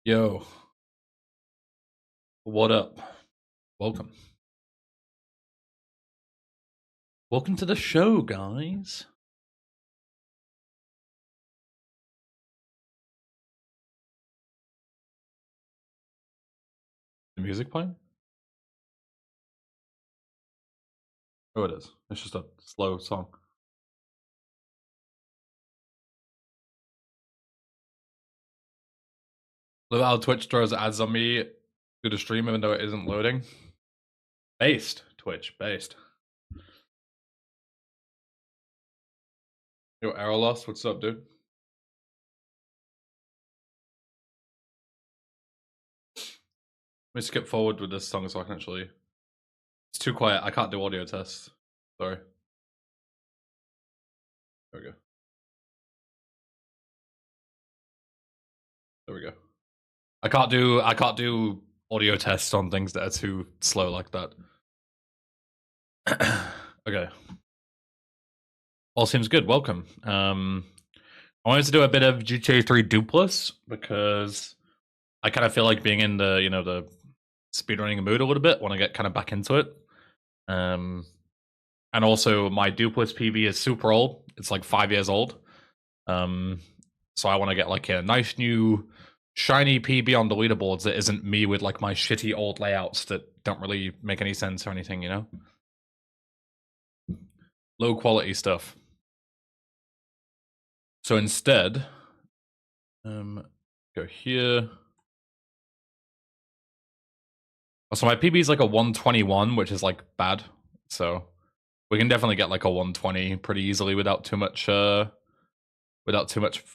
Yo, what up? Welcome. Welcome to the show, guys. The music playing? Oh, it is. It's just a slow song. Look how Twitch throws ads on me through the stream even though it isn't loading. Based. Twitch, based. Yo, Error Lost, what's up, dude? Let me skip forward with this song so I can actually... It's too quiet. I can't do audio tests. Sorry. There we go. There we go. I can't do audio tests on things that are too slow like that. Okay. All seems good. Welcome. I wanted to do a bit of GTA3 Dupeless because I kind of feel like being in the the speedrunning mood a little bit. Want to get kind of back into it. And also my Dupeless PB is super old. It's like 5 years old. So I want to get like a nice new shiny PB on the leaderboards that isn't me with like my shitty old layouts that don't really make any sense or anything, Low quality stuff. So instead, go here. So my PB is like a 121, which is like bad. So we can definitely get like a 120 pretty easily without too much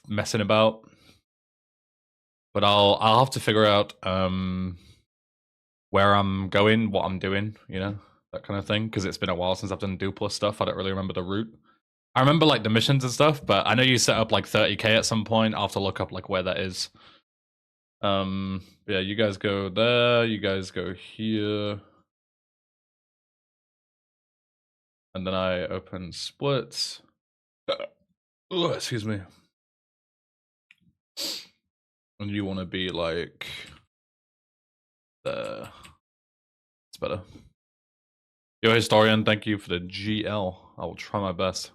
messing about. But I'll have to figure out where I'm going, what I'm doing, that kind of thing. Because it's been a while since I've done Dupla stuff. I don't really remember the route. I remember like the missions and stuff, but I know you set up like 30k at some point. I'll have to look up like where that is. Yeah, you guys go there, you guys go here. And then I open splits. Oh, excuse me. And you want to be like there. It's better. Yo, historian, thank you for the GL. I will try my best.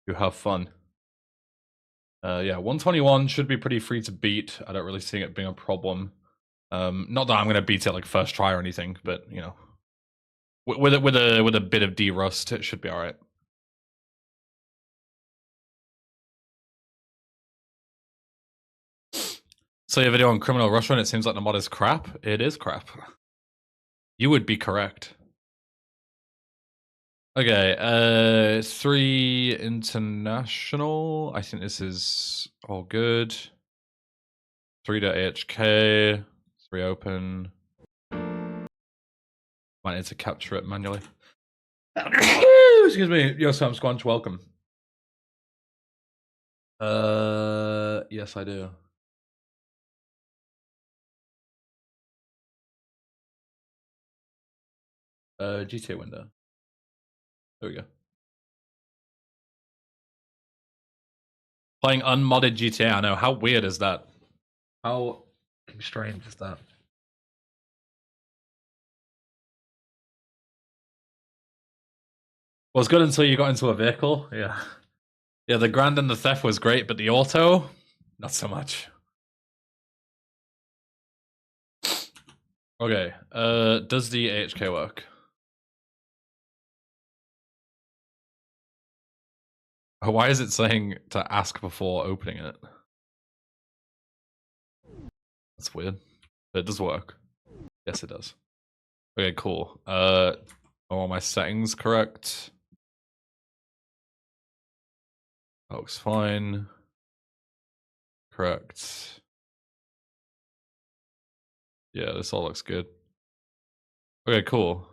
You have fun. Yeah, 121 should be pretty free to beat. I don't really see it being a problem. Not that I'm gonna beat it like first try or anything, but with a bit of de-rust, it should be all right. So your video on criminal Russian, it seems like the mod is crap. It is crap. You would be correct. Okay, 3 international. I think this is all good. 3.ahk. 3 open. Might need to capture it manually. Excuse me. Yo, Sam Squanch, welcome. Yes, I do. GTA window. There we go. Playing unmodded GTA, I know. How weird is that? How strange is that? Was good until you got into a vehicle. Yeah. Yeah, the grand and the theft was great, but the auto, not so much. Okay. Does the AHK work? Why is it saying to ask before opening it? That's weird. But it does work. Yes, it does. Okay, cool. Are all my settings correct? That looks fine. Correct. Yeah, this all looks good. Okay, cool.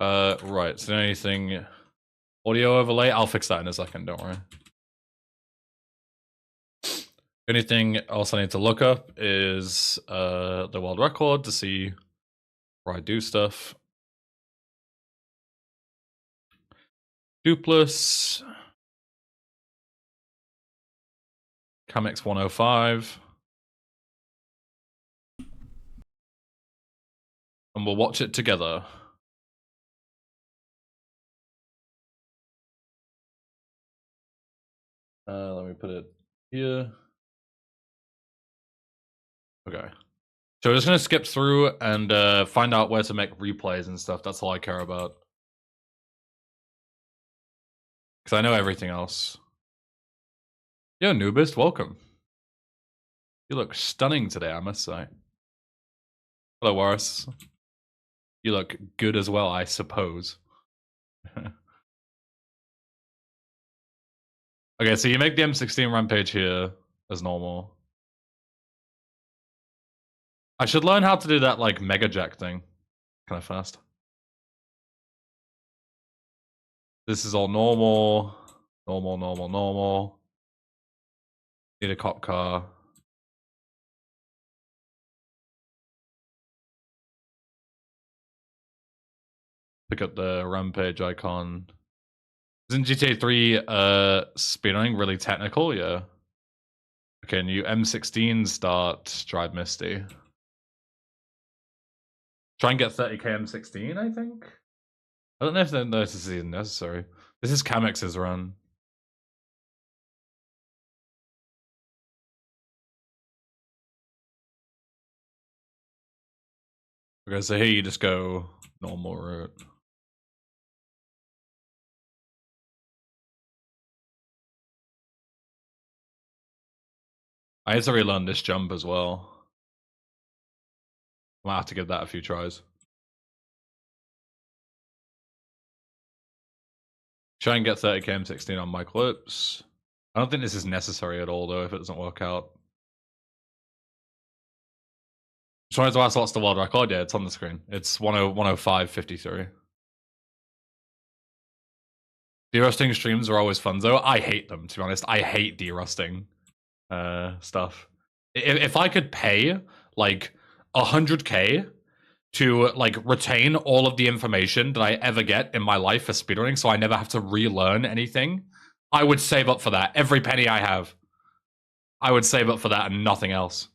Right. So anything audio overlay? I'll fix that in a second. Don't worry. Anything else I need to look up is the world record to see where I do stuff. Dupeless. Comics 105. And we'll watch it together. Let me put it here. Okay. So we're just going to skip through and find out where to make replays and stuff. That's all I care about. Because I know everything else. Yo, Noobist, welcome. You look stunning today, I must say. Hello, Warris. You look good as well, I suppose. Okay, so you make the M16 rampage here as normal. I should learn how to do that, like, Mega Jack thing kind of fast. This is all normal. Normal. Need a cop car. Pick up the rampage icon. Isn't GTA3 speedrunning really technical? Yeah. Okay, new M16 start, Drive Misty. Try and get 30k M16, I think? I don't know if this is even necessary. This is Camex's run. Okay, so here you just go normal route. I had to relearn this jump as well. I might have to give that a few tries. Try and get 30k M16 on my clips. I don't think this is necessary at all, though, if it doesn't work out. Trying to ask what's the world record? Yeah, it's on the screen. It's 105.53. Derusting streams are always fun, though. I hate them, to be honest. I hate derusting stuff. If I could pay, like, 100k to, like, retain all of the information that I ever get in my life for speedrunning so I never have to relearn anything, I would save up for that. Every penny I have, I would save up for that and nothing else.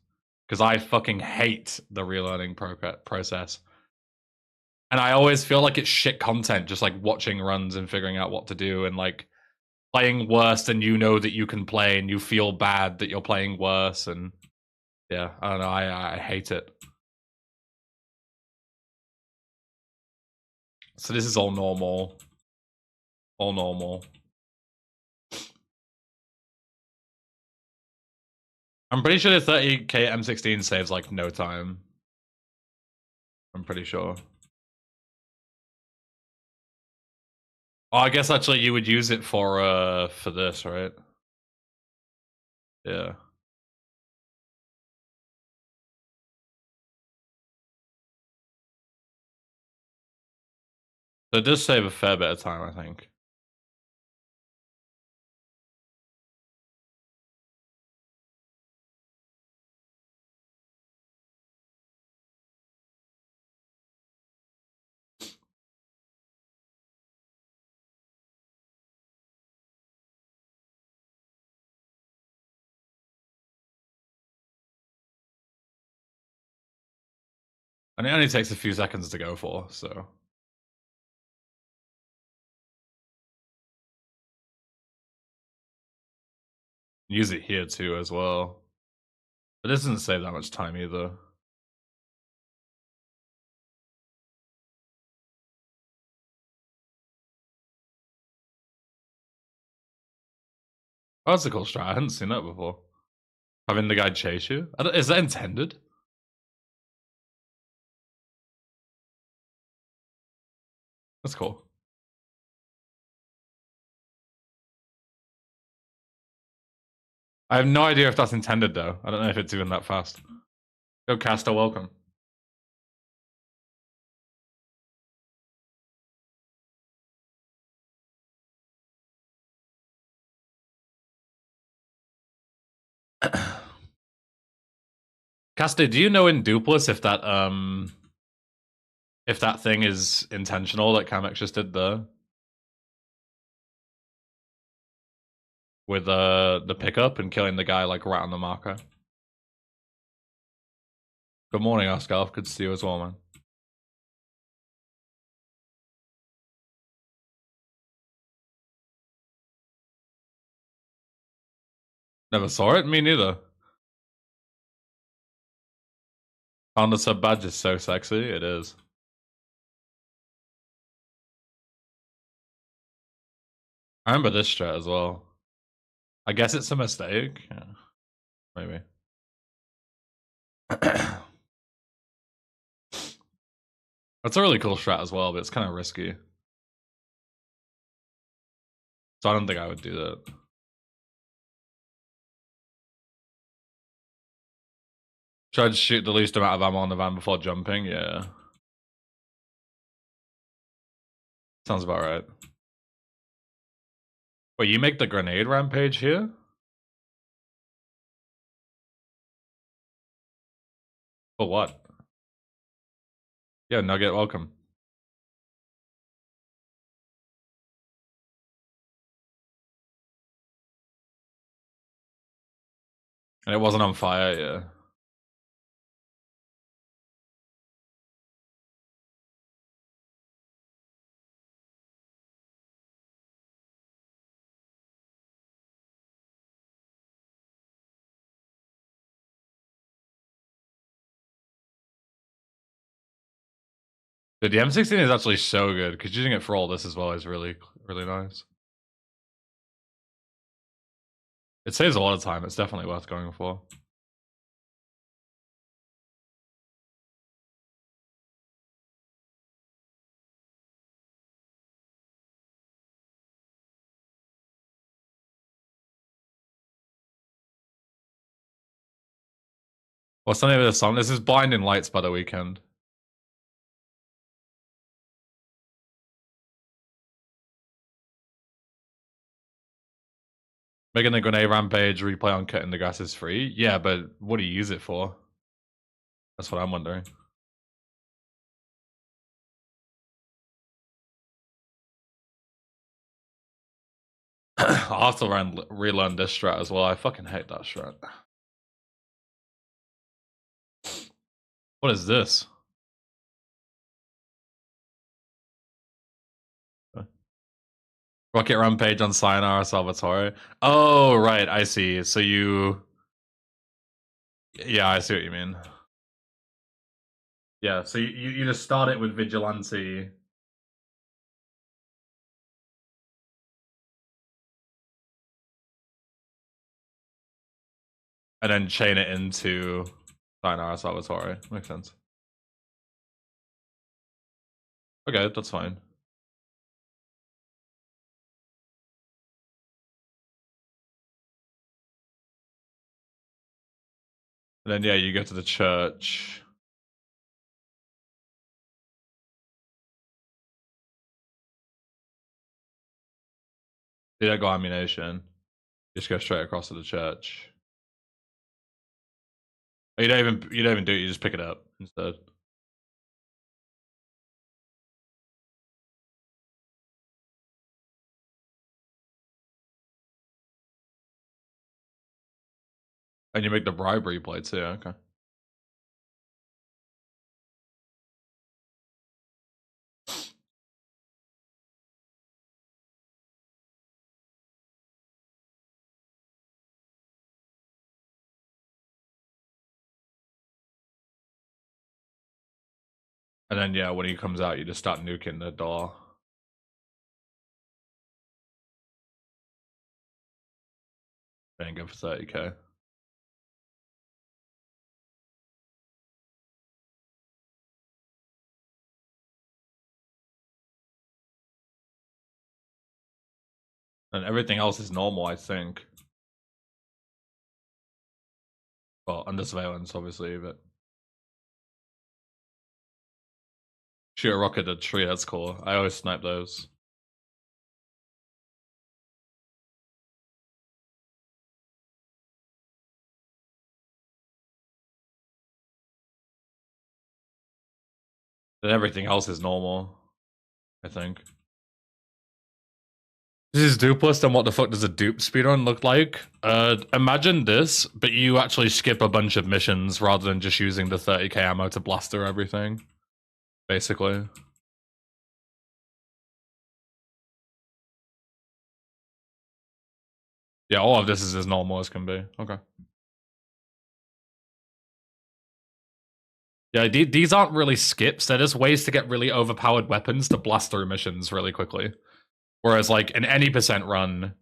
Because I fucking hate the relearning process. And I always feel like it's shit content, just like watching runs and figuring out what to do and like playing worse than you know that you can play and you feel bad that you're playing worse. And yeah, I don't know, I hate it. So this is all normal. All normal. I'm pretty sure the 30k M16 saves like no time. I'm pretty sure. Oh, I guess actually you would use it for this, right? Yeah. So it does save a fair bit of time, I think. And it only takes a few seconds to go for, so. Use it here too as well. But this doesn't save that much time either. Oh, that's a cool strat. I hadn't seen that before. Having the guy chase you? Is that intended? That's cool. I have no idea if that's intended though. I don't know if it's even that fast. Go Caster, welcome. Caster, do you know in Dupeless if that thing is intentional that Kamek just did there? with the pickup and killing the guy like right on the marker. Good morning, Oscar. Good to see you as well, man. Never saw it. Me neither. Found the sub badge is so sexy. It is. I remember this strat as well. I guess it's a mistake. Yeah, maybe. That's a really cool strat as well, but it's kind of risky. So I don't think I would do that. Try to shoot the least amount of ammo on the van before jumping. Yeah. Sounds about right. Wait, you make the grenade rampage here? For what? Yeah, Nugget, welcome. And it wasn't on fire, yeah. Dude, the M16 is actually so good, because using it for all this as well is really, really nice. It saves a lot of time. It's definitely worth going for. What's the name of the song? This is Blinding Lights by The Weeknd. Making the grenade rampage replay on cutting the grass is free. Yeah, but what do you use it for? That's what I'm wondering. I'll have to relearn this strat as well. I fucking hate that strat. What is this? Rocket Rampage on Sayonara Salvatore. Oh, right. I see. So you... Yeah, I see what you mean. Yeah, so you just start it with Vigilante. And then chain it into Sayonara Salvatore. Makes sense. Okay, that's fine. And then, yeah, you go to the church. You don't go ammunition. You just go straight across to the church. You don't even do it, you just pick it up instead. And you make the bribery plate too, okay. And then, yeah, when he comes out, you just start nuking the door. And go for 30k. And everything else is normal, I think. Well, under surveillance, obviously, but... Shoot a rocket at a tree, that's cool. I always snipe those. And everything else is normal, I think. This is Dupeless, then what the fuck does a dupe speedrun look like? Imagine this, but you actually skip a bunch of missions rather than just using the 30k ammo to blast through everything. Basically. Yeah, all of this is as normal as can be. Okay. Yeah, these aren't really skips, they're just ways to get really overpowered weapons to blast through missions really quickly. Whereas, like, an any percent run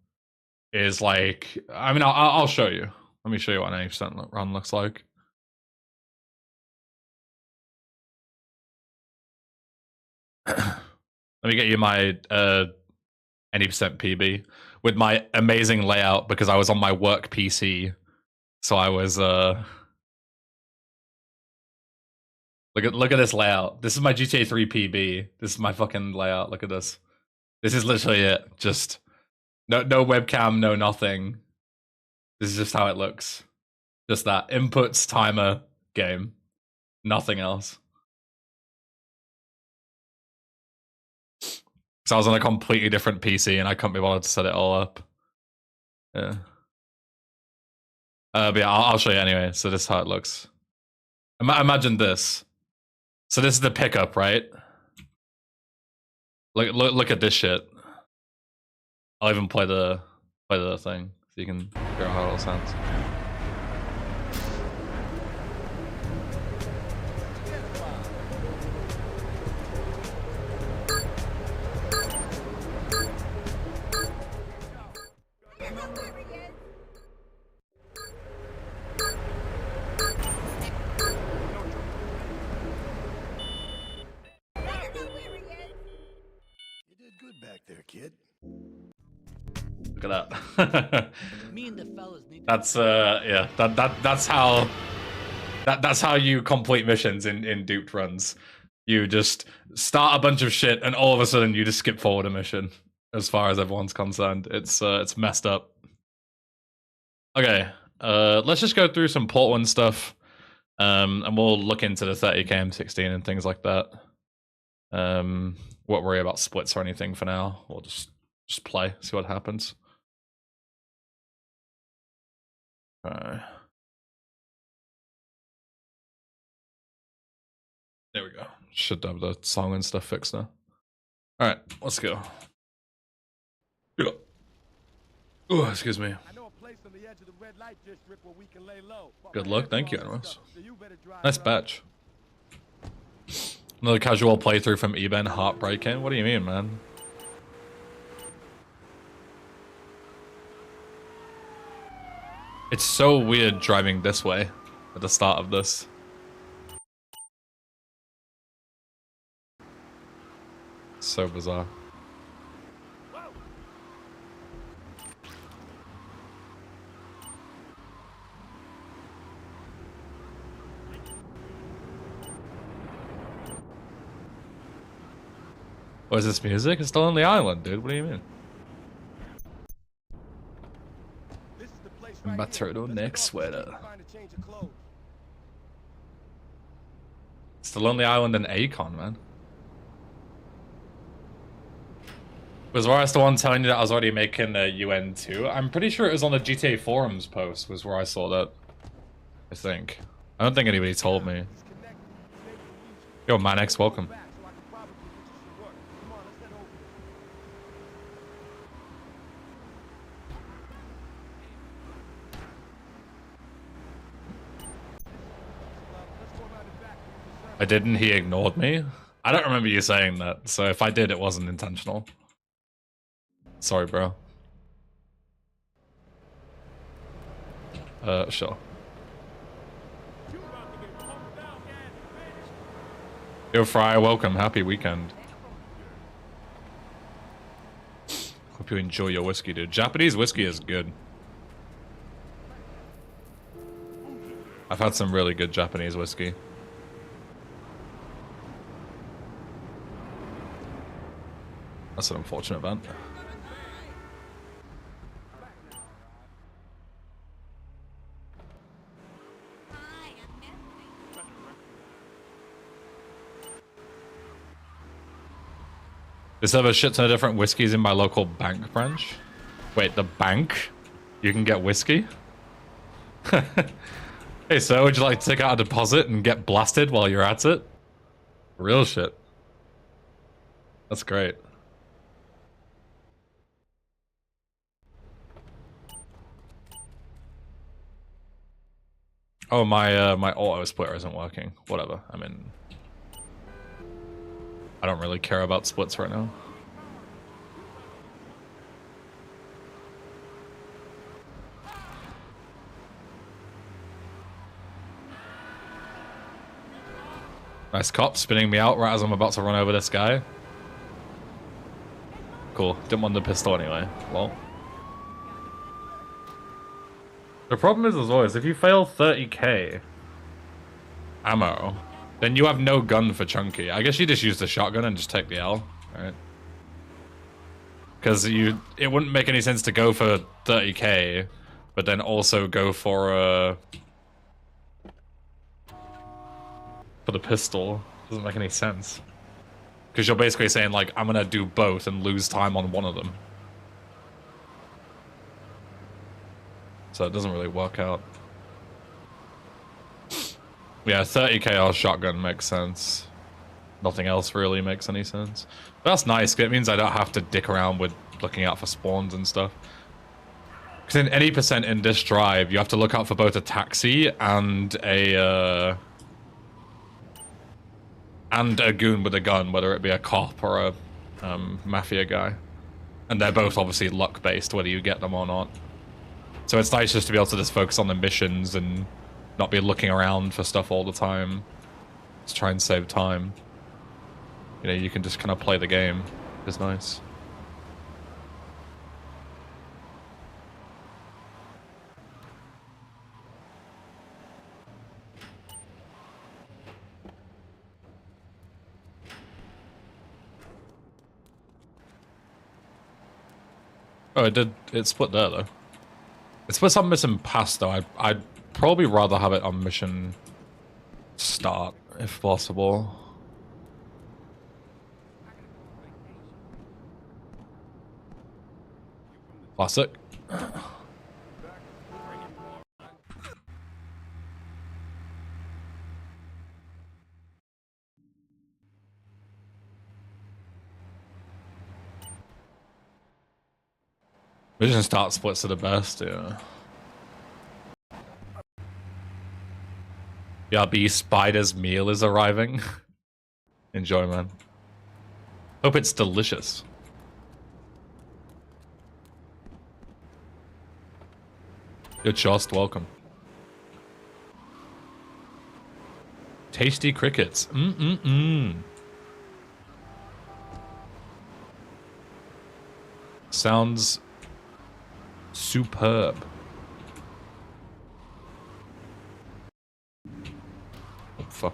is like... I mean, I'll show you. Let me show you what an any percent run looks like. Let me get you my any percent PB with my amazing layout because I was on my work PC. So I was look at this layout. This is my GTA3 PB. This is my fucking layout. Look at this. This is literally it. Just no webcam, no nothing. This is just how it looks. Just that. Inputs, timer, game. Nothing else. So I was on a completely different PC and I couldn't be bothered to set it all up. Yeah. But yeah, I'll show you anyway. So this is how it looks. Imagine this. So this is the pickup, right? Look at this shit. I'll even play the thing so you can hear how it all sounds. Look at that. Me and the fellas need that's yeah, that's how you complete missions in duped runs. You just start a bunch of shit and all of a sudden you just skip forward a mission as far as everyone's concerned. It's messed up. Okay. Let's just go through some Port 1 stuff. And we'll look into the 30k M16 and things like that. Won't worry about splits or anything for now. We'll just play, see what happens. There we go. Should have the song and stuff fixed now. All right, let's go. Oh, excuse me. Good luck, thank you, anyways. Nice batch. Another casual playthrough from Eben, heartbreaking. What do you mean, man? It's so weird driving this way at the start of this. So bizarre. What is this music? It's still on the island, dude. What do you mean? My turtleneck sweater. Still on the island in Akon, man. Was Warius the one telling you that I was already making a UN2? I'm pretty sure it was on the GTA forums post was where I saw that. I think. I don't think anybody told me. Yo, Manex, welcome. I didn't, he ignored me? I don't remember you saying that, so if I did, it wasn't intentional. Sorry, bro. Sure. Yo, Fry, welcome. Happy weekend. Hope you enjoy your whiskey, dude. Japanese whiskey is good. I've had some really good Japanese whiskey. That's an unfortunate event. They serve a shit ton of different whiskeys in my local bank branch. Wait, the bank? You can get whiskey? Hey, sir, would you like to take out a deposit and get blasted while you're at it? Real shit. That's great. Oh, my auto splitter isn't working. Whatever. I mean, I don't really care about splits right now. Nice cop spinning me out right as I'm about to run over this guy. Cool. Didn't want the pistol anyway. Well. The problem is, as always, if you fail 30k ammo, then you have no gun for Chunky. I guess you just use the shotgun and just take the L, right? Because it wouldn't make any sense to go for 30k, but then also go for the pistol. Doesn't make any sense. Because you're basically saying, like, I'm gonna do both and lose time on one of them. So it doesn't really work out. Yeah, 30k shotgun makes sense. Nothing else really makes any sense. But that's nice, because it means I don't have to dick around with looking out for spawns and stuff. Because in any percent in this drive, you have to look out for both a taxi and a goon with a gun, whether it be a cop or a mafia guy. And they're both obviously luck-based, whether you get them or not. So it's nice just to be able to just focus on the missions and not be looking around for stuff all the time. Just try and save time. You know, you can just kind of play the game. It's nice. Oh, it split there, though. It splits on mission pass, though. I'd probably rather have it on mission start, if possible. Classic. Mission start splits are the best, yeah. BRB Spider's meal is arriving. Enjoy, man. Hope it's delicious. Good just welcome. Tasty crickets. Sounds superb. Oh, fuck.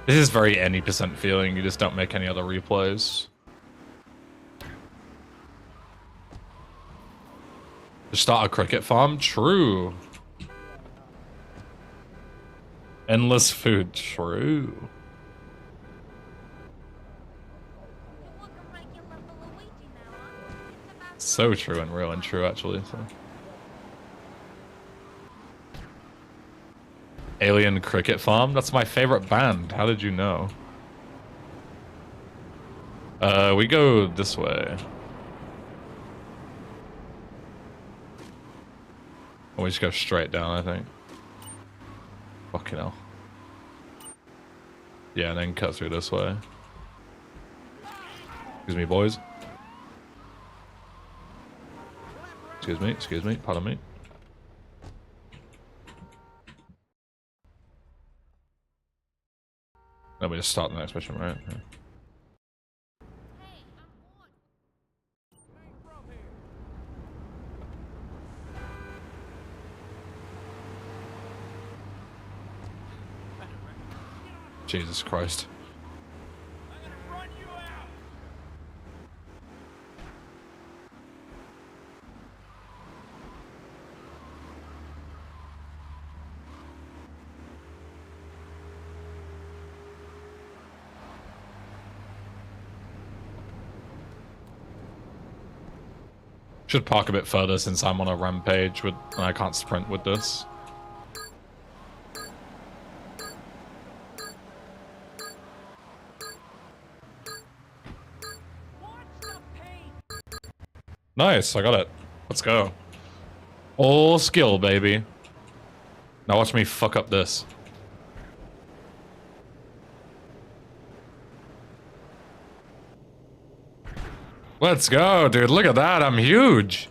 This is very any percent feeling, you just don't make any other replays. Just start a cricket farm? True. Endless food? True. So true and real and true, actually. So. Alien Cricket Farm? That's my favorite band. How did you know? We go this way. Or we just go straight down, I think. Fucking hell. Yeah, and then cut through this way. Excuse me, boys. Excuse me, pardon me. Let me just start the next mission, right? Yeah. Jesus Christ. Should park a bit further since I'm on a rampage and I can't sprint with this. Nice, I got it. Let's go. All skill, baby. Now watch me fuck up this. Let's go, dude. Look at that. I'm huge.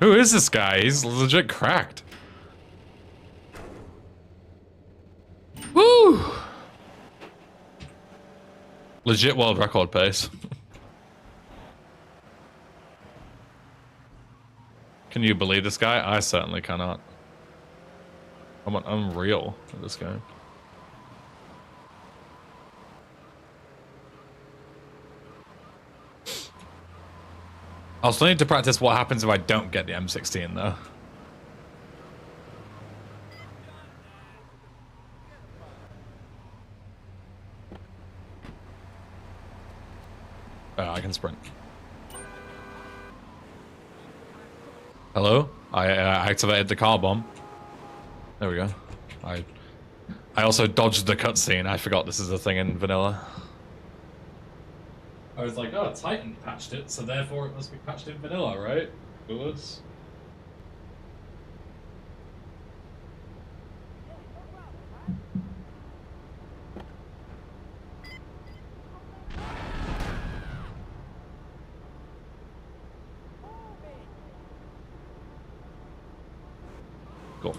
Who is this guy? He's legit cracked. Woo! Legit world record pace. Can you believe this guy? I certainly cannot. I'm unreal at this game. I'll still need to practice what happens if I don't get the M16 though. Oh, I can sprint. Hello? I activated the car bomb. There we go. I also dodged the cutscene. I forgot this is a thing in vanilla. I was like, oh, Titan patched it, so therefore it must be patched in vanilla, right? Dupeless. Cool.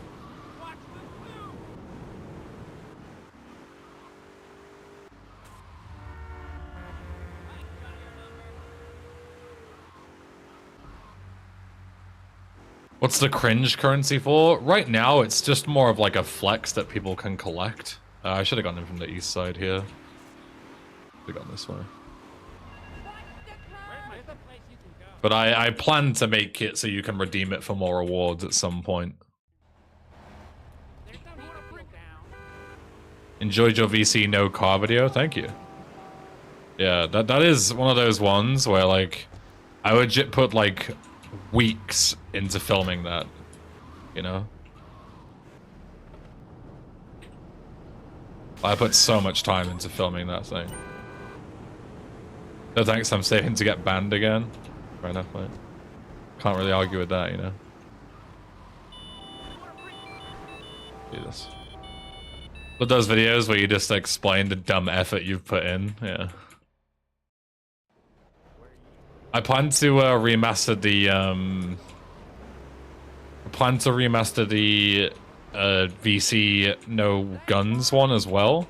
What's the cringe currency for? Right now, it's just more of like a flex that people can collect. I should have gone in from the east side here. Should have gone this way. But I plan to make it so you can redeem it for more rewards at some point. Enjoyed your VC no car video, thank you. Yeah, that is one of those ones where like, I would put like weeks into filming that, you know? I put so much time into filming that thing. No thanks, I'm saving to get banned again. Fair enough, mate. Can't really argue with that, you know? Do this. But those videos where you just explain the dumb effort you've put in, yeah. I plan to remaster the VC no guns one as well,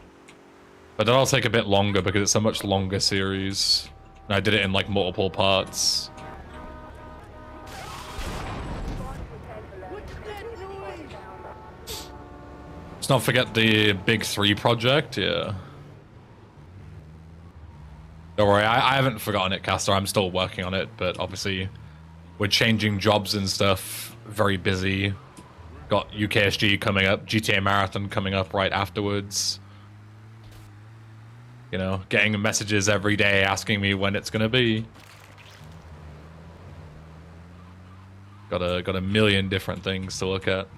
but that'll take a bit longer because it's a much longer series. And I did it in like multiple parts. Let's not forget the Big 3 project, yeah. Don't worry, I haven't forgotten it, Castor. I'm still working on it, but obviously we're changing jobs and stuff. Very busy. Got UKSG coming up, GTA Marathon coming up right afterwards. You know, getting messages every day asking me when it's gonna be. Got a million different things to look at.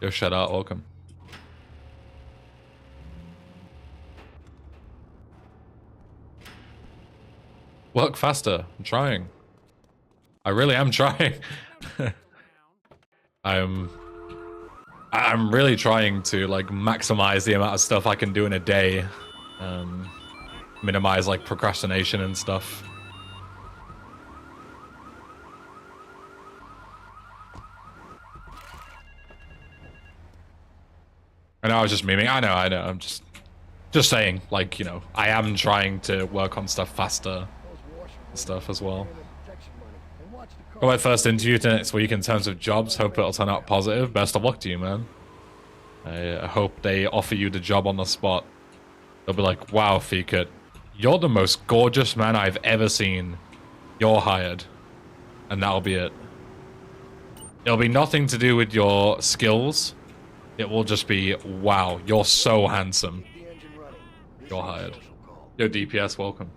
Yo, shut up, welcome. Work faster. I'm trying. I really am trying. I'm really trying to like maximize the amount of stuff I can do in a day. Minimize like procrastination and stuff. I know I was just memeing. I know. I'm just saying, like, you know, I am trying to work on stuff faster and stuff as well. Got my first interview to next week in terms of jobs. Hope it'll turn out positive. Best of luck to you, man. I hope they offer you the job on the spot. They'll be like, wow, Fikut, you're the most gorgeous man I've ever seen. You're hired. And that'll be it. It'll be nothing to do with your skills. It will just be, wow, you're so handsome. You're hired. Yo, DPS, welcome.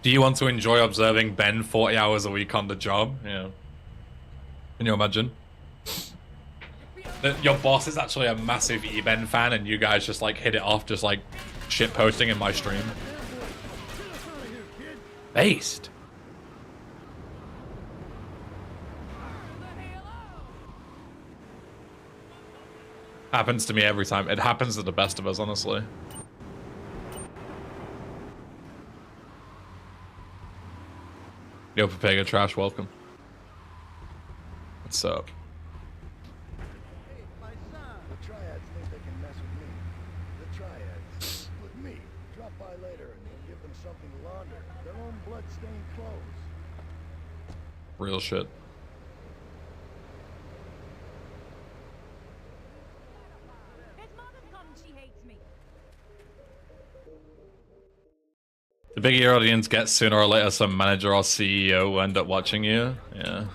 Do you want to enjoy observing Ben 40 hours a week on the job? Yeah. Can you imagine? Your boss is actually a massive eBen fan and you guys just like hit it off just like shit posting in my stream. Based. Happens to me every time. It happens to the best of us, honestly. Yo, Papega Trash, welcome. What's up? Hey, my son. The Triads think they can mess with me. The Triads with me. Drop by later and give them something to launder. Their own blood-stained clothes. Real shit. The bigger your audience gets, sooner or later some manager or CEO will end up watching you. Yeah.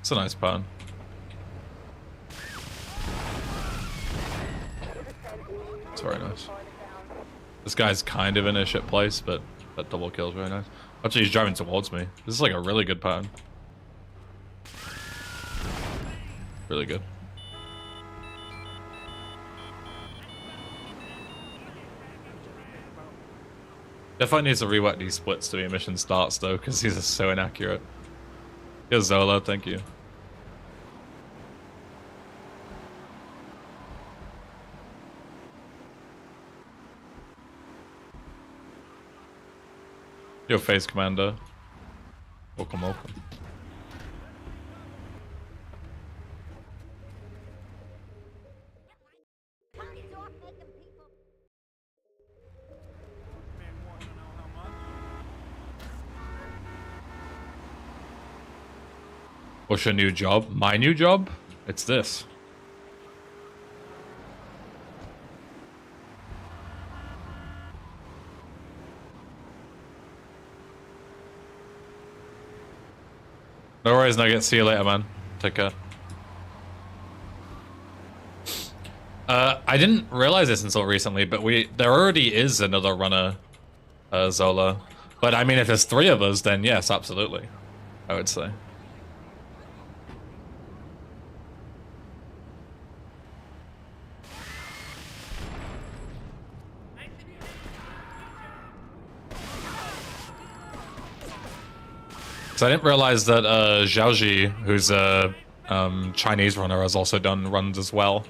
It's a nice pun. It's very nice. This guy's kind of in a shit place, but that double kill's very nice. Actually, he's driving towards me. This is like a really good pattern. Really good. Definitely needs to rework these splits to be mission starts though, because these are so inaccurate. Yo, Zola, thank you. Yo, Face Commander. Welcome, welcome. What's your new job? My new job? It's this. No worries, Nugget. See you later, man. Take care. I didn't realize this until recently, but there already is another runner, Zola. But I mean, if there's 3 of us, then yes, absolutely. I would say. So I didn't realize that Zhaoji, who's a Chinese runner, has also done runs as well.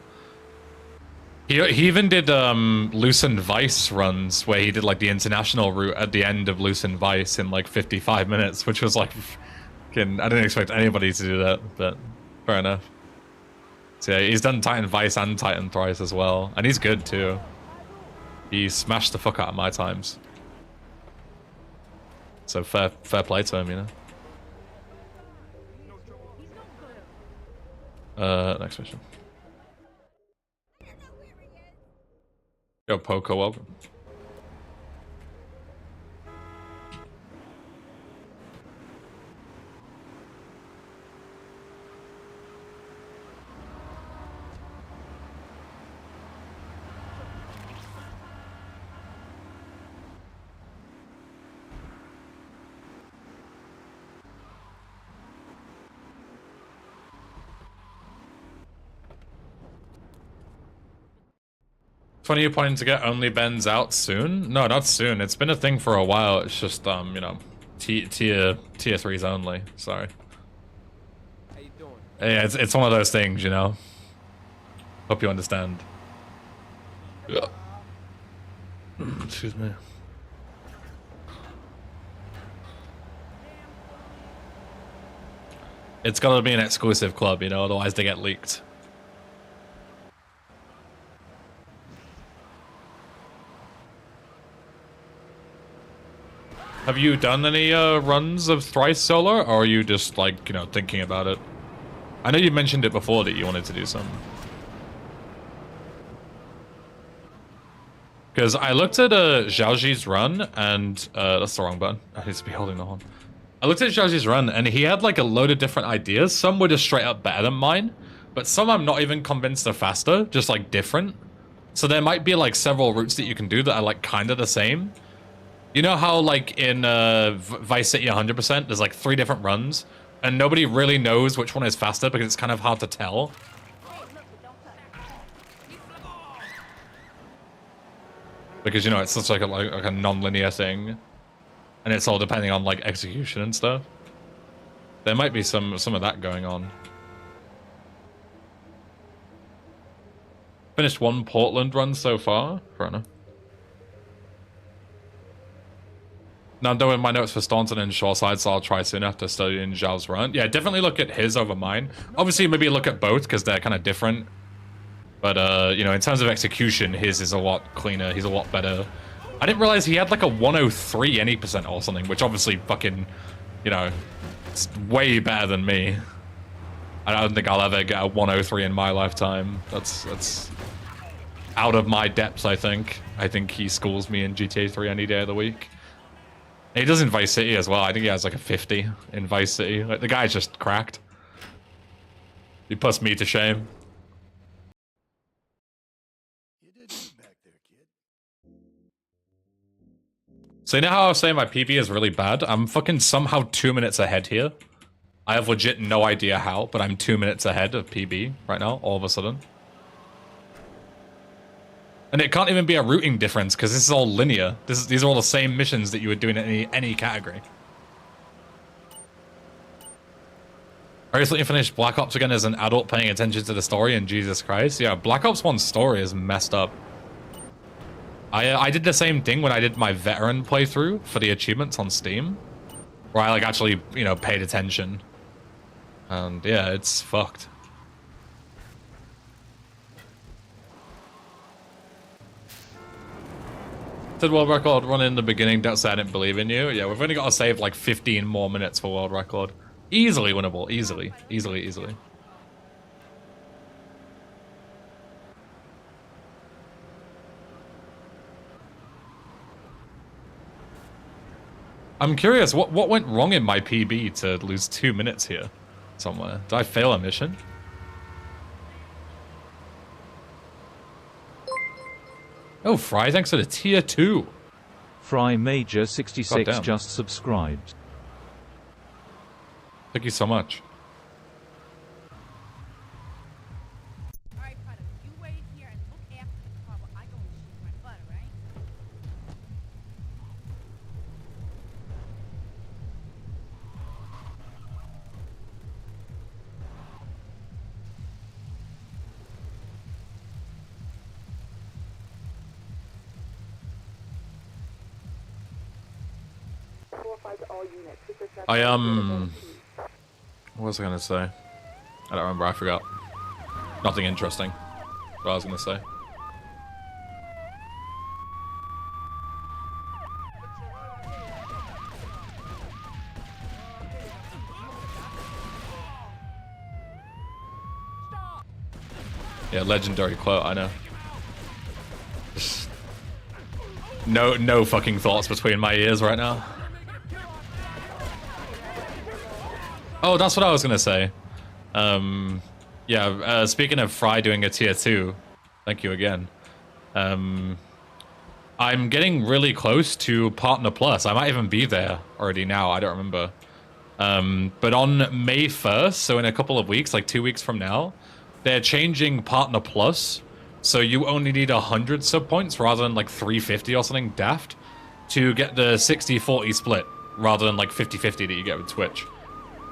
He even did Loosened Vice runs, where he did like the international route at the end of Loosened Vice in like 55 minutes, which was like, I didn't expect anybody to do that, but fair enough. So yeah, he's done Titan Vice and Titan Thrice as well, and he's good too. He smashed the fuck out of my times. So fair play to him, you know. Next mission. Yo, Poco, welcome. Funny you're planning to get only Ben's out soon? No, not soon. It's been a thing for a while. It's just you know, tier 3s only. Sorry. How you doing? Yeah, it's one of those things, you know. Hope you understand. Excuse me. It's gotta be an exclusive club, you know, otherwise they get leaked. Have you done any runs of Thrice solo, or are you just like, you know, thinking about it? I know you mentioned it before that you wanted to do some. Because I looked at Zhaoji's run, and that's the wrong button. I need to be holding the horn. I looked at Zhaoji's run, and he had like a load of different ideas. Some were just straight up better than mine, but some I'm not even convinced are faster, just like different. So there might be like several routes that you can do that are like kind of the same. You know how like in Vice City 100%, there's like 3 different runs, and nobody really knows which one is faster because it's kind of hard to tell. Because, you know, it's such like a non-linear thing. And it's all depending on like execution and stuff. There might be some of that going on. Finished 1 Portland run so far. Fair enough. Now I'm doing my notes for Staunton and Shoreside, so I'll try soon after studying Zhao's run. Yeah, definitely look at his over mine. Obviously, maybe look at both because they're kind of different. But, you know, in terms of execution, his is a lot cleaner. He's a lot better. I didn't realize he had like a 103 any percent or something, which obviously fucking, you know, it's way better than me. I don't think I'll ever get a 103 in my lifetime. That's out of my depths, I think. I think he schools me in GTA 3 any day of the week. He does in Vice City as well. I think he has like a 50 in Vice City. Like, the guy's just cracked. He puts me to shame. You did good back there, kid. So you know how I was saying my PB is really bad? I'm fucking somehow 2 minutes ahead here. I have legit no idea how, but I'm 2 minutes ahead of PB right now, all of a sudden. And it can't even be a routing difference, because this is all linear. These are all the same missions that you would do in any category. I recently finished Black Ops again as an adult paying attention to the story, and Jesus Christ. Yeah, Black Ops 1's story is messed up. I did the same thing when I did my veteran playthrough for the achievements on Steam. Where I like actually, you know, paid attention. And yeah, it's fucked. Did world record run in the beginning, don't say I didn't believe in you. Yeah, we've only got to save like 15 more minutes for world record. Easily winnable, easily. I'm curious, what went wrong in my PB to lose 2 minutes here somewhere? Did I fail a mission? Oh, Fry, thanks for the tier 2. Fry Major 66 just subscribed. Thank you so much. Alright, Prada, you wait here and look after the car while I go and shoot my butt, right? What was I gonna say? I don't remember, I forgot. Nothing interesting. What I was gonna say. Yeah, legendary quote, I know. No fucking thoughts between my ears right now. Oh, that's what I was gonna say. Yeah, speaking of Fry doing a tier 2, thank you again. I'm getting really close to Partner Plus. I might even be there already now, I don't remember. But on May 1st, so in a couple of weeks, like 2 weeks from now, they're changing Partner Plus, so you only need 100 sub points rather than like 350 or something daft to get the 60-40 split rather than like 50-50 that you get with Twitch.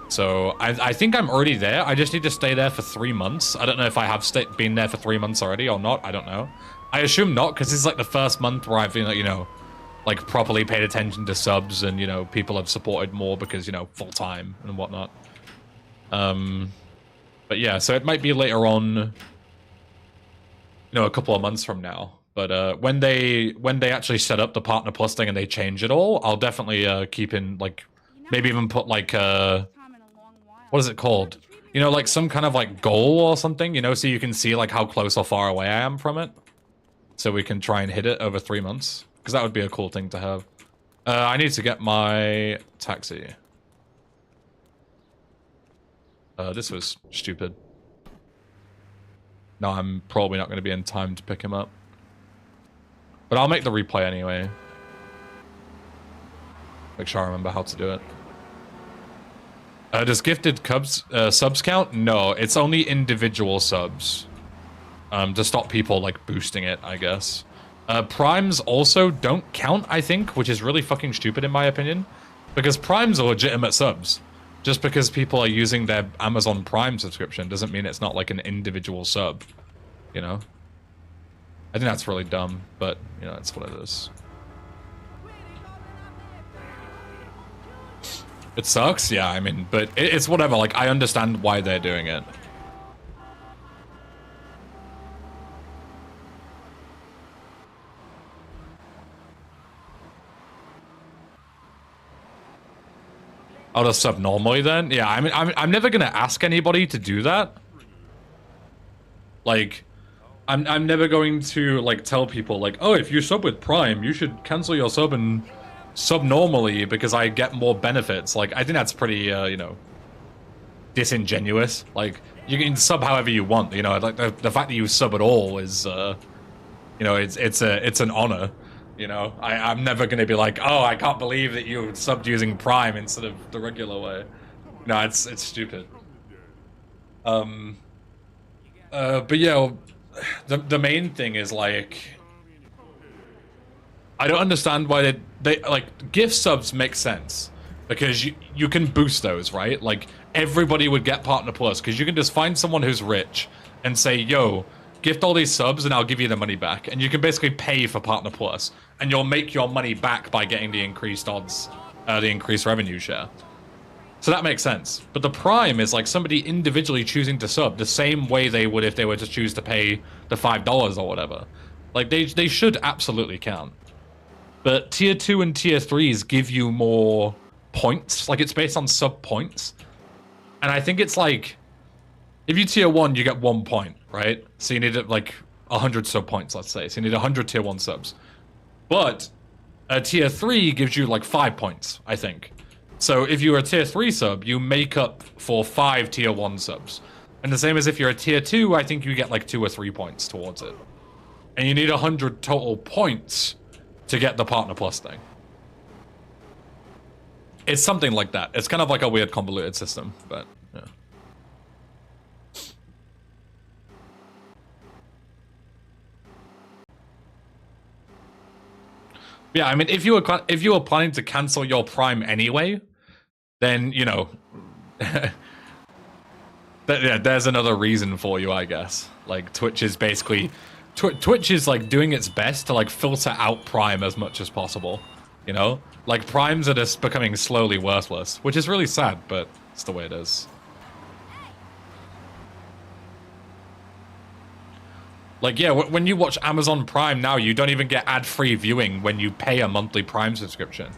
So I think I'm already there. I just need to stay there for 3 months. I don't know if I have been there for 3 months already or not. I don't know. I assume not, because this is like the first month where I've been, like, you know, like properly paid attention to subs and, you know, people have supported more because, you know, full time and whatnot. But yeah, so it might be later on, you know, a couple of months from now. But when they actually set up the Partner Plus thing and they change it all, I'll definitely keep in like maybe even put like what is it called? You know, like some kind of like goal or something, you know, so you can see like how close or far away I am from it. So we can try and hit it over 3 months. Because that would be a cool thing to have. I need to get my taxi. This was stupid. No, I'm probably not going to be in time to pick him up. But I'll make the replay anyway. Make sure I remember how to do it. Does gifted subs count? No, it's only individual subs. To stop people, like, boosting it, I guess. Primes also don't count, I think, which is really fucking stupid in my opinion. Because primes are legitimate subs. Just because people are using their Amazon Prime subscription doesn't mean it's not like an individual sub. You know? I think that's really dumb, but, you know, that's what it is. It sucks, yeah, I mean, but it's whatever, like, I understand why they're doing it. I'll just sub normally then? Yeah, I mean, I'm never gonna ask anybody to do that. Like, I'm never going to, like, tell people, like, oh, if you sub with Prime, you should cancel your sub and sub normally because I get more benefits. Like, I think that's pretty, you know, disingenuous. Like, you can sub however you want, you know, like, the fact that you sub at all is, you know, it's an honor. You know, I'm never going to be like, oh, I can't believe that you subbed using Prime instead of the regular way. No, it's stupid. But yeah, the main thing is like, I don't understand why they like gift subs make sense because you can boost those, right? Like everybody would get Partner Plus because you can just find someone who's rich and say, yo, gift all these subs and I'll give you the money back. And you can basically pay for Partner Plus and you'll make your money back by getting the increased odds, the increased revenue share. So that makes sense. But the Prime is like somebody individually choosing to sub the same way they would if they were to choose to pay the $5 or whatever. Like they should absolutely count. But tier 2 and tier 3s give you more points. Like it's based on sub points. And I think it's like, if you tier 1, you get 1 point, right? So you need like 100 sub points, let's say. So you need 100 tier 1 subs. But a tier 3 gives you like 5 points, I think. So if you're a tier 3 sub, you make up for 5 tier 1 subs. And the same as if you're a tier 2, I think you get like 2 or 3 points towards it. And you need 100 total points to get the Partner Plus thing. It's something like that. It's kind of like a weird convoluted system, but yeah. Yeah, I mean, if you were planning to cancel your Prime anyway, then, you know, yeah, there's another reason for you, I guess. Like, Twitch is basically... Twitch is, like, doing its best to, like, filter out Prime as much as possible, you know? Like, Primes are just becoming slowly worthless, which is really sad, but it's the way it is. Like, yeah, when you watch Amazon Prime now, you don't even get ad-free viewing when you pay a monthly Prime subscription.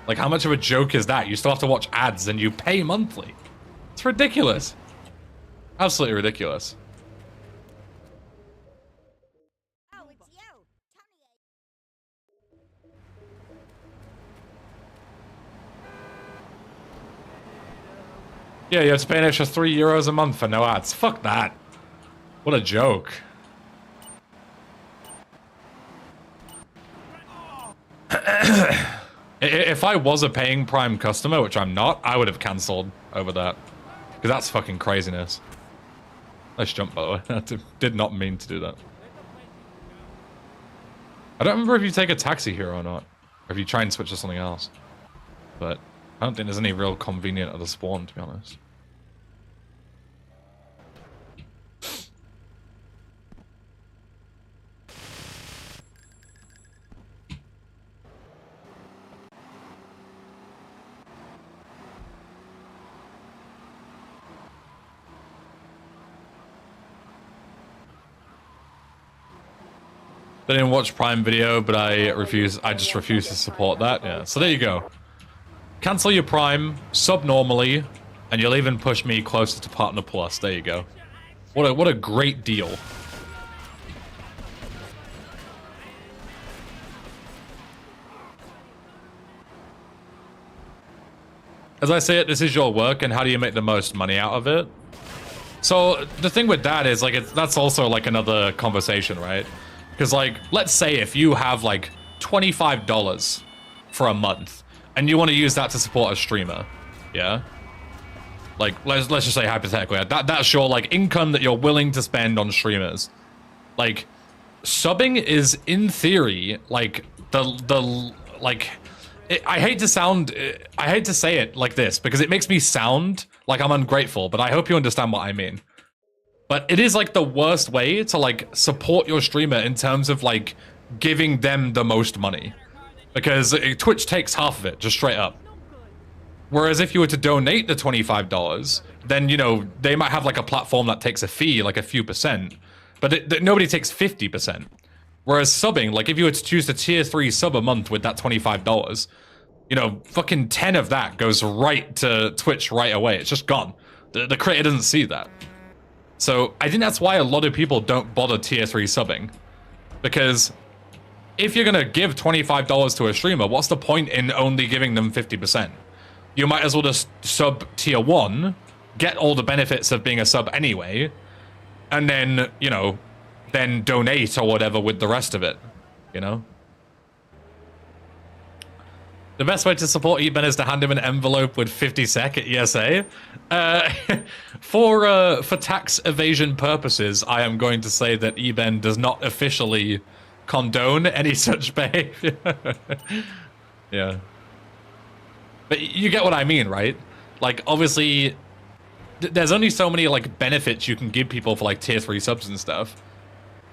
Like, how much of a joke is that? You still have to watch ads and you pay monthly. It's ridiculous. Absolutely ridiculous. Oh, it's you. Yeah, you have to pay an extra €3 a month for no ads. Fuck that. What a joke. If I was a paying Prime customer, which I'm not, I would have cancelled over that. Because that's fucking craziness. Nice jump, by the way. I did not mean to do that. I don't remember if you take a taxi here or not. Or if you try and switch to something else. But I don't think there's any real convenient other spawn, to be honest. They didn't watch Prime Video, but I just refuse to support that. Yeah, so there you go. Cancel your Prime, sub normally, and you'll even push me closer to Partner Plus. There you go. What a great deal. As I say it, this is your work, and how do you make the most money out of it? So the thing with that is, like, that's also like another conversation, right? Because, like, let's say if you have like $25 for a month, and you want to use that to support a streamer, yeah? Like, let's just say hypothetically, that's your like income that you're willing to spend on streamers. Like, subbing is in theory like I hate to say it like this because it makes me sound like I'm ungrateful, but I hope you understand what I mean. But it is like the worst way to like support your streamer in terms of like giving them the most money, because Twitch takes half of it, just straight up. Whereas if you were to donate the $25, then, you know, they might have like a platform that takes a fee, like a few percent, but nobody takes 50%. Whereas subbing, like if you were to choose the tier 3 sub a month with that $25, you know, fucking 10 of that goes right to Twitch right away. It's just gone. The creator doesn't see that. So I think that's why a lot of people don't bother tier 3 subbing. Because if you're gonna give $25 to a streamer, what's the point in only giving them 50%? You might as well just sub tier 1, get all the benefits of being a sub anyway, and then, you know, then donate or whatever with the rest of it, you know? The best way to support Eben is to hand him an envelope with 50 sec at ESA. For tax evasion purposes, I am going to say that Eben does not officially condone any such behavior. Yeah. But you get what I mean, right? Like, obviously, there's only so many, like, benefits you can give people for, like, tier 3 subs and stuff.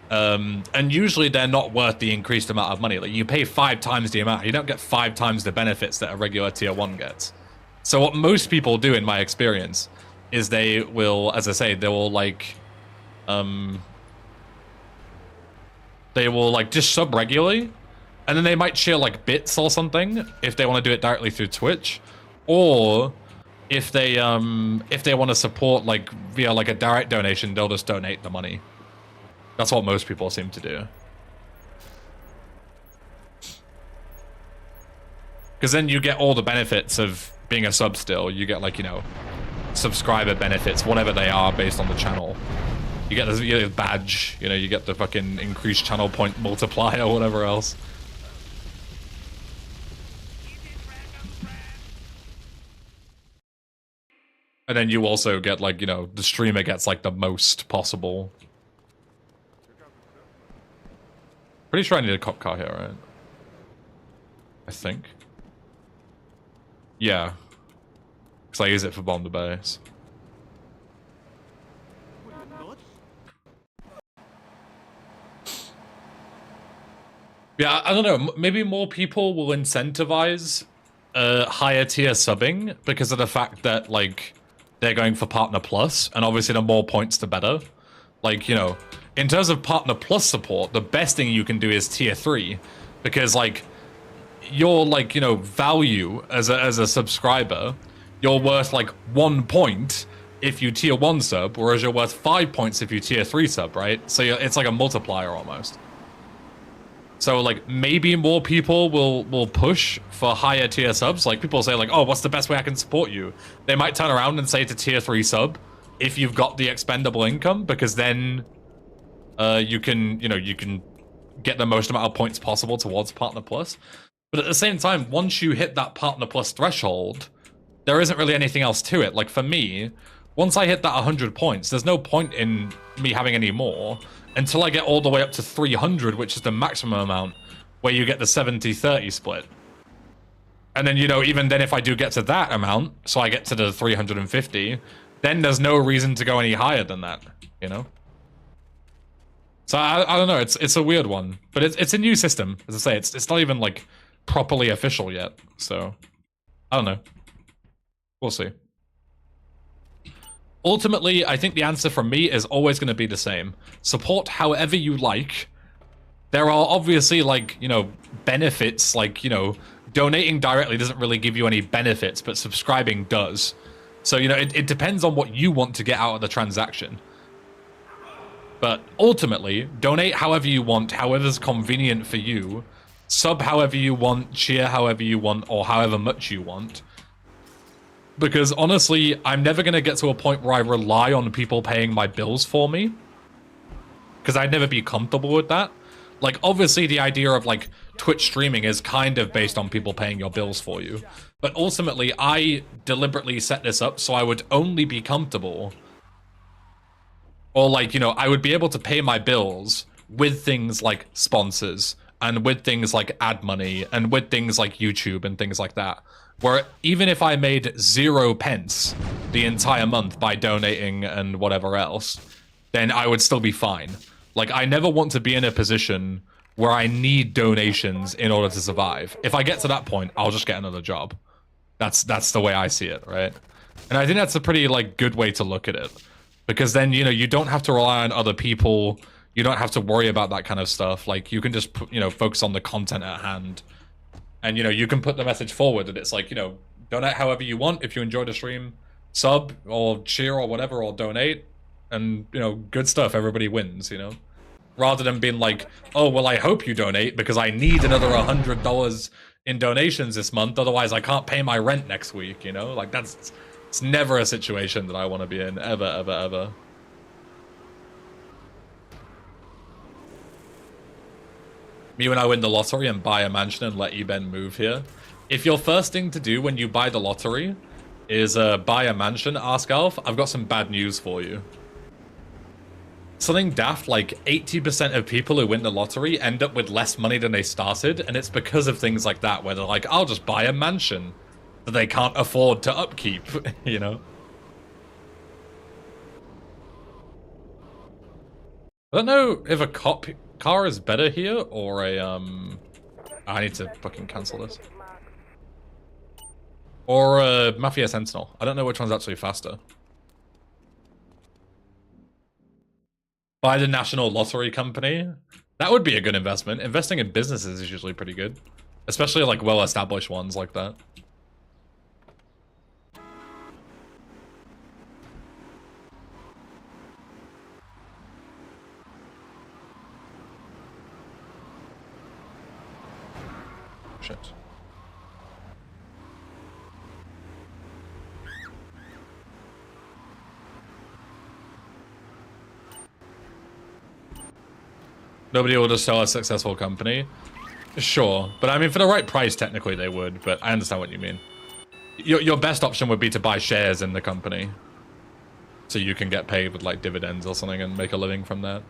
And usually they're not worth the increased amount of money. Like, you pay 5 times the amount. You don't get 5 times the benefits that a regular tier 1 gets. So what most people do, in my experience, is they will, as I say, they will, like, just sub regularly, and then they might share like bits or something if they want to do it directly through Twitch, or if they want to support like via like a direct donation, they'll just donate the money. That's what most people seem to do. Because then you get all the benefits of being a sub still. You get, like, you know, subscriber benefits, whatever they are based on the channel. You get the badge, you know, you get the fucking increased channel point multiplier or whatever else. And then you also get, like, you know, the streamer gets, like, the most possible. Pretty sure I need a cop car here, right? I think. Yeah. Because I use it for bomb the base. Yeah, I don't know. Maybe more people will incentivize higher tier subbing because of the fact that, like, they're going for Partner Plus, and obviously the more points, the better. Like, you know, in terms of Partner Plus support, the best thing you can do is tier 3, because, like, your, like, you know, value as a subscriber, you're worth, like, 1 point if you tier 1 sub, whereas you're worth 5 points if you tier 3 sub, right? So it's like a multiplier almost. So, like, maybe more people will push for higher tier subs. Like, people say, like, oh, what's the best way I can support you? They might turn around and say to tier 3 sub, if you've got the expendable income, because then you can, you know, you can get the most amount of points possible towards Partner Plus. But at the same time, once you hit that Partner Plus threshold, there isn't really anything else to it. Like, for me, once I hit that 100 points, there's no point in me having any more until I get all the way up to 300, which is the maximum amount, where you get the 70-30 split. And then, you know, even then if I do get to that amount, so I get to the 350, then there's no reason to go any higher than that, you know? So I don't know, it's a weird one, but it's a new system. As I say, it's not even, like, properly official yet, so I don't know. We'll see. Ultimately, I think the answer from me is always going to be the same. Support however you like. there are obviously, like, you know, benefits, like, you know, donating directly doesn't really give you any benefits, but subscribing does. So, you know, it depends on what you want to get out of the transaction. But ultimately, donate however you want, however's convenient for you. Sub however you want, cheer however you want, or however much you want. Because honestly, I'm never going to get to a point where I rely on people paying my bills for me. Because I'd never be comfortable with that. Like, obviously the idea of, like, Twitch streaming is kind of based on people paying your bills for you. But ultimately, I deliberately set this up so I would only be comfortable. Or, like, you know, I would be able to pay my bills with things like sponsors, and with things like ad money, and with things like YouTube and things like that. Where even if I made 0 pence the entire month by donating and whatever else, then I would still be fine. Like, I never want to be in a position where I need donations in order to survive. If I get to that point, I'll just get another job. That's the way I see it, right? And I think that's a pretty, like, good way to look at it. Because then, you know, you don't have to rely on other people. You don't have to worry about that kind of stuff. Like, you can just, you know, focus on the content at hand. And, you know, you can put the message forward that it's like, you know, donate however you want. If you enjoy the stream, sub or cheer or whatever, or donate. And, you know, good stuff. Everybody wins, you know? Rather than being like, oh, well, I hope you donate because I need another $100 in donations this month. Otherwise, I can't pay my rent next week, you know? Like, it's never a situation that I want to be in. Ever, ever, ever. Me when I win the lottery and buy a mansion and let you, Ben, move here. If your first thing to do when you buy the lottery is buy a mansion, Ask Alf, I've got some bad news for you. Something daft, like 80% of people who win the lottery end up with less money than they started, and it's because of things like that, where they're like, I'll just buy a mansion that they can't afford to upkeep, you know? I don't know if a cop car is better here, or a, I need to fucking cancel this. Or a Mafia Sentinel. I don't know which one's actually faster. Buy the National Lottery Company. That would be a good investment. Investing in businesses is usually pretty good. Especially like well-established ones like that. Shit. Nobody will just sell a successful company. Sure, but I mean, for the right price, technically they would, but I understand what you mean. Your best option would be to buy shares in the company. So you can get paid with, like, dividends or something and make a living from that.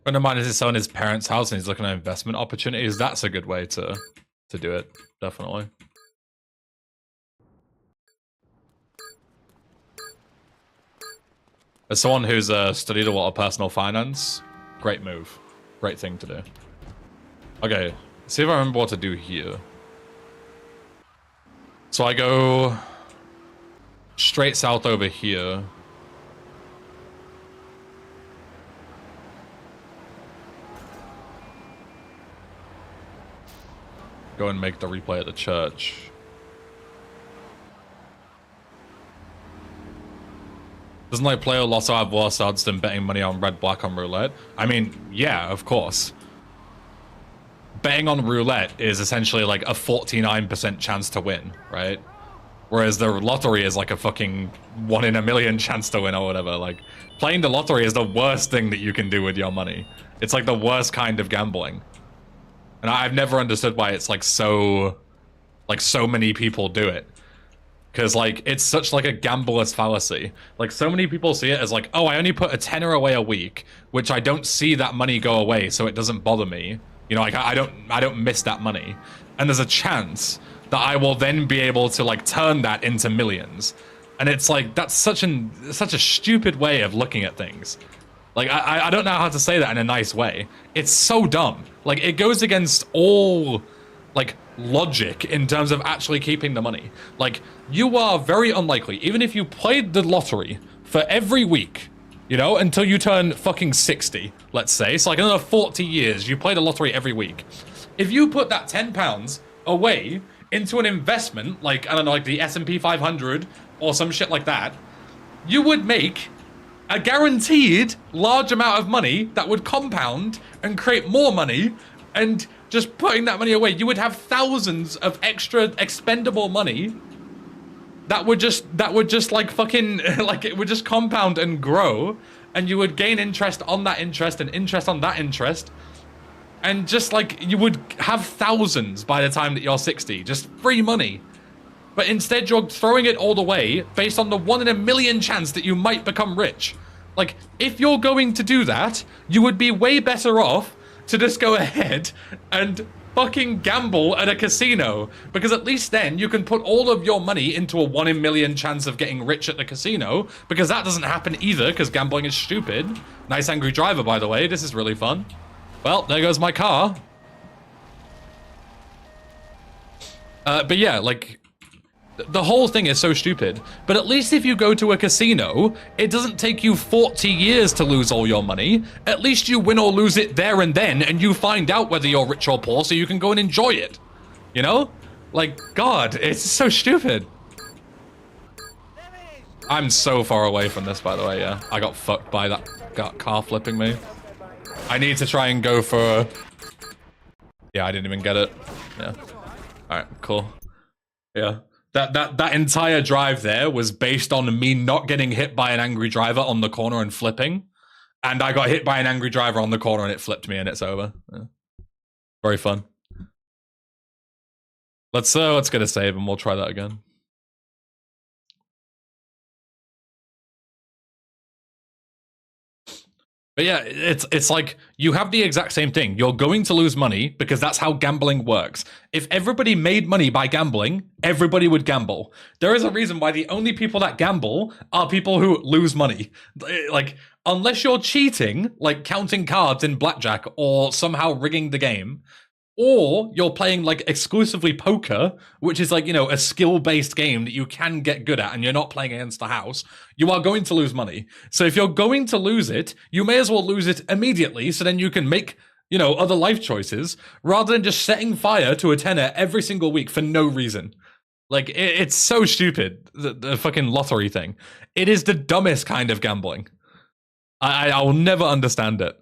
Friend of mine is selling his parents' house and he's looking at investment opportunities. That's a good way to do it, definitely. As someone who's studied a lot of personal finance, great move. Great thing to do. Okay, see if I remember what to do here. So I go straight south over here. Go and make the replay at the church. Doesn't, like, Player Lotto have worse odds than betting money on red black on roulette? I mean, yeah, of course. Betting on roulette is essentially like a 49% chance to win, right? Whereas the lottery is like a fucking 1 in a million chance to win or whatever. Like, playing the lottery is the worst thing that you can do with your money. It's like the worst kind of gambling. And I've never understood why it's like so many people do it. Because, like, it's such, like, a gambler's fallacy. Like, so many people see it as, like, oh, I only put a tenner away a week, which I don't see that money go away, so it doesn't bother me. You know, like, I don't miss that money. And there's a chance that I will then be able to, like, turn that into millions. And it's, like, that's such a stupid way of looking at things. Like, I don't know how to say that in a nice way. It's so dumb. Like, it goes against all, like, logic in terms of actually keeping the money. Like, you are very unlikely, even if you played the lottery for every week, you know, until you turn fucking 60, let's say. So, like, another 40 years, you play the lottery every week. If you put that £10 away into an investment, like, I don't know, like the S&P 500 or some shit like that, you would make a guaranteed large amount of money that would compound and create more money, and just putting that money away, you would have thousands of extra expendable money that would just like fucking, like, it would just compound and grow, and you would gain interest on that interest and interest on that interest, and just like, you would have thousands by the time that you're 60, just free money. But instead, you're throwing it all away based on the 1 in a million chance that you might become rich. Like, if you're going to do that, you would be way better off to just go ahead and fucking gamble at a casino. Because at least then you can put all of your money into a 1 in a million chance of getting rich at the casino. Because that doesn't happen either, because gambling is stupid. Nice angry driver, by the way. This is really fun. Well, there goes my car. But yeah, like, the whole thing is so stupid. But at least if you go to a casino, it doesn't take you 40 years to lose all your money. At least you win or lose it there and then, and you find out whether you're rich or poor so you can go and enjoy it. You know? Like, God, it's so stupid. I'm so far away from this, by the way, yeah. I got fucked by that car flipping me. I need to try and go for... Yeah, I didn't even get it. Yeah. Alright, cool. Yeah. That entire drive there was based on me not getting hit by an angry driver on the corner and flipping. And I got hit by an angry driver on the corner and it flipped me and it's over. Yeah. Very fun. Let's get a save and we'll try that again. But yeah, it's like, you have the exact same thing. You're going to lose money because that's how gambling works. If everybody made money by gambling, everybody would gamble. There is a reason why the only people that gamble are people who lose money. Like, unless you're cheating, like counting cards in blackjack or somehow rigging the game, or you're playing like exclusively poker, which is like, you know, a skill-based game that you can get good at and you're not playing against the house, you are going to lose money. So if you're going to lose it, you may as well lose it immediately so then you can make, you know, other life choices rather than just setting fire to a tenner every single week for no reason. Like, it's so stupid, the fucking lottery thing. It is the dumbest kind of gambling. I will never understand it.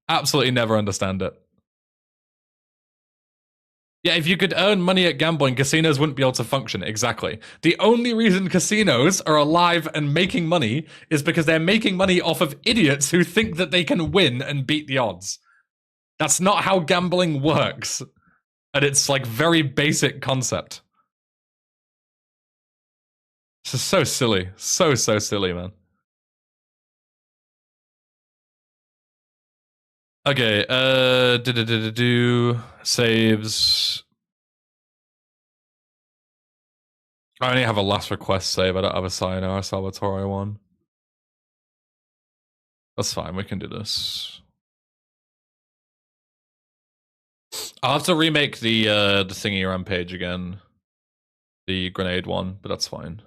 Absolutely never understand it. Yeah, if you could earn money at gambling, casinos wouldn't be able to function. Exactly. The only reason casinos are alive and making money is because they're making money off of idiots who think that they can win and beat the odds. That's not how gambling works. And it's like very basic concept. This is so silly. So silly, man. Okay, saves. I only have a last request save. I don't have a Sayonara Salvatore one. That's fine. We can do this. I'll have to remake the thingy rampage again, the grenade one, but that's fine.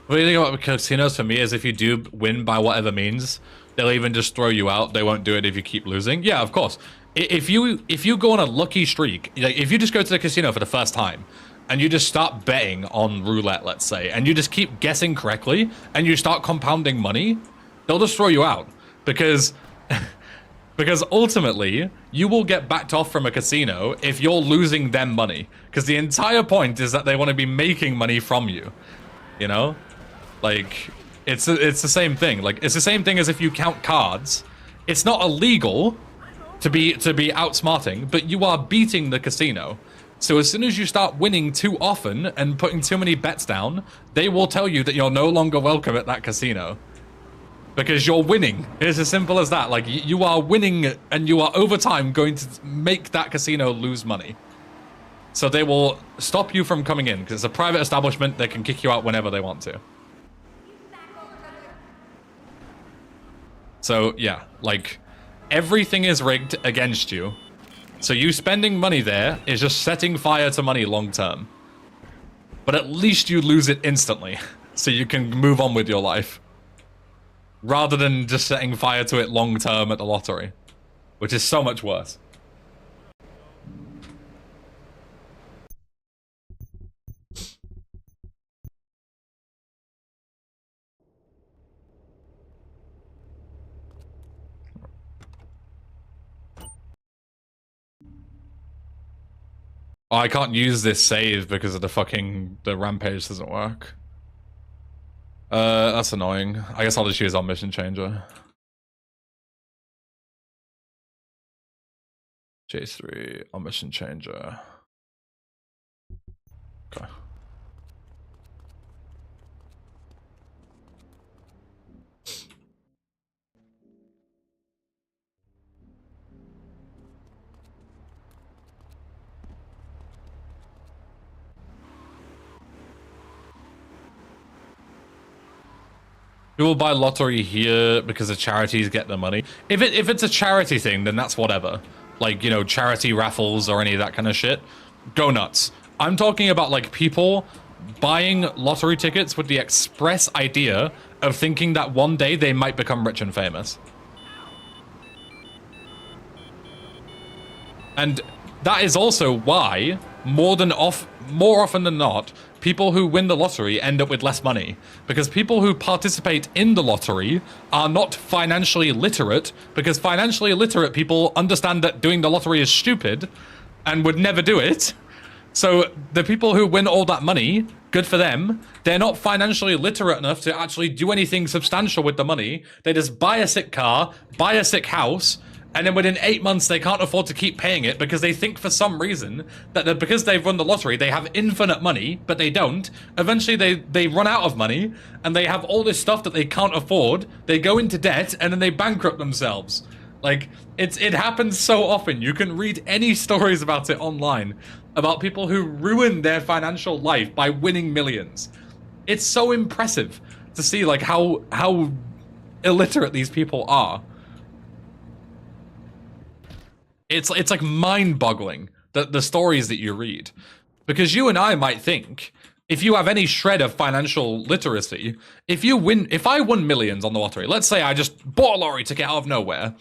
What do you think about casinos for me is if you do win by whatever means, they'll even just throw you out. They won't do it if you keep losing. Yeah, of course. If you go on a lucky streak, like if you just go to the casino for the first time and you just start betting on roulette, let's say, and you just keep guessing correctly and you start compounding money, they'll just throw you out because because ultimately you will get backed off from a casino if you're losing them money, because the entire point is that they want to be making money from you, you know? Like, it's the same thing. Like, it's the same thing as if you count cards. It's not illegal to be outsmarting, but you are beating the casino. So as soon as you start winning too often and putting too many bets down, they will tell you that you're no longer welcome at that casino. Because you're winning. It's as simple as that. Like, you are winning and you are over time going to make that casino lose money. So they will stop you from coming in because it's a private establishment. They can kick you out whenever they want to. So, yeah, like, everything is rigged against you. So you spending money there is just setting fire to money long term. But at least you lose it instantly, so you can move on with your life. Rather than just setting fire to it long term at the lottery, which is so much worse. Oh, I can't use this save because of the rampage doesn't work. That's annoying. I guess I'll just use our mission changer. J3, our mission changer. Okay. People buy lottery here because the charities get the money. If it's a charity thing, then that's whatever. Like, you know, charity raffles or any of that kind of shit. Go nuts. I'm talking about, like, people buying lottery tickets with the express idea of thinking that one day they might become rich and famous. And that is also why, more often than not, people who win the lottery end up with less money. Because people who participate in the lottery are not financially literate, because financially illiterate people understand that doing the lottery is stupid and would never do it. So the people who win all that money, good for them, they're not financially literate enough to actually do anything substantial with the money. They just buy a sick car, buy a sick house, and then within 8 months they can't afford to keep paying it because they think for some reason that because they've won the lottery they have infinite money, but they don't. Eventually they run out of money and they have all this stuff that they can't afford. They go into debt and then they bankrupt themselves. Like, it happens so often. You can read any stories about it online, about people who ruin their financial life by winning millions. It's so impressive to see, like, how illiterate these people are. It's like mind-boggling, the stories that you read. Because you and I might think, if you have any shred of financial literacy, if I won millions on the lottery, let's say I just bought a lottery ticket out of nowhere,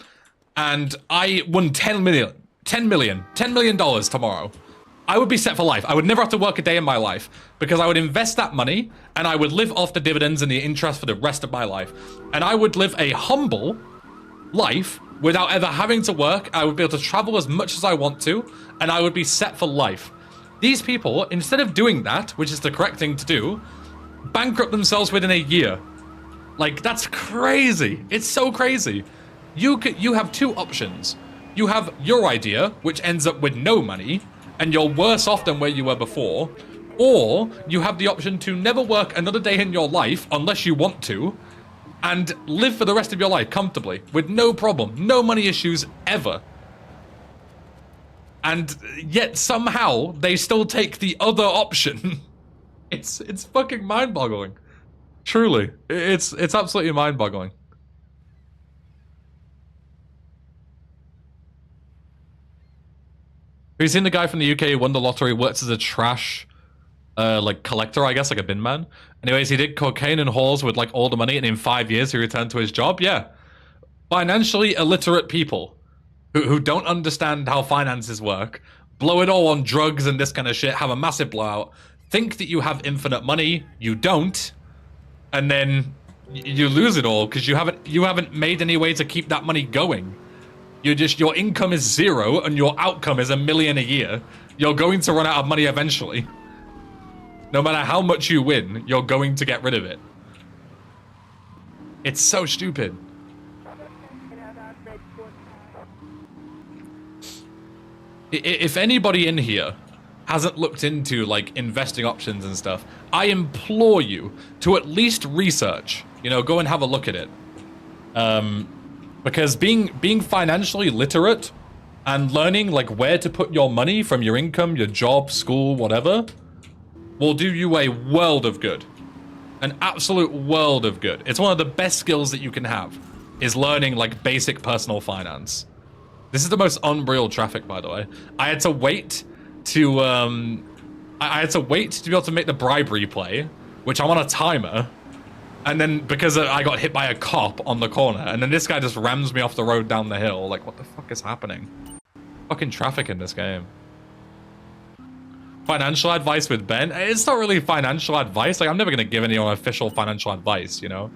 and I won $10 million tomorrow, I would be set for life. I would never have to work a day in my life, because I would invest that money, and I would live off the dividends and the interest for the rest of my life. And I would live a humble life without ever having to work. I would be able to travel as much as I want to, and I would be set for life. These people, instead of doing that, which is the correct thing to do, bankrupt themselves within a year. Like, that's crazy. It's so crazy. You have two options. You have your idea, which ends up with no money, and you're worse off than where you were before, or you have the option to never work another day in your life unless you want to, and live for the rest of your life comfortably, with no problem, no money issues ever. And yet somehow they still take the other option. It's fucking mind-boggling. Truly, it's absolutely mind-boggling. Have you seen the guy from the UK who won the lottery, works as a trash like collector, I guess, like a bin man. Anyways, he did cocaine and whores with like all the money, and in 5 years he returned to his job. Yeah, financially illiterate people who don't understand how finances work, blow it all on drugs and this kind of shit, have a massive blowout, think that you have infinite money, you don't, and then you lose it all because you haven't made any way to keep that money going. Your income is 0 and your outcome is $1 million a year. You're going to run out of money eventually. No matter how much you win, you're going to get rid of it. It's so stupid. If anybody in here hasn't looked into like investing options and stuff, I implore you to at least research, you know, go and have a look at it. Because being financially literate and learning like where to put your money from your income, your job, school, whatever, will do you a world of good. An absolute world of good. It's one of the best skills that you can have, is learning like basic personal finance. This is the most unreal traffic, by the way. I had to wait to I had to wait to be able to make the bribery play, which I'm on a timer. And then because I got hit by a cop on the corner, and then this guy just rams me off the road down the hill. Like, what the fuck is happening? Fucking traffic in this game. Financial advice with Ben? It's not really financial advice. Like, I'm never gonna give anyone official financial advice, you know?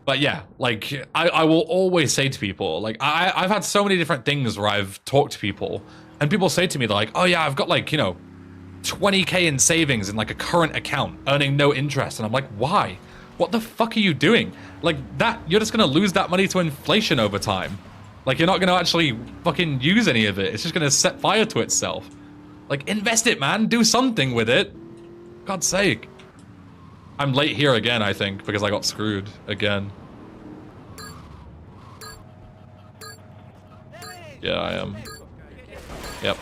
But yeah, like, I will always say to people, like, I've had so many different things where I've talked to people, and people say to me, they're like, oh yeah, I've got like, you know, 20K in savings in like a current account, earning no interest. And I'm like, why? What the fuck are you doing? Like that, you're just gonna lose that money to inflation over time. Like you're not gonna actually fucking use any of it. It's just gonna set fire to itself. Like invest it, man, do something with it. God's sake. I'm late here again, I think, because I got screwed again. Yeah, I am. Yep.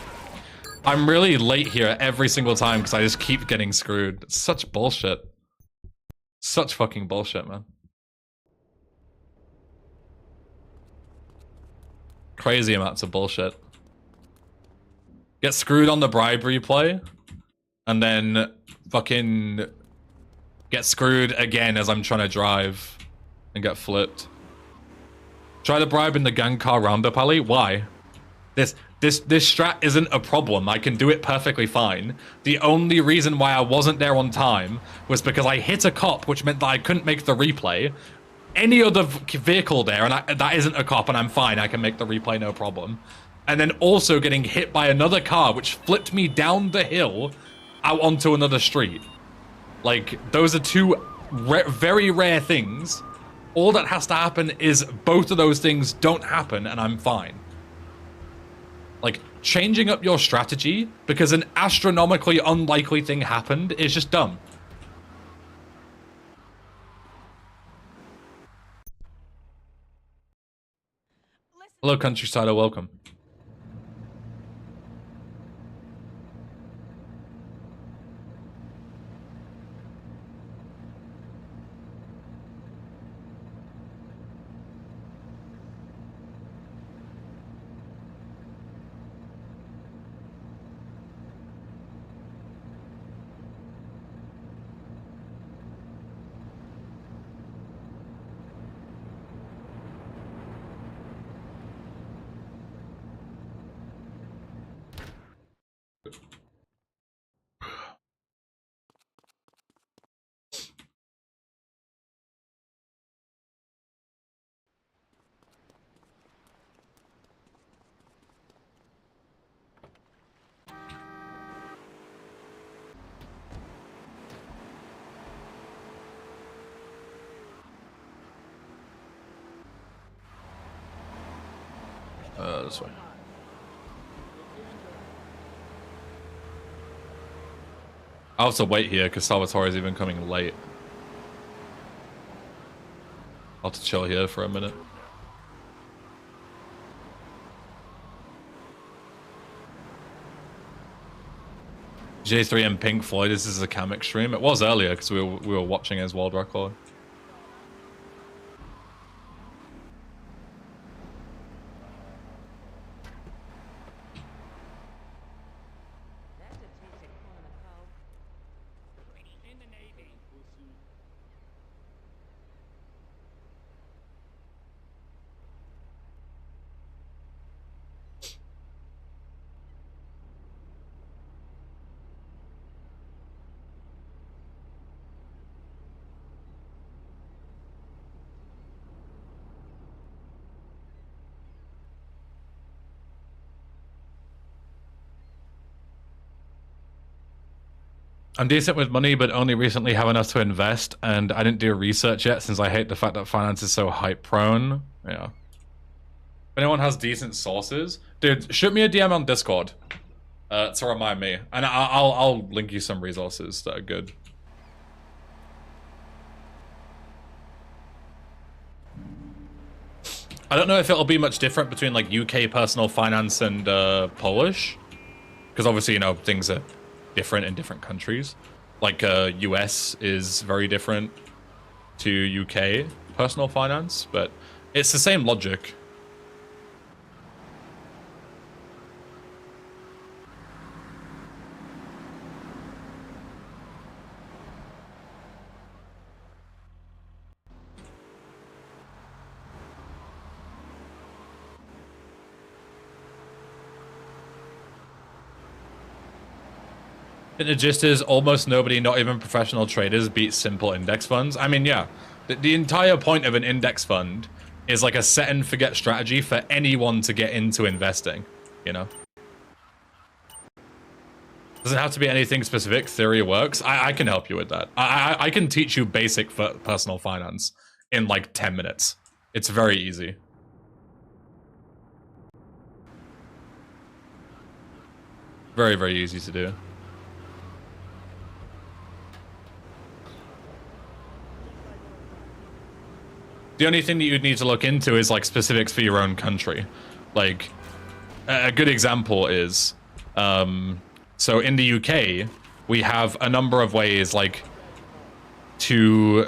I'm really late here every single time because I just keep getting screwed. It's such bullshit. Such fucking bullshit, man. Crazy amounts of bullshit. Get screwed on the bribery play, and then fucking get screwed again as I'm trying to drive and get flipped. Try to bribe in the gang car roundup alley? Why? This strat isn't a problem. I can do it perfectly fine. The only reason why I wasn't there on time was because I hit a cop, which meant that I couldn't make the replay. Any other vehicle there, and that isn't a cop, and I'm fine. I can make the replay, no problem. And then also getting hit by another car, which flipped me down the hill out onto another street. Like, those are two very rare things. All that has to happen is both of those things don't happen, and I'm fine. Like, changing up your strategy because an astronomically unlikely thing happened is just dumb. Hello, Countryside, welcome. This way. I'll have to wait here because Salvatore's even coming late. I'll have to chill here for a minute. J3 and Pink Floyd, this is a Kamek stream. It was earlier because we were watching his world record. I'm decent with money, but only recently have enough to invest, and I didn't do research yet since I hate the fact that finance is so hype prone. Yeah. If anyone has decent sources, dude, shoot me a DM on Discord to remind me, and I'll link you some resources that are good. I don't know if it'll be much different between like UK personal finance and Polish, because obviously, you know, things are different in different countries. Like US is very different to UK personal finance, but it's the same logic. The gist is almost nobody, not even professional traders, beats simple index funds. I mean, yeah, the entire point of an index fund is like a set and forget strategy for anyone to get into investing, you know? Doesn't have to be anything specific, theory works. I can help you with that. I can teach you basic personal finance in like 10 minutes. It's very easy. Very, very easy to do. The only thing that you'd need to look into is like specifics for your own country. Like a good example is, so in the UK, we have a number of ways like to,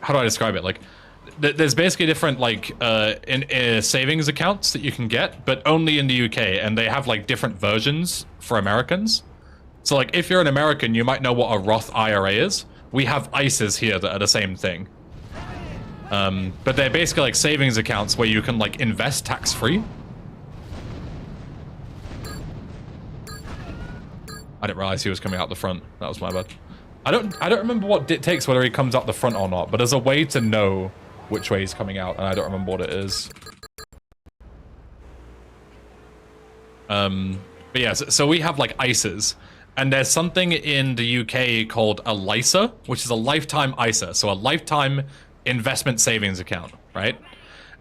how do I describe it? Like there's basically different like savings accounts that you can get, but only in the UK, and they have like different versions for Americans. So like if you're an American, you might know what a Roth IRA is. We have ISAs here that are the same thing. But they're basically like savings accounts where you can like invest tax-free. I didn't realize he was coming out the front. That was my bad. I don't remember what it takes, whether he comes out the front or not, but there's a way to know which way he's coming out, and I don't remember what it is. But yeah, so we have like ISAs, and there's something in the UK called a LISA, which is a lifetime ISA, so a lifetime investment savings account, right?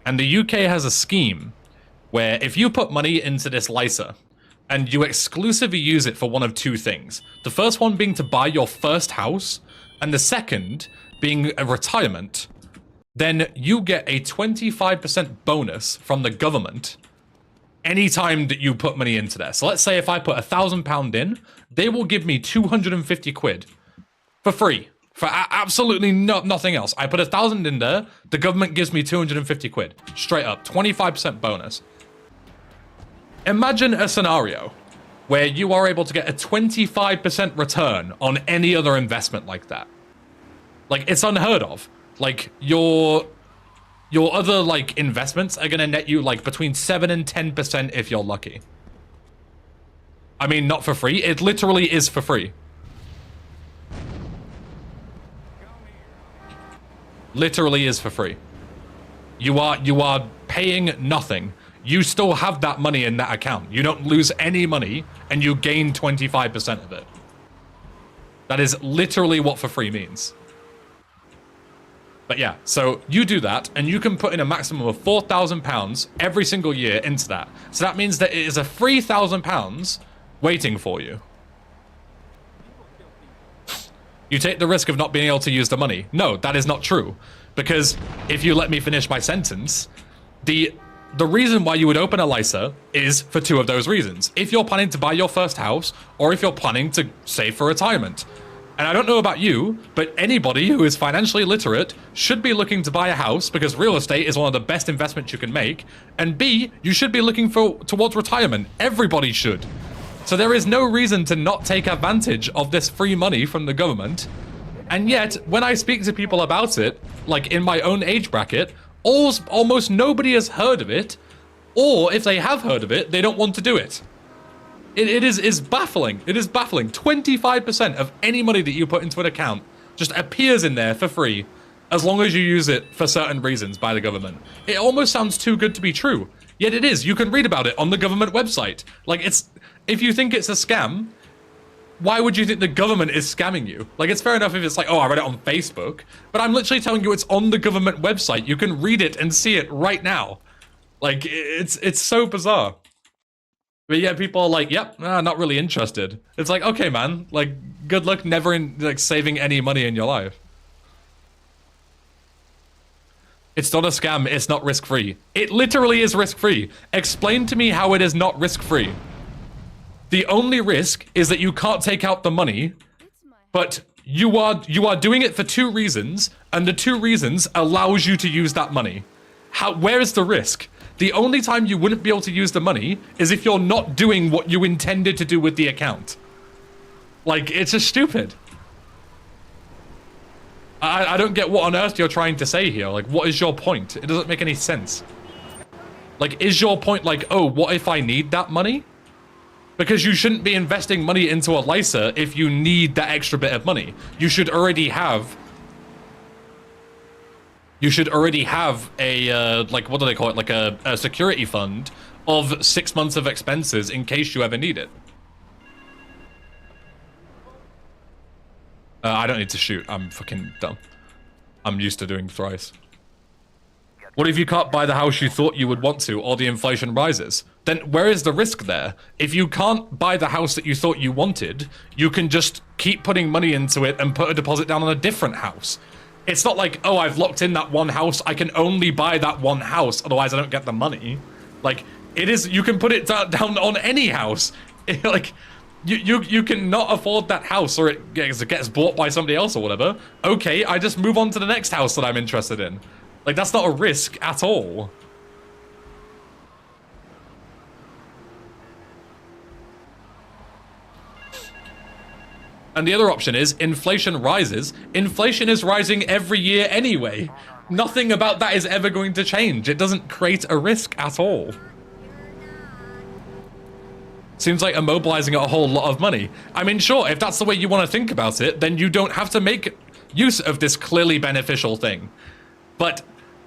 And the UK has a scheme where if you put money into this LISA and you exclusively use it for one of two things, the first one being to buy your first house and the second being a retirement, then you get a 25% bonus from the government anytime that you put money into there. So let's say if I put £1,000 in, they will give me 250 quid for free. For absolutely nothing else. I put 1,000 in there, the government gives me 250 quid. Straight up, 25% bonus. Imagine a scenario where you are able to get a 25% return on any other investment like that. Like, it's unheard of. Like, your other, like, investments are gonna net you, like, between 7 and 10% if you're lucky. I mean, not for free. It literally is for free. Literally is for free. You are paying nothing. You still have that money in that account. You don't lose any money, and you gain 25% of it. That is literally what for free means. But yeah, so you do that, and you can put in a maximum of £4,000 every single year into that. So that means that it is a £3,000 waiting for you. You take the risk of not being able to use the money. No, that is not true. Because if you let me finish my sentence, the reason why you would open a LISA is for two of those reasons. If you're planning to buy your first house, or if you're planning to save for retirement. And I don't know about you, but anybody who is financially literate should be looking to buy a house because real estate is one of the best investments you can make. And B, you should be looking towards retirement. Everybody should. So there is no reason to not take advantage of this free money from the government. And yet, when I speak to people about it, like in my own age bracket, almost nobody has heard of it, or if they have heard of it, they don't want to do it. It is baffling. It is baffling. 25% of any money that you put into an account just appears in there for free, as long as you use it for certain reasons by the government. It almost sounds too good to be true. Yet it is. You can read about it on the government website. Like, it's... If you think it's a scam, why would you think the government is scamming you? Like, it's fair enough if it's like, oh, I read it on Facebook, but I'm literally telling you it's on the government website. You can read it and see it right now. Like, it's so bizarre. But yeah, people are like, yep, not really interested. It's like, okay, man, like, good luck never saving any money in your life. It's not a scam, it's not risk-free. It literally is risk-free. Explain to me how it is not risk-free. The only risk is that you can't take out the money, but you are doing it for 2 reasons, and the 2 reasons allows you to use that money. Where is the risk? The only time you wouldn't be able to use the money is if you're not doing what you intended to do with the account. Like, it's just stupid. I don't get what on earth you're trying to say here. Like, what is your point? It doesn't make any sense. Like, is your point like, oh, what if I need that money? Because you shouldn't be investing money into a LISA if you need that extra bit of money. You should already have a, like, what do they call it? Like a security fund of 6 months of expenses in case you ever need it. I don't need to shoot. I'm fucking dumb. I'm used to doing thrice. What if you can't buy the house you thought you would want to, or the inflation rises? Then where is the risk there? If you can't buy the house that you thought you wanted, you can just keep putting money into it and put a deposit down on a different house. It's not like, oh, I've locked in that one house, I can only buy that one house, otherwise I don't get the money. Like, it is, you can put it down on any house. Like, you can not afford that house, or it gets bought by somebody else or whatever. Okay, I just move on to the next house that I'm interested in. Like, that's not a risk at all. And the other option is inflation rises. Inflation is rising every year anyway. Nothing about that is ever going to change. It doesn't create a risk at all. Seems like immobilizing a whole lot of money. I mean, sure, if that's the way you want to think about it, then you don't have to make use of this clearly beneficial thing. But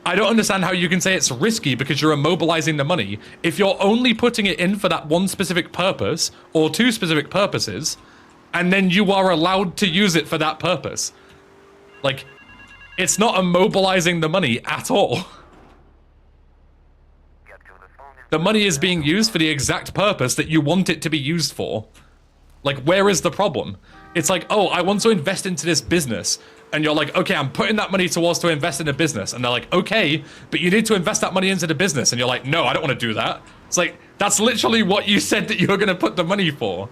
I don't understand how you can say it's risky because you're immobilizing the money if you're only putting it in for that one specific purpose or 2 specific purposes, and then you are allowed to use it for that purpose. Like, it's not immobilizing the money at all. The money is being used for the exact purpose that you want it to be used for. Like, where is the problem? It's like, oh, I want to invest into this business. And you're like, okay, I'm putting that money towards to invest in a business. And they're like, okay, but you need to invest that money into the business. And you're like, no, I don't want to do that. It's like, that's literally what you said that you were going to put the money for.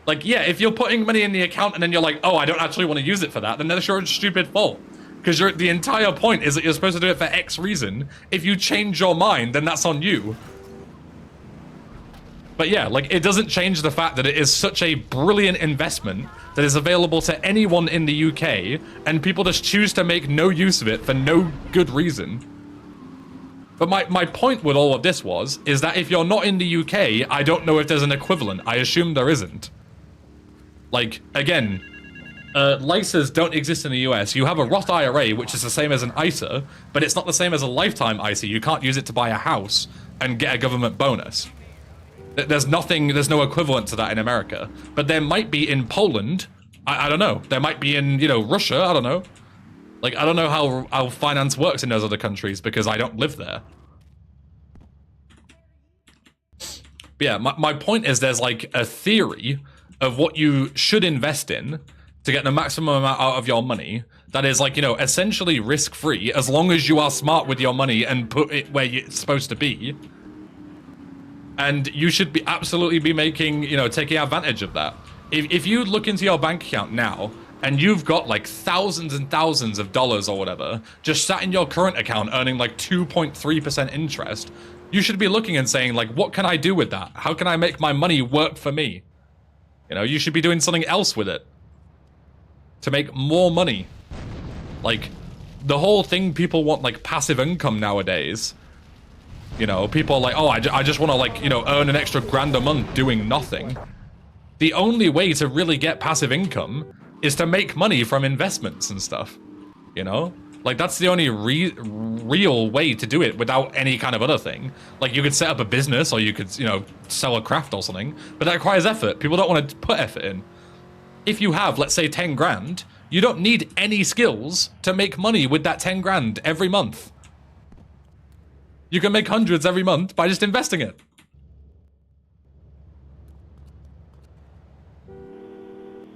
Like, yeah, if you're putting money in the account and then you're like, oh, I don't actually want to use it for that, then that's your stupid fault. Because the entire point is that you're supposed to do it for X reason. If you change your mind, then that's on you. But yeah, like, it doesn't change the fact that it is such a brilliant investment that is available to anyone in the UK, and people just choose to make no use of it for no good reason. But my point with all of this is that if you're not in the UK, I don't know if there's an equivalent. I assume there isn't. Like, again, LISAs don't exist in the US. You have a Roth IRA, which is the same as an ISA, but it's not the same as a lifetime ISA. You can't use it to buy a house and get a government bonus. There's no equivalent to that in America. But there might be in Poland. I don't know. There might be in, you know, Russia. I don't know. Like, I don't know how finance works in those other countries because I don't live there. But yeah, my point is there's like a theory of what you should invest in to get the maximum amount out of your money that is, like, you know, essentially risk-free as long as you are smart with your money and put it where it's supposed to be. And you should be absolutely be making, you know, taking advantage of that. If you look into your bank account now and you've got like thousands and thousands of dollars or whatever just sat in your current account earning like 2.3% interest, you should be looking and saying, like, what can I do with that? How can I make my money work for me? You know, you should be doing something else with it to make more money. Like, the whole thing people want, like, passive income nowadays. You know, people are like, oh, I just want to, like, you know, earn an extra grand a month doing nothing. The only way to really get passive income is to make money from investments and stuff. You know? Like, that's the only real way to do it without any kind of other thing. Like, you could set up a business or you could, you know, sell a craft or something, but that requires effort. People don't want to put effort in. if you have, let's say 10 grand, you don't need any skills to make money with that 10 grand every month. You can make hundreds every month by just investing it.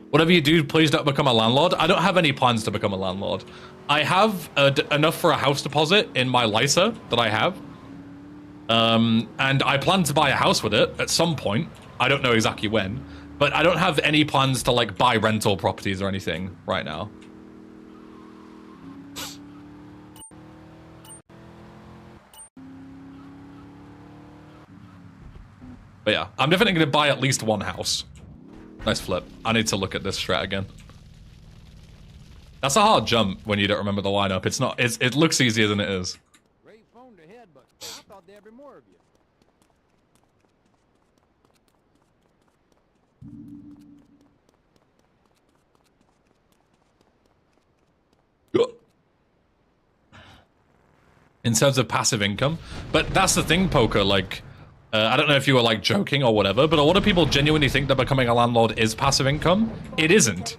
Whatever you do, please don't become a landlord. I don't have any plans to become a landlord. I have enough for a house deposit in my LISA that I have. And I plan to buy a house with it at some point. I don't know exactly when, but I don't have any plans to like buy rental properties or anything right now. But yeah, I'm definitely going to buy at least one house. Nice flip. I need to look at this strat again. That's a hard jump when you don't remember the lineup. It's not. It looks easier than it is. Great phone to head, but I thought there'd be more of you. In terms of passive income, but that's the thing, Poker. Like, I don't know if you were like joking or whatever, but a lot of people genuinely think that becoming a landlord is passive income. It isn't.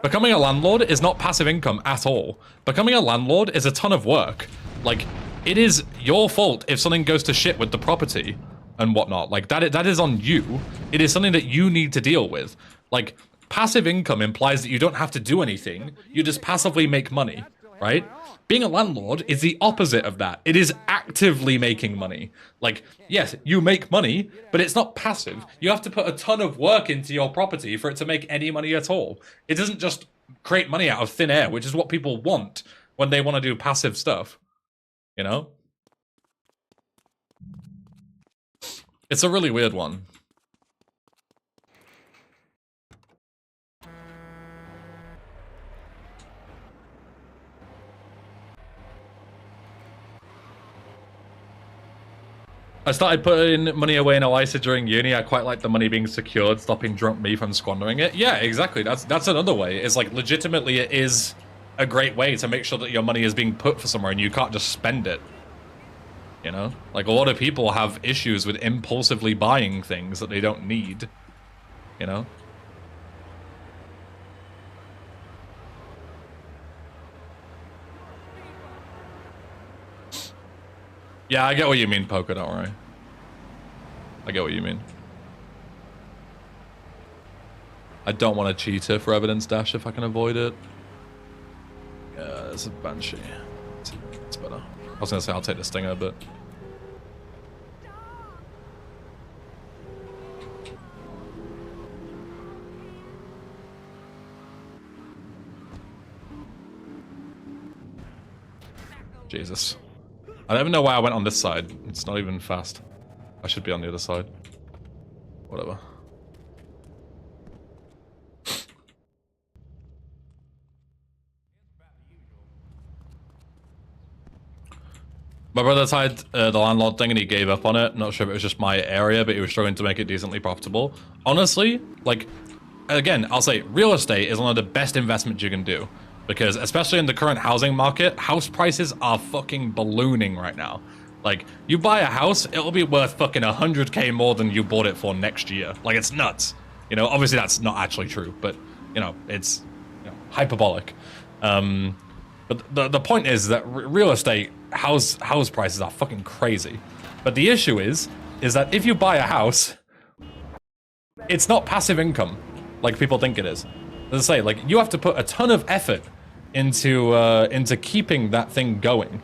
Becoming a landlord is not passive income at all. Becoming a landlord is a ton of work. Like, it is your fault if something goes to shit with the property and whatnot. Like, that is on you. It is something that you need to deal with. Like, passive income implies that you don't have to do anything. You just passively make money, right? Being a landlord is the opposite of that. It is actively making money. Like, yes, you make money, but it's not passive. You have to put a ton of work into your property for it to make any money at all. It doesn't just create money out of thin air, which is what people want when they want to do passive stuff. You know? It's a really weird one. I started putting money away in ELISA during uni. I quite like the money being secured, stopping drunk me from squandering it. Yeah, exactly. That's another way. It's like, legitimately, it is a great way to make sure that your money is being put for somewhere and you can't just spend it. You know? Like, a lot of people have issues with impulsively buying things that they don't need. You know? Yeah, I get what you mean, Poker, don't worry. I get what you mean. I don't want a cheater for evidence dash if I can avoid it. Yeah, it's a Banshee. It's better. I was gonna say I'll take the Stinger, but... Jesus. I don't even know why I went on this side. It's not even fast. I should be on the other side. Whatever. My brother tried the landlord thing and he gave up on it. Not sure if it was just my area, but he was struggling to make it decently profitable. Honestly, like, again, I'll say real estate is one of the best investments you can do. Because especially in the current housing market, house prices are fucking ballooning right now. Like, you buy a house, it'll be worth fucking 100k more than you bought it for next year. Like, it's nuts. You know, obviously that's not actually true, but, you know, it's, you know, hyperbolic. But the point is that real estate, house prices are fucking crazy. But the issue is that if you buy a house, it's not passive income like people think it is. As I say, like, you have to put a ton of effort into keeping that thing going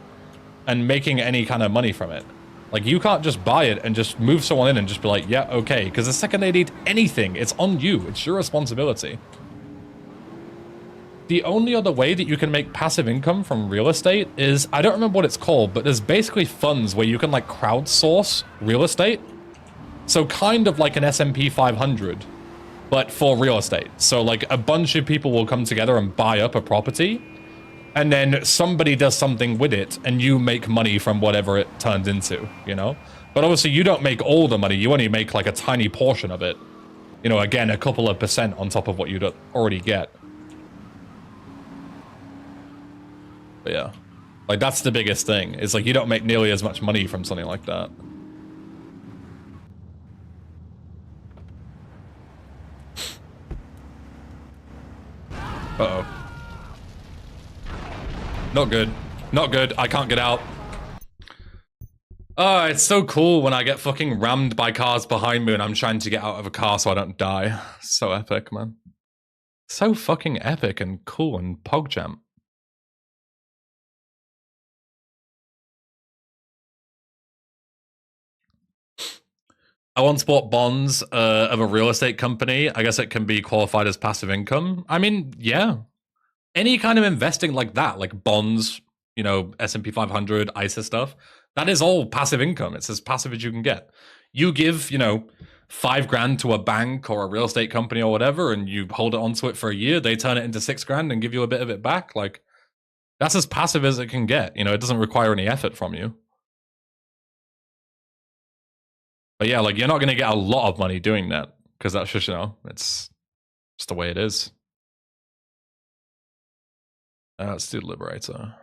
and making any kind of money from it. Like, you can't just buy it and just move someone in and just be like, yeah, okay, because the second they need anything, it's on you. It's your responsibility. The only other way that you can make passive income from real estate is, I don't remember what it's called, but there's basically funds where you can like crowdsource real estate. So kind of like an S&P 500, but for real estate. So like a bunch of people will come together and buy up a property, and then somebody does something with it and you make money from whatever it turns into, you know? But obviously you don't make all the money, you only make like a tiny portion of it. You know, again, a couple of % on top of what you'd already get. But yeah, like that's the biggest thing. It's like you don't make nearly as much money from something like that. Not good. Not good. I can't get out. Oh, it's so cool when I get fucking rammed by cars behind me and I'm trying to get out of a car so I don't die. So epic, man. So fucking epic and cool and PogChamp. I once bought bonds of a real estate company. I guess it can be qualified as passive income. I mean, yeah. Any kind of investing like that, like bonds, you know, S&P 500, ISA stuff, that is all passive income. It's as passive as you can get. You give, you know, $5,000 to a bank or a real estate company or whatever, and you hold it onto it for a year, they turn it into $6,000 and give you a bit of it back. Like, that's as passive as it can get. You know, it doesn't require any effort from you. But yeah, like, you're not going to get a lot of money doing that, because that's just, you know, it's just the way it is. Let's do Liberator.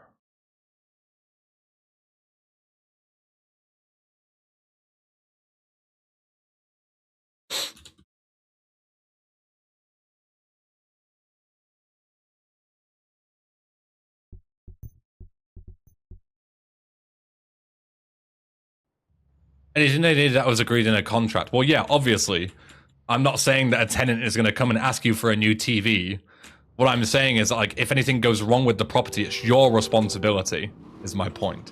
And that was agreed in a contract. Well, yeah, obviously. I'm not saying that a tenant is going to come and ask you for a new TV. What I'm saying is, like, if anything goes wrong with the property, it's your responsibility, is my point.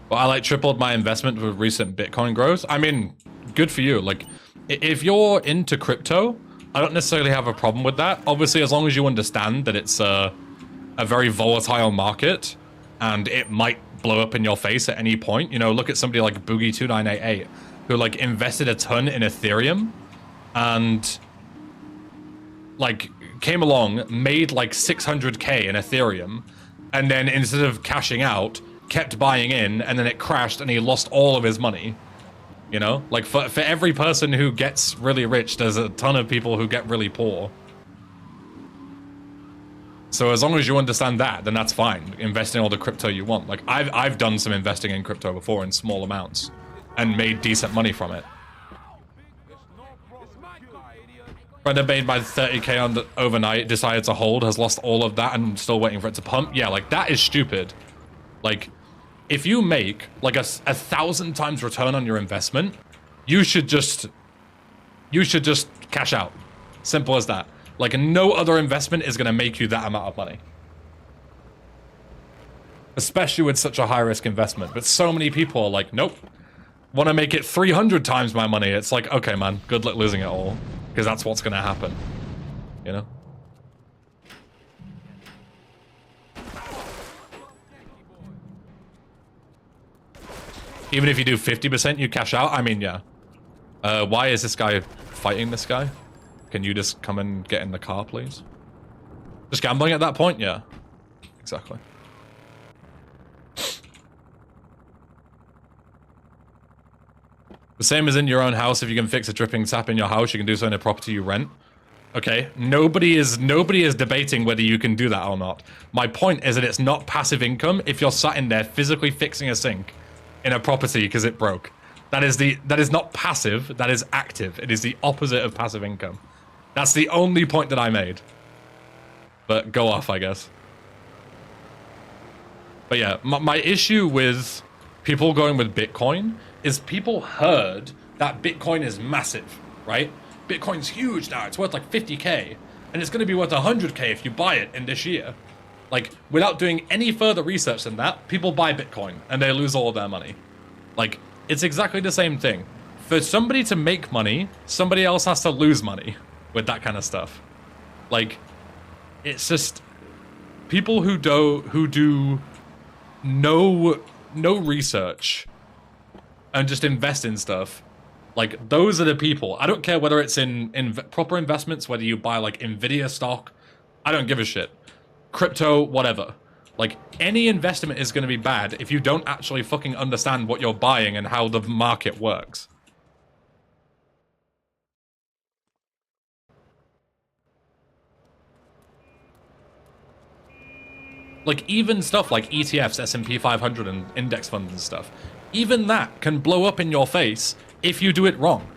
Well, I, like, tripled my investment with recent Bitcoin growth. I mean, good for you. Like, if you're into crypto, I don't necessarily have a problem with that. Obviously, as long as you understand that it's a very volatile market and it might blow up in your face at any point. You know, look at somebody like Boogie2988 who, like, invested a ton in Ethereum and, like, came along, made like 600K in Ethereum, and then instead of cashing out, kept buying in, and then it crashed and he lost all of his money. You know, like, for every person who gets really rich, there's a ton of people who get really poor. So as long as you understand that, then that's fine. Invest in all the crypto you want. Like, I've done some investing in crypto before in small amounts and made decent money from it. Brenda made my 30K on overnight, decided to hold, has lost all of that and still waiting for it to pump. Yeah, like, that is stupid. Like, if you make like a 1,000 times return on your investment, you should just cash out. Simple as that. Like, no other investment is going to make you that amount of money. Especially with such a high risk investment. But so many people are like, nope, want to make it 300 times my money. It's like, okay, man, good luck losing it all. Because that's what's going to happen. You know? Even if you do 50%, you cash out. I mean, yeah. Why is this guy fighting this guy? Can you just come and get in the car, please? Just gambling at that point? Yeah. Exactly. The same as in your own house. If you can fix a dripping tap in your house, you can do so in a property you rent. Okay, nobody is debating whether you can do that or not. My point is that it's not passive income if you're sat in there physically fixing a sink in a property because it broke. That is not passive, that is active. It is the opposite of passive income. That's the only point that I made. But go off, I guess. But yeah, my issue with people going with Bitcoin is people heard that Bitcoin is massive, right? Bitcoin's huge now, it's worth like 50K, and it's going to be worth 100K if you buy it in this year. Like, without doing any further research than that, people buy Bitcoin, and they lose all of their money. Like, it's exactly the same thing. For somebody to make money, somebody else has to lose money with that kind of stuff. Like, it's just people who do no research and just invest in stuff. Like, those are the people. I don't care whether it's in proper investments, whether you buy like Nvidia stock. I don't give a shit. Crypto, whatever. Like, any investment is going to be bad if you don't actually fucking understand what you're buying and how the market works. Like, even stuff like ETFs, S&P 500 and index funds and stuff, even that can blow up in your face if you do it wrong.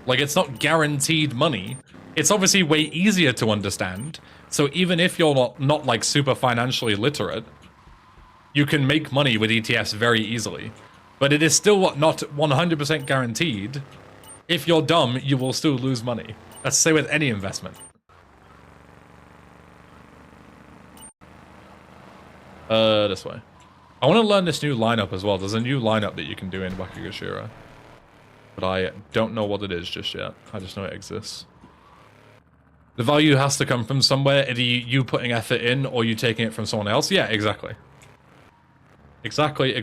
Like, it's not guaranteed money. It's obviously way easier to understand. So even if you're not like super financially literate, you can make money with ETFs very easily. But it is still not 100% guaranteed. If you're dumb, you will still lose money. That's the same with any investment. This way. I want to learn this new lineup as well. There's a new lineup that you can do in Wakigashira. But I don't know what it is just yet. I just know it exists. The value has to come from somewhere. Either you putting effort in or you taking it from someone else. Yeah, exactly. Exactly.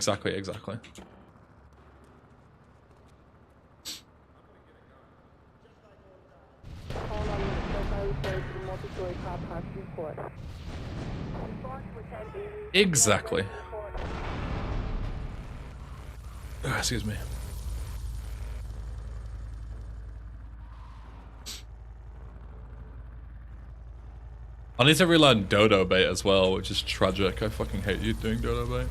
Exactly. Excuse me. I need to relearn dodo bait as well, which is tragic. I fucking hate you doing dodo bait.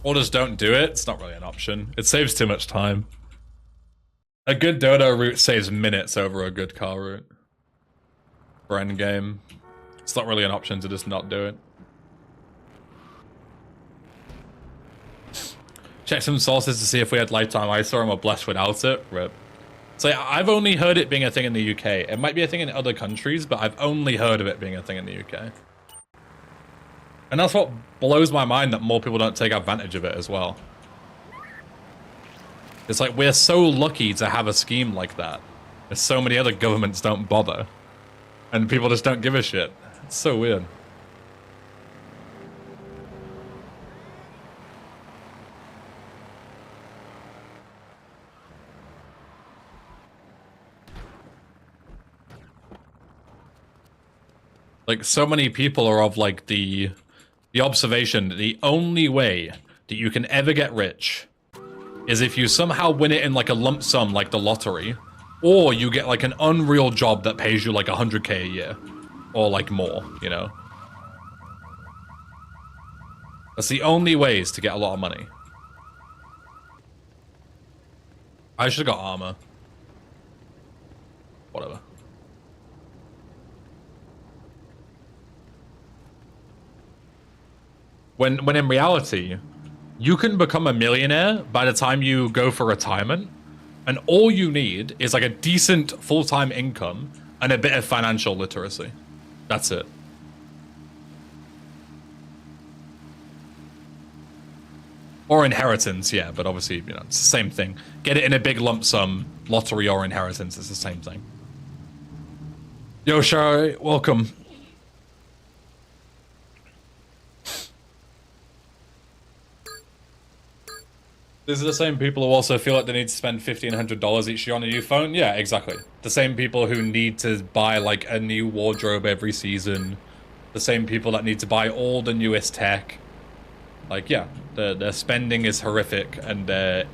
Or just don't do it. It's not really an option. It saves too much time. A good dodo route saves minutes over a good car route. For endgame. It's not really an option to just not do it. Check some sources to see if we had lifetime ISO and we're blessed without it. Rip. So yeah, I've only heard it being a thing in the UK. It might be a thing in other countries, but I've only heard of it being a thing in the UK. And that's what blows my mind, that more people don't take advantage of it as well. It's like, we're so lucky to have a scheme like that. There's so many other governments don't bother. And people just don't give a shit. It's so weird. Like, so many people are of like the observation that the only way that you can ever get rich is if you somehow win it in like a lump sum like the lottery, or you get like an unreal job that pays you like 100k a year or like more, you know. That's the only ways to get a lot of money. I should have got armor. Whatever. When in reality, you can become a millionaire by the time you go for retirement, and all you need is like a decent full-time income and a bit of financial literacy. That's it. Or inheritance, yeah, but obviously, you know, it's the same thing. Get it in a big lump sum, lottery or inheritance, it's the same thing. Yo, Shari, welcome. These are the same people who also feel like they need to spend $1,500 each year on a new phone? Yeah, exactly. The same people who need to buy, like, a new wardrobe every season. The same people that need to buy all the newest tech. Like, yeah, their spending is horrific, and their,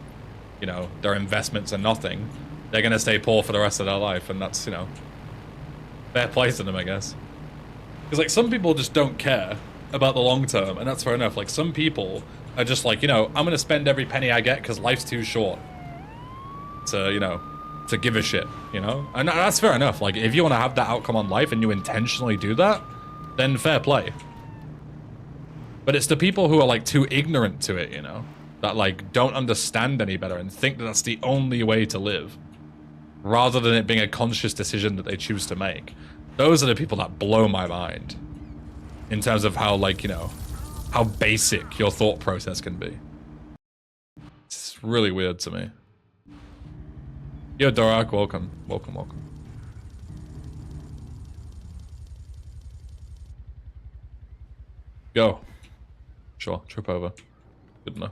you know, their investments are nothing. They're gonna stay poor for the rest of their life, and that's, you know, fair play to them, I guess. Because, like, some people just don't care about the long term, and that's fair enough. Like, some people are just like, you know, I'm gonna spend every penny I get because life's too short to, you know, to give a shit, you know? And that's fair enough. Like, if you want to have that outcome on life and you intentionally do that, then fair play. But it's the people who are, like, too ignorant to it, you know? That, like, don't understand any better and think that that's the only way to live, rather than it being a conscious decision that they choose to make. Those are the people that blow my mind in terms of how, like, you know, how basic your thought process can be. It's really weird to me. Yo, Dorak, welcome. Welcome, welcome. Go. Sure, trip over. Good enough.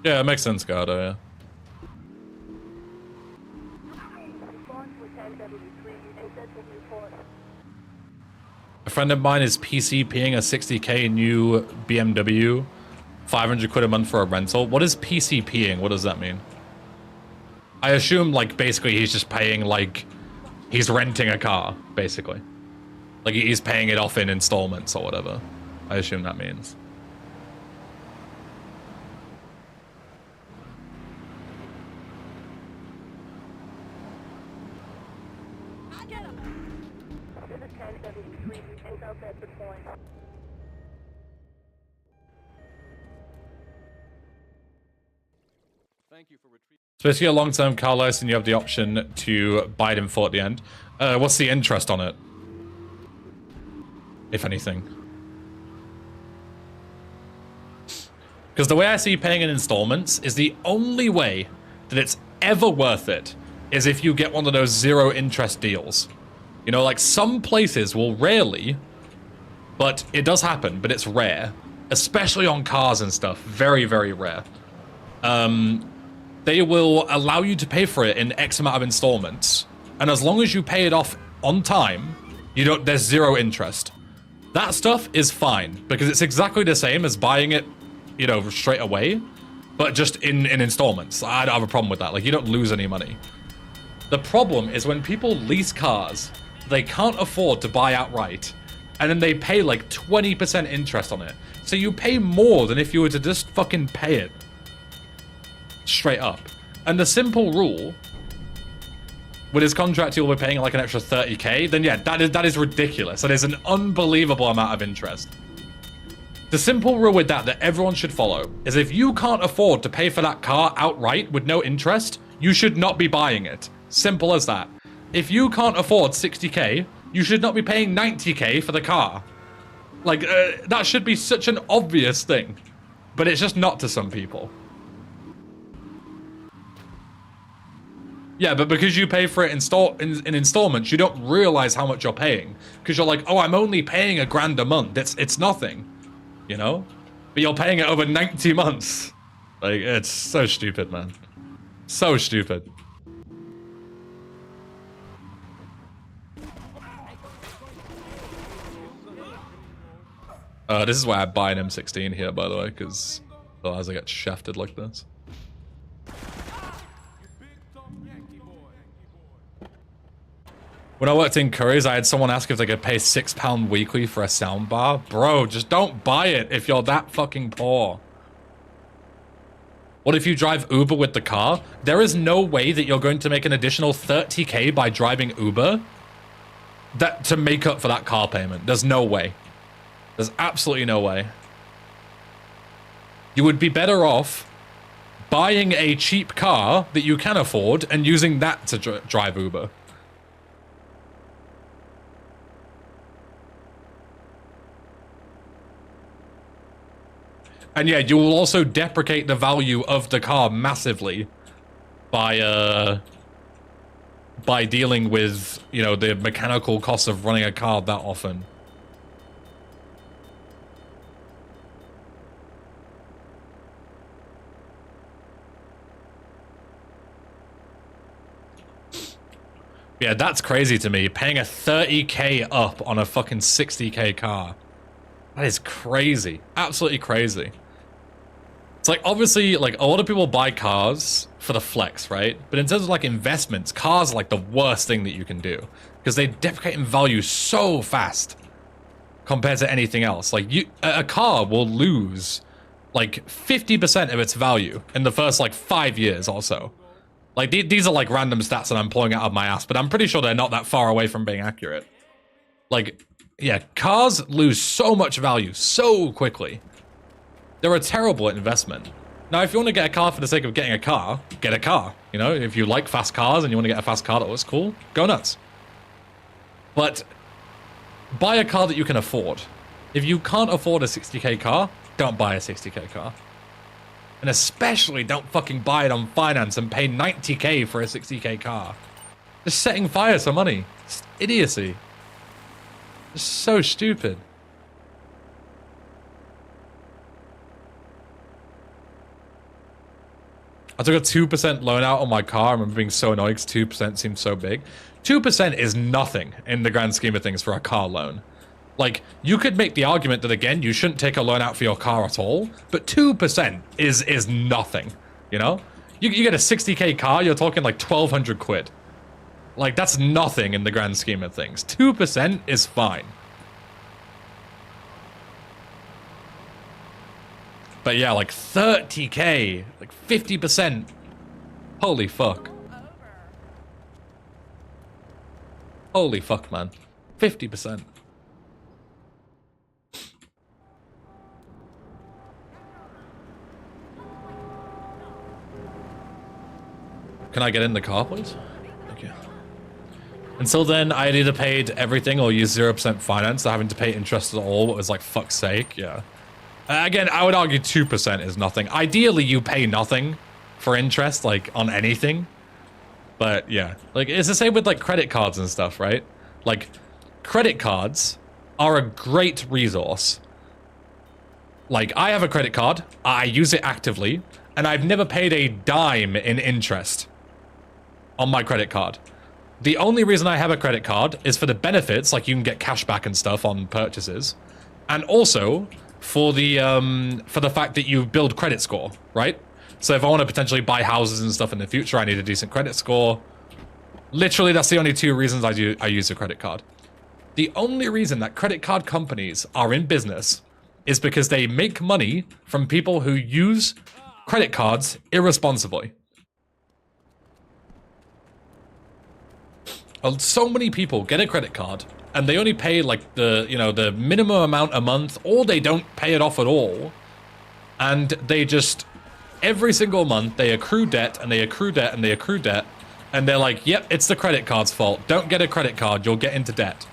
Yeah, it makes sense, Gardo, yeah. A friend of mine is PCPing a 60k new BMW, 500 quid a month for a rental. What is PCPing? What does that mean? I assume, like, basically he's just paying, like, he's renting a car, basically. Like, he's paying it off in installments or whatever. I assume that means. It's basically a long-term car lease and you have the option to buy it in full at the end. What's the interest on it? If anything. Because the way I see paying in installments is the only way that it's ever worth it is if you get one of those zero interest deals. You know, like some places will rarely, but it does happen, but it's rare. Especially on cars and stuff. Very, very rare. They will allow you to pay for it in X amount of installments. And as long as you pay it off on time, there's zero interest. That stuff is fine, because it's exactly the same as buying it, you know, straight away, but just in installments. I don't have a problem with that. Like, you don't lose any money. The problem is when people lease cars, they can't afford to buy outright, and then they pay like 20% interest on it. So you pay more than if you were to just fucking pay it. Straight up. And the simple rule, with his contract you'll be paying like an extra 30k, then yeah, that is ridiculous. That is an unbelievable amount of interest. The simple rule with that everyone should follow is if you can't afford to pay for that car outright with no interest, you should not be buying it. Simple as that. If you can't afford 60k, you should not be paying 90k for the car. Like, that should be such an obvious thing. But it's just not to some people. Yeah, but because you pay for it in installments, you don't realize how much you're paying. Because you're like, oh, I'm only paying $1,000 a month. It's nothing, you know? But you're paying it over 90 months. Like, it's so stupid, man. So stupid. This is why I buy an M16 here, by the way, because otherwise I get shafted like this. When I worked in Curry's, I had someone ask if they could pay £6 weekly for a soundbar. Bro, just don't buy it if you're that fucking poor. What if you drive Uber with the car? There is no way that you're going to make an additional 30k by driving Uber to make up for that car payment. There's no way. There's absolutely no way. You would be better off buying a cheap car that you can afford and using that to drive Uber. And yeah, you will also deprecate the value of the car massively by dealing with, you know, the mechanical costs of running a car that often. Yeah, that's crazy to me. Paying a 30k up on a fucking 60k car. That is crazy. Absolutely crazy. It's like, obviously, like, a lot of people buy cars for the flex, right? But in terms of, like, investments, cars are, like, the worst thing that you can do. Because they deprecate in value so fast compared to anything else. Like, a car will lose, like, 50% of its value in the first, like, 5 years or so. Like, these are, like, random stats that I'm pulling out of my ass, but I'm pretty sure they're not that far away from being accurate. Like, yeah, cars lose so much value so quickly. They're a terrible investment. Now, if you want to get a car for the sake of getting a car, get a car. You know, if you like fast cars and you want to get a fast car that looks cool, go nuts. But buy a car that you can afford. If you can't afford a 60k car, don't buy a 60k car. And especially don't fucking buy it on finance and pay 90k for a 60k car. Just setting fire to money. It's idiocy. It's so stupid. I took a 2% loan out on my car. I remember being so annoyed because 2% seemed so big. 2% is nothing in the grand scheme of things for a car loan. Like, you could make the argument that, again, you shouldn't take a loan out for your car at all, but 2% is nothing, you know? You get a 60k car, you're talking like 1,200 quid. Like, that's nothing in the grand scheme of things. 2% is fine. But yeah, like 30k, like 50%. Holy fuck. Holy fuck, man. 50%. Can I get in the car, please? Thank you. Until then, I had either paid everything or used 0% finance, so having to pay interest at all, it was like, fuck's sake, yeah. Again, I would argue 2% is nothing. Ideally, you pay nothing for interest, like, on anything. But, yeah. Like, it's the same with, like, credit cards and stuff, right? Like, credit cards are a great resource. Like, I have a credit card, I use it actively, and I've never paid a dime in interest on my credit card. The only reason I have a credit card is for the benefits, like you can get cash back and stuff on purchases, and also for the fact that you build credit score, right? So if I want to potentially buy houses and stuff in the future, I need a decent credit score. Literally, that's the only two reasons I use a credit card. The only reason that credit card companies are in business is because they make money from people who use credit cards irresponsibly. So many people get a credit card and they only pay like the minimum amount a month, or they don't pay it off at all. And they just, every single month, they accrue debt and they accrue debt and they accrue debt. And they're like, yep, it's the credit card's fault. Don't get a credit card, you'll get into debt.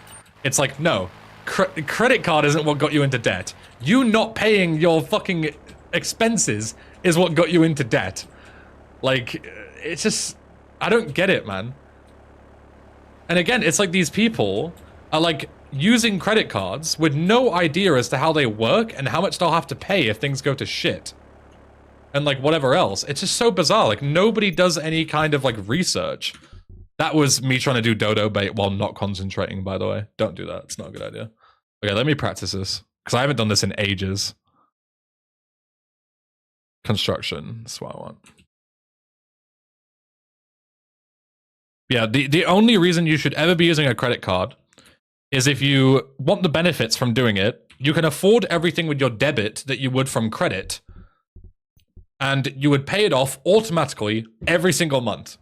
It's like, no, credit card isn't what got you into debt. You not paying your fucking expenses is what got you into debt. Like, it's just, I don't get it, man. And again, it's like these people are like using credit cards with no idea as to how they work and how much they'll have to pay if things go to shit. And like whatever else. It's just so bizarre. Like nobody does any kind of like research. That was me trying to do dodo bait while not concentrating, by the way. Don't do that. It's not a good idea. Okay, let me practice this. Because I haven't done this in ages. Construction. That's what I want. Yeah, the only reason you should ever be using a credit card is if you want the benefits from doing it. You can afford everything with your debit that you would from credit. And you would pay it off automatically every single month.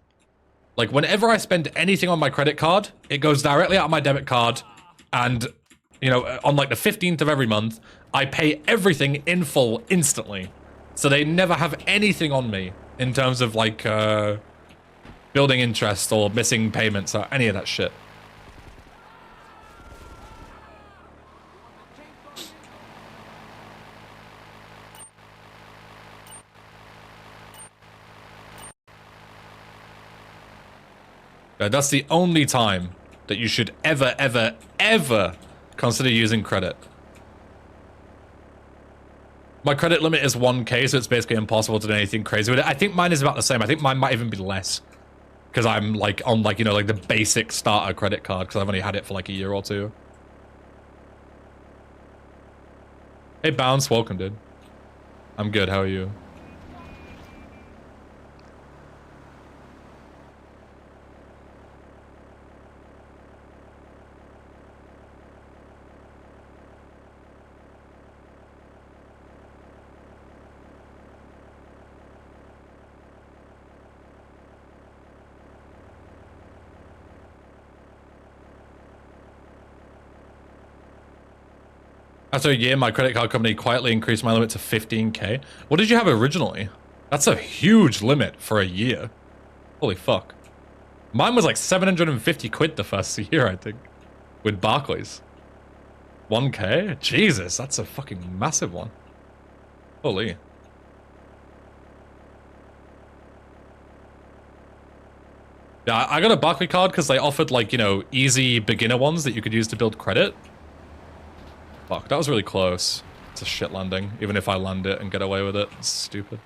Like, whenever I spend anything on my credit card, it goes directly out of my debit card. And, you know, on like the 15th of every month, I pay everything in full instantly. So they never have anything on me in terms of like, building interest or missing payments or any of that shit. That's the only time that you should ever, ever, ever consider using credit. My credit limit is 1k, so it's basically impossible to do anything crazy with it. I think mine is about the same. I think mine might even be less. Because I'm like on like, you know, like the basic starter credit card because I've only had it for like a year or two. Hey Bounce, welcome dude. I'm good, how are you? After a year, my credit card company quietly increased my limit to 15k. What did you have originally? That's a huge limit for a year. Holy fuck. Mine was like 750 quid the first year, I think. With Barclays. 1k? Jesus, that's a fucking massive one. Holy. Yeah, I got a Barclay card because they offered, like, you know, easy beginner ones that you could use to build credit. Fuck, that was really close. It's a shit landing, even if I land it and get away with it. It's stupid.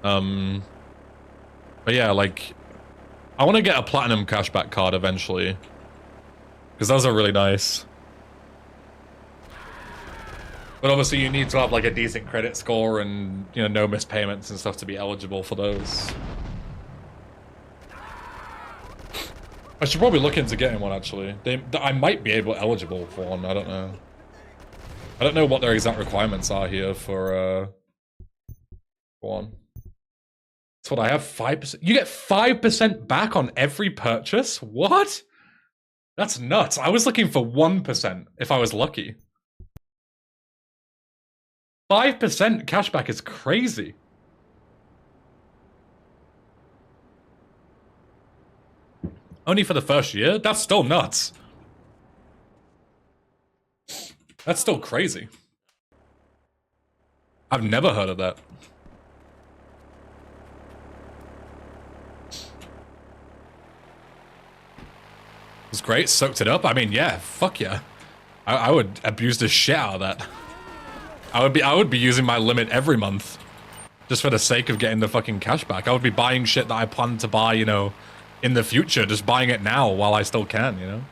But yeah, like, I want to get a platinum cashback card eventually. Because those are really nice. But obviously you need to have like a decent credit score and, you know, no missed payments and stuff to be eligible for those. I should probably look into getting one actually. I might be eligible for one, I don't know. I don't know what their exact requirements are here for one. That's what I have, 5%. You get 5% back on every purchase? What? That's nuts. I was looking for 1% if I was lucky. 5% cashback is crazy. Only for the first year? That's still nuts. That's still crazy. I've never heard of that. It was great, soaked it up. I mean, yeah, fuck yeah. I would abuse the shit out of that. I would be using my limit every month. Just for the sake of getting the fucking cash back. I would be buying shit that I plan to buy, you know, in the future. Just buying it now while I still can, you know?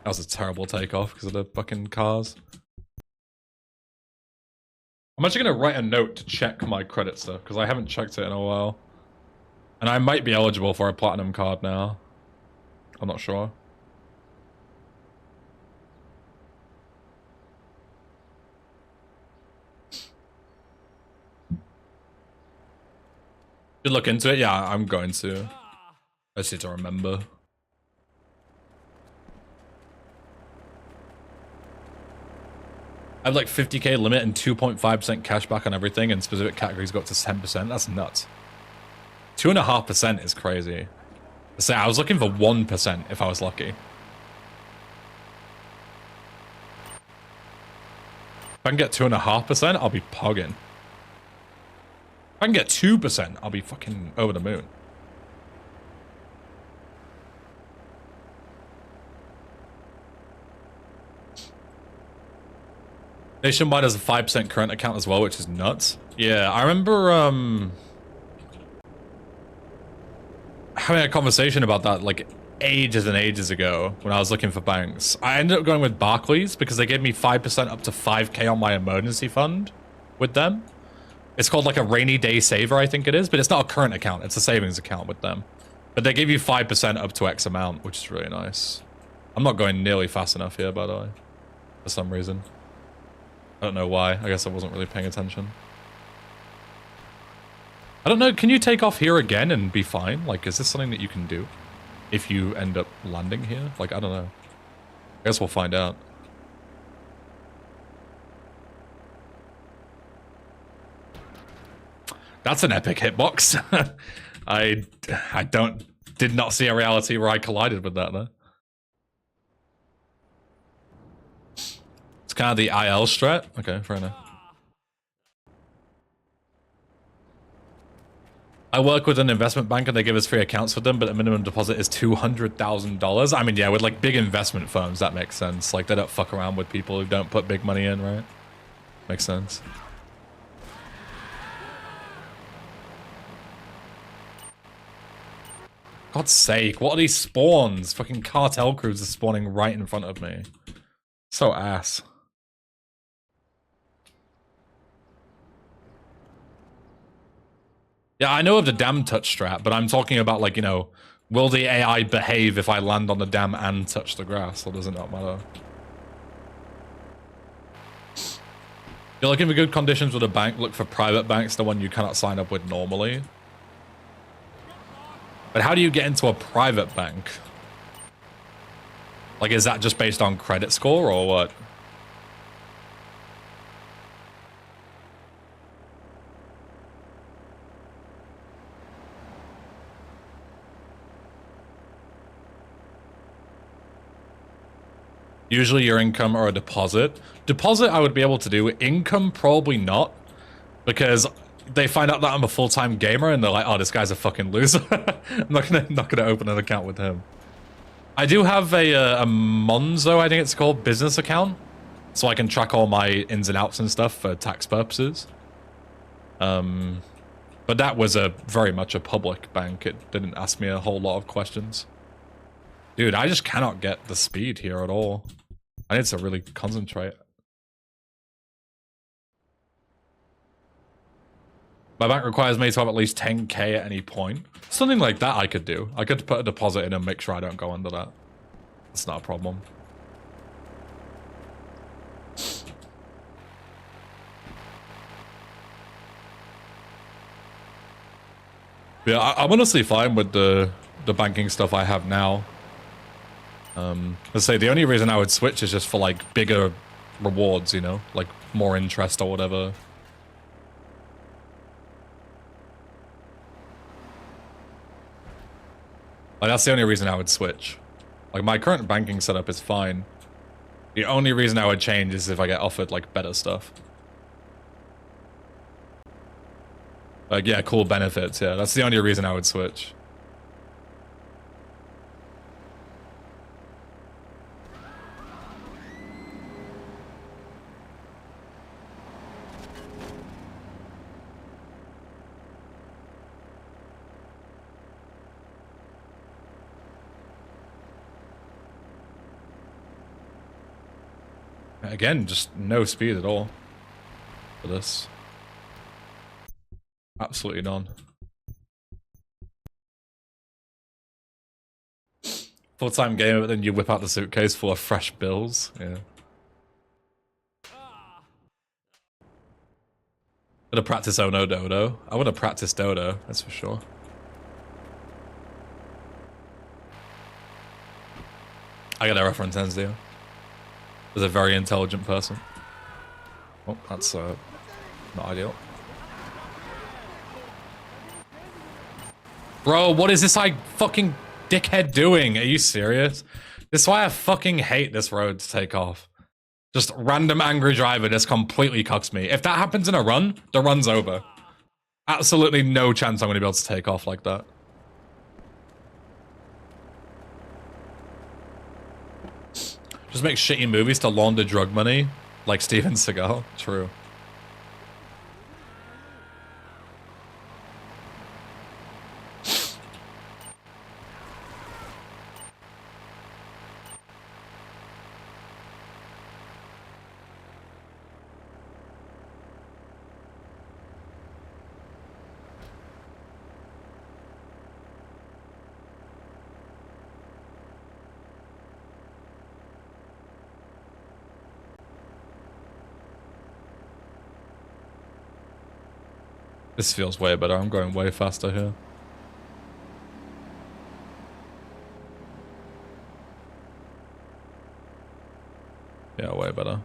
That was a terrible takeoff because of the fucking cars. I'm actually gonna write a note to check my credit stuff because I haven't checked it in a while. And I might be eligible for a platinum card now. I'm not sure. Should look into it. Yeah, I'm going to. I just need to remember. I have like 50k limit and 2.5% cash back on everything, and specific categories go up to 10%. That's nuts. 2.5% is crazy. So I was looking for 1% if I was lucky. If I can get 2.5%, I'll be pogging. If I can get 2%, I'll be fucking over the moon. Nationwide has a 5% current account as well, which is nuts. Yeah, I remember having a conversation about that like ages and ages ago when I was looking for banks. I ended up going with Barclays because they gave me 5% up to 5k on my emergency fund with them. It's called like a rainy day saver, I think it is, but it's not a current account. It's a savings account with them. But they give you 5% up to X amount, which is really nice. I'm not going nearly fast enough here, by the way, for some reason. I don't know why. I guess I wasn't really paying attention. I don't know. Can you take off here again and be fine? Like, is this something that you can do if you end up landing here? Like, I don't know. I guess we'll find out. That's an epic hitbox. I did not see a reality where I collided with that though. It's kind of the IL strat. Okay, fair enough. I work with an investment bank and they give us free accounts for them, but the minimum deposit is $200,000. I mean, yeah, with like big investment firms, that makes sense. Like they don't fuck around with people who don't put big money in, right? Makes sense. God's sake, what are these spawns? Fucking cartel crews are spawning right in front of me. So ass. Yeah, I know of the dam touch strat, but I'm talking about like, you know, will the AI behave if I land on the dam and touch the grass, or does it not matter? You're looking for good conditions with a bank, look for private banks, the one you cannot sign up with normally. But how do you get into a private bank? Like, is that just based on credit score or what? Usually your income or a deposit. Deposit I would be able to do. Income probably not. Because they find out that I'm a full-time gamer and they're like, oh, this guy's a fucking loser. I'm not gonna open an account with him. I do have a Monzo, I think it's called, business account, so I can track all my ins and outs and stuff for tax purposes. But that was very much a public bank. It didn't ask me a whole lot of questions. Dude, I just cannot get the speed here at all. I need to really concentrate. My bank requires me to have at least 10k at any point. Something like that I could do. I could put a deposit in and make sure I don't go under that. It's not a problem. Yeah, I'm honestly fine with the banking stuff I have now. Let's say the only reason I would switch is just for like bigger rewards, you know, like more interest or whatever. Like that's the only reason I would switch. Like my current banking setup is fine. The only reason I would change is if I get offered like better stuff. Like yeah, cool benefits, yeah. That's the only reason I would switch. Again, just no speed at all for this. Absolutely none. Full-time gamer, but then you whip out the suitcase full of fresh bills. Yeah. Gonna practice Oh No Dodo. I wanna practice Dodo, that's for sure. I get a reference, Enzio. As a very intelligent person. Oh, that's not ideal. Bro, what is this like fucking dickhead doing? Are you serious? This is why I fucking hate this road to take off. Just random angry driver just completely cucks me. If that happens in a run, the run's over. Absolutely no chance I'm gonna be able to take off like that. Just make shitty movies to launder drug money, like Steven Seagal. True. This feels way better. I'm going way faster here. Yeah, way better.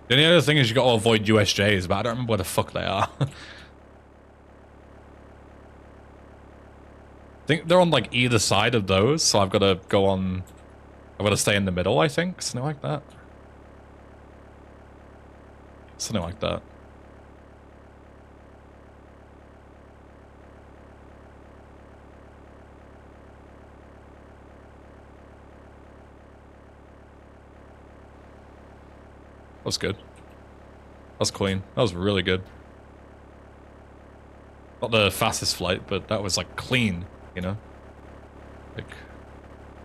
The only other thing is you gotta avoid USJs, but I don't remember where the fuck they are. I think they're on like either side of those, so I've gotta go on... I've gotta stay in the middle, I think? Something like that. Something like that. That was good. That was clean. That was really good. Not the fastest flight, but that was like clean, you know? Like,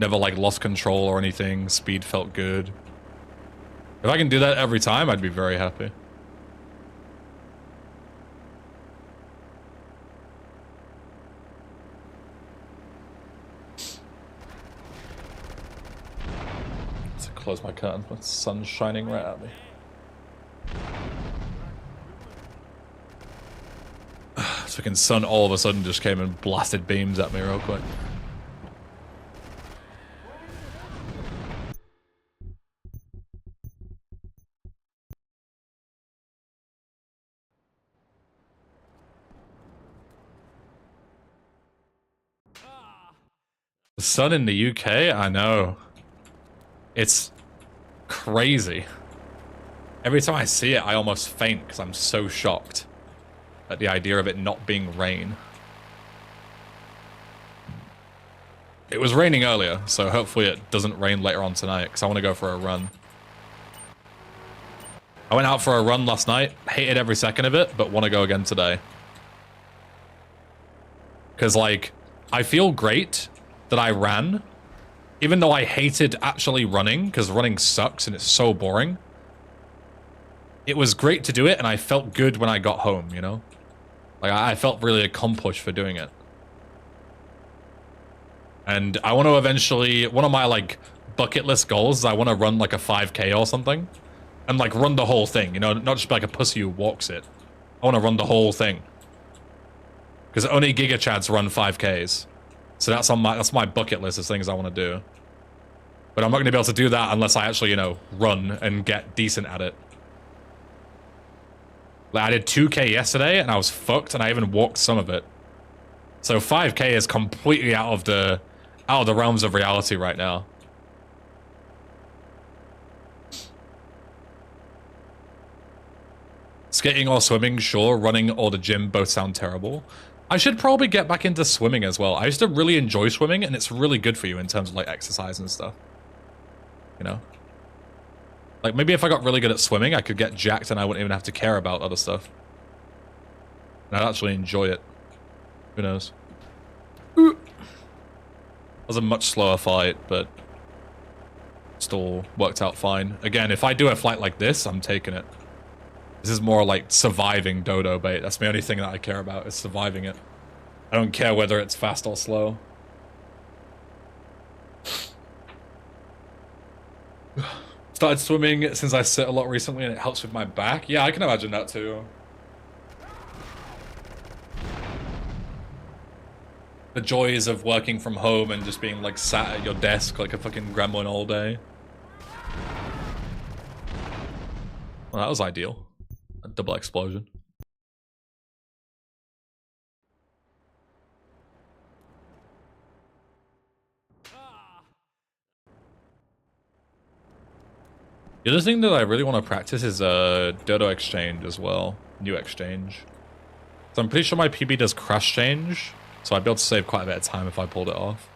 never like lost control or anything. Speed felt good. If I can do that every time, I'd be very happy. Let's close my curtain. The sun's shining right at me. This fucking sun all of a sudden just came and blasted beams at me real quick. sun in the UK? I know. It's crazy. Every time I see it, I almost faint because I'm so shocked at the idea of it not being rain. It was raining earlier, so hopefully it doesn't rain later on tonight because I want to go for a run. I went out for a run last night, hated every second of it, but want to go again today. Because, like, I feel great that I ran, even though I hated actually running, because running sucks and it's so boring. It was great to do it, and I felt good when I got home, you know? Like, I felt really accomplished for doing it. And I want to eventually, one of my, like, bucket list goals is I want to run, like, a 5K or something. And, like, run the whole thing, you know? Not just be like a pussy who walks it. I want to run the whole thing. Because only Giga Chads run 5Ks. So that's my bucket list of things I want to do. But I'm not going to be able to do that unless I actually, you know, run and get decent at it. Like, I did 2K yesterday and I was fucked and I even walked some of it. So 5K is completely out of the realms of reality right now. Skating or swimming, sure. Running or the gym both sound terrible. I should probably get back into swimming as well. I used to really enjoy swimming and it's really good for you in terms of like exercise and stuff. You know? Like maybe if I got really good at swimming, I could get jacked and I wouldn't even have to care about other stuff. And I'd actually enjoy it. Who knows? That was a much slower fight, but still worked out fine. Again, if I do a flight like this, I'm taking it. This is more like surviving dodo bait. That's the only thing that I care about, is surviving it. I don't care whether it's fast or slow. Started swimming since I sit a lot recently and it helps with my back. Yeah, I can imagine that too. The joys of working from home and just being like sat at your desk like a fucking gremlin all day. Well, that was ideal. A double explosion. The other thing that I really want to practice is Dodo Exchange as well. New Exchange. So I'm pretty sure my PB does crash change, so I'd be able to save quite a bit of time if I pulled it off.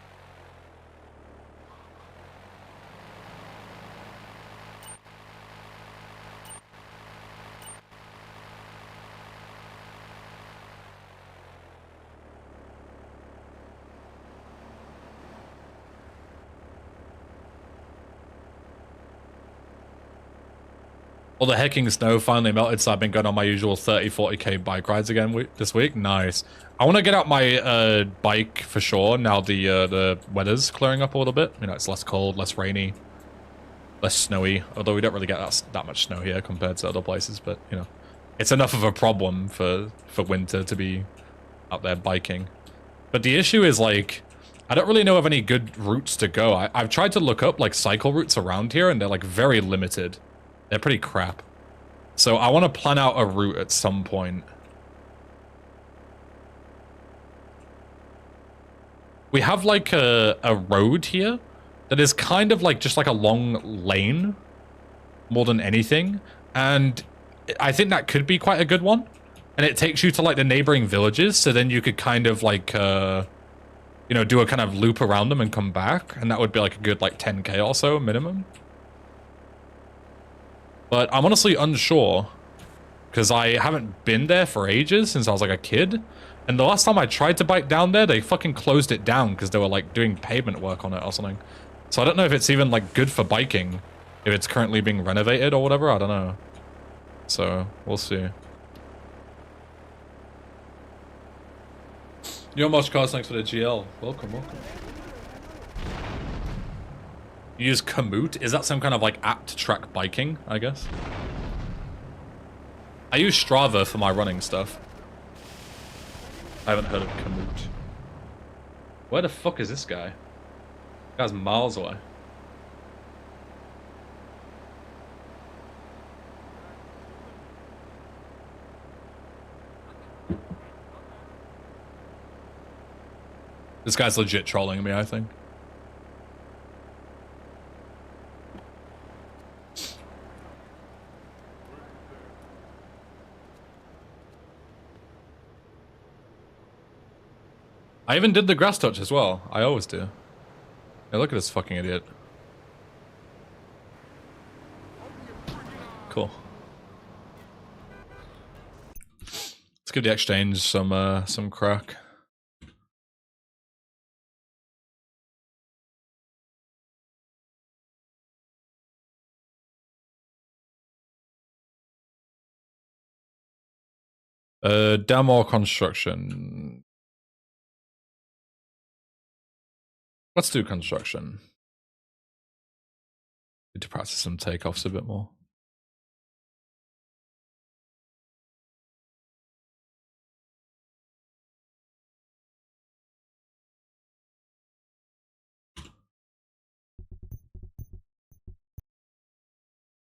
Well, the hecking snow finally melted, so I've been going on my usual 30-40k bike rides again this week. Nice. I want to get out my bike for sure now the weather's clearing up a little bit. You know, it's less cold, less rainy, less snowy. Although we don't really get that much snow here compared to other places, but you know, it's enough of a problem for winter to be out there biking. But the issue is like, I don't really know of any good routes to go. I've tried to look up like cycle routes around here, and they're like very limited. They're pretty crap. So I want to plan out a route at some point. We have like a road here that is kind of like just like a long lane more than anything. And I think that could be quite a good one. And it takes you to like the neighboring villages. So then you could kind of like, you know, do a kind of loop around them and come back. And that would be like a good like 10k or so minimum. But I'm honestly unsure, because I haven't been there for ages, since I was like a kid. And the last time I tried to bike down there, they fucking closed it down because they were like doing pavement work on it or something. So I don't know if it's even like good for biking, if it's currently being renovated or whatever, I don't know. So, we'll see. Yo, Mosh Cars, thanks for the GL. Welcome, welcome. You use Komoot? Is that some kind of like app to track biking, I guess? I use Strava for my running stuff. I haven't heard of Komoot. Where the fuck is this guy? This guy's miles away. This guy's legit trolling me, I think. I even did the grass touch as well. I always do. Hey, look at this fucking idiot. Cool. Let's give the exchange some crack. Demo construction. Let's do construction. Need to practice some takeoffs a bit more.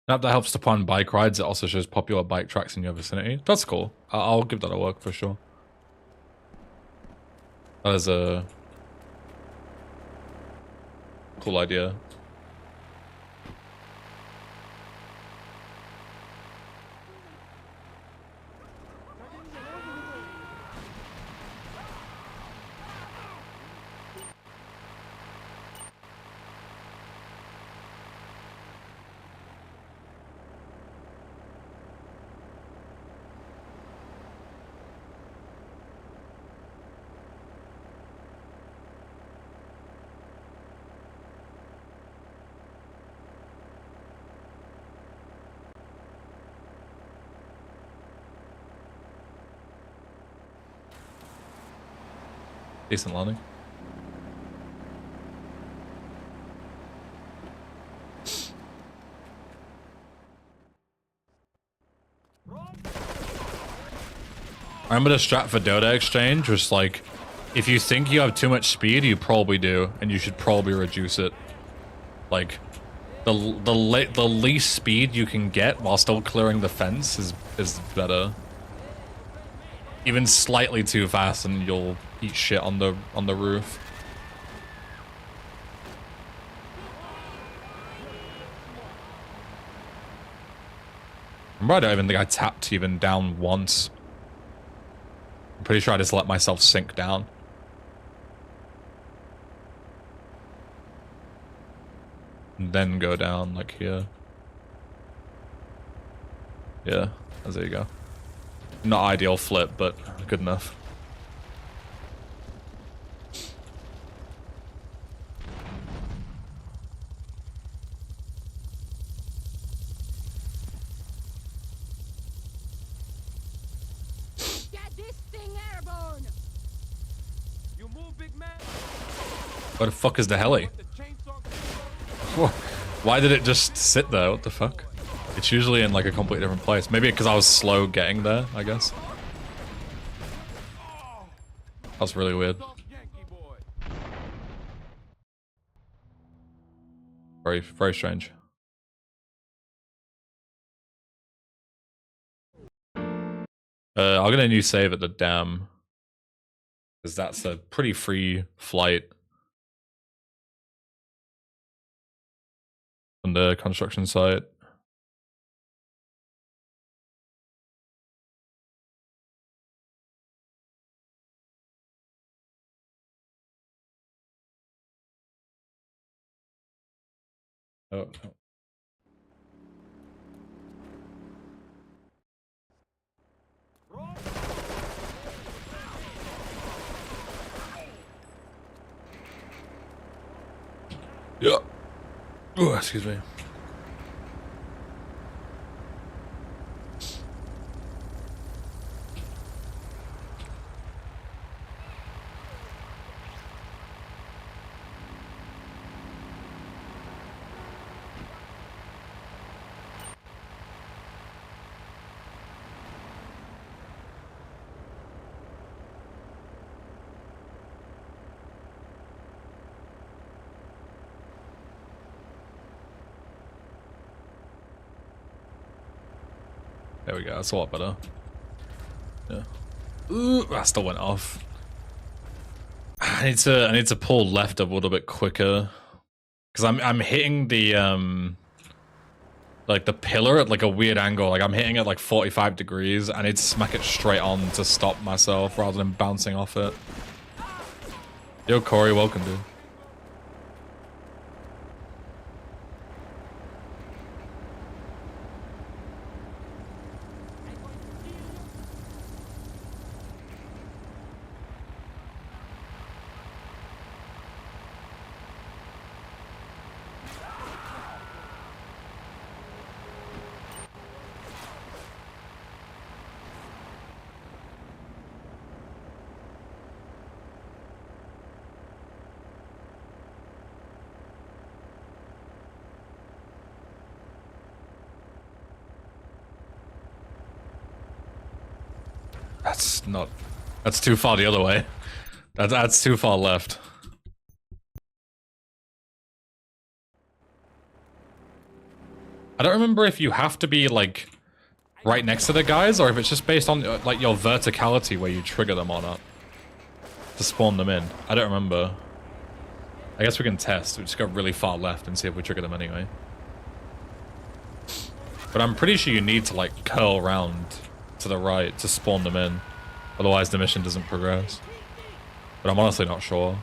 An app that helps to plan bike rides. It also shows popular bike tracks in your vicinity. That's cool. I'll give that a work for sure. That is a cool idea. Decent landing. I remember the strat for Dota exchange was like, if you think you have too much speed, you probably do, and you should probably reduce it. Like, the least speed you can get while still clearing the fence is better. Even slightly too fast, and you'll eat shit on the roof. Remember, I don't even think I tapped even down once. I'm pretty sure I just let myself sink down. And then go down, like here. Yeah, there you go. Not ideal flip, but good enough. Get this thing airborne! You move, big man. Where the fuck is the heli? The chainsaw. Why did it just sit there? What the fuck? It's usually in like a completely different place. Maybe because I was slow getting there, I guess. That's really weird. Yankee boy. Very, very strange. I'll get a new save at the dam. Because that's a pretty free flight. On the construction site. Oh, no. Yeah. Oh, excuse me. There we go, that's a lot better. Yeah. Ooh, that still went off. I need to pull left a little bit quicker. Cause I'm hitting the like the pillar at like a weird angle. Like I'm hitting it like 45 degrees. I need to smack it straight on to stop myself rather than bouncing off it. Yo, Corey, welcome, dude. That's not... That's too far the other way. That's too far left. I don't remember if you have to be, like, right next to the guys, or if it's just based on, like, your verticality where you trigger them or not. To spawn them in. I don't remember. I guess we can test. We just go really far left and see if we trigger them anyway. But I'm pretty sure you need to, like, curl around to the right to spawn them in. Otherwise the mission doesn't progress. But I'm honestly not sure.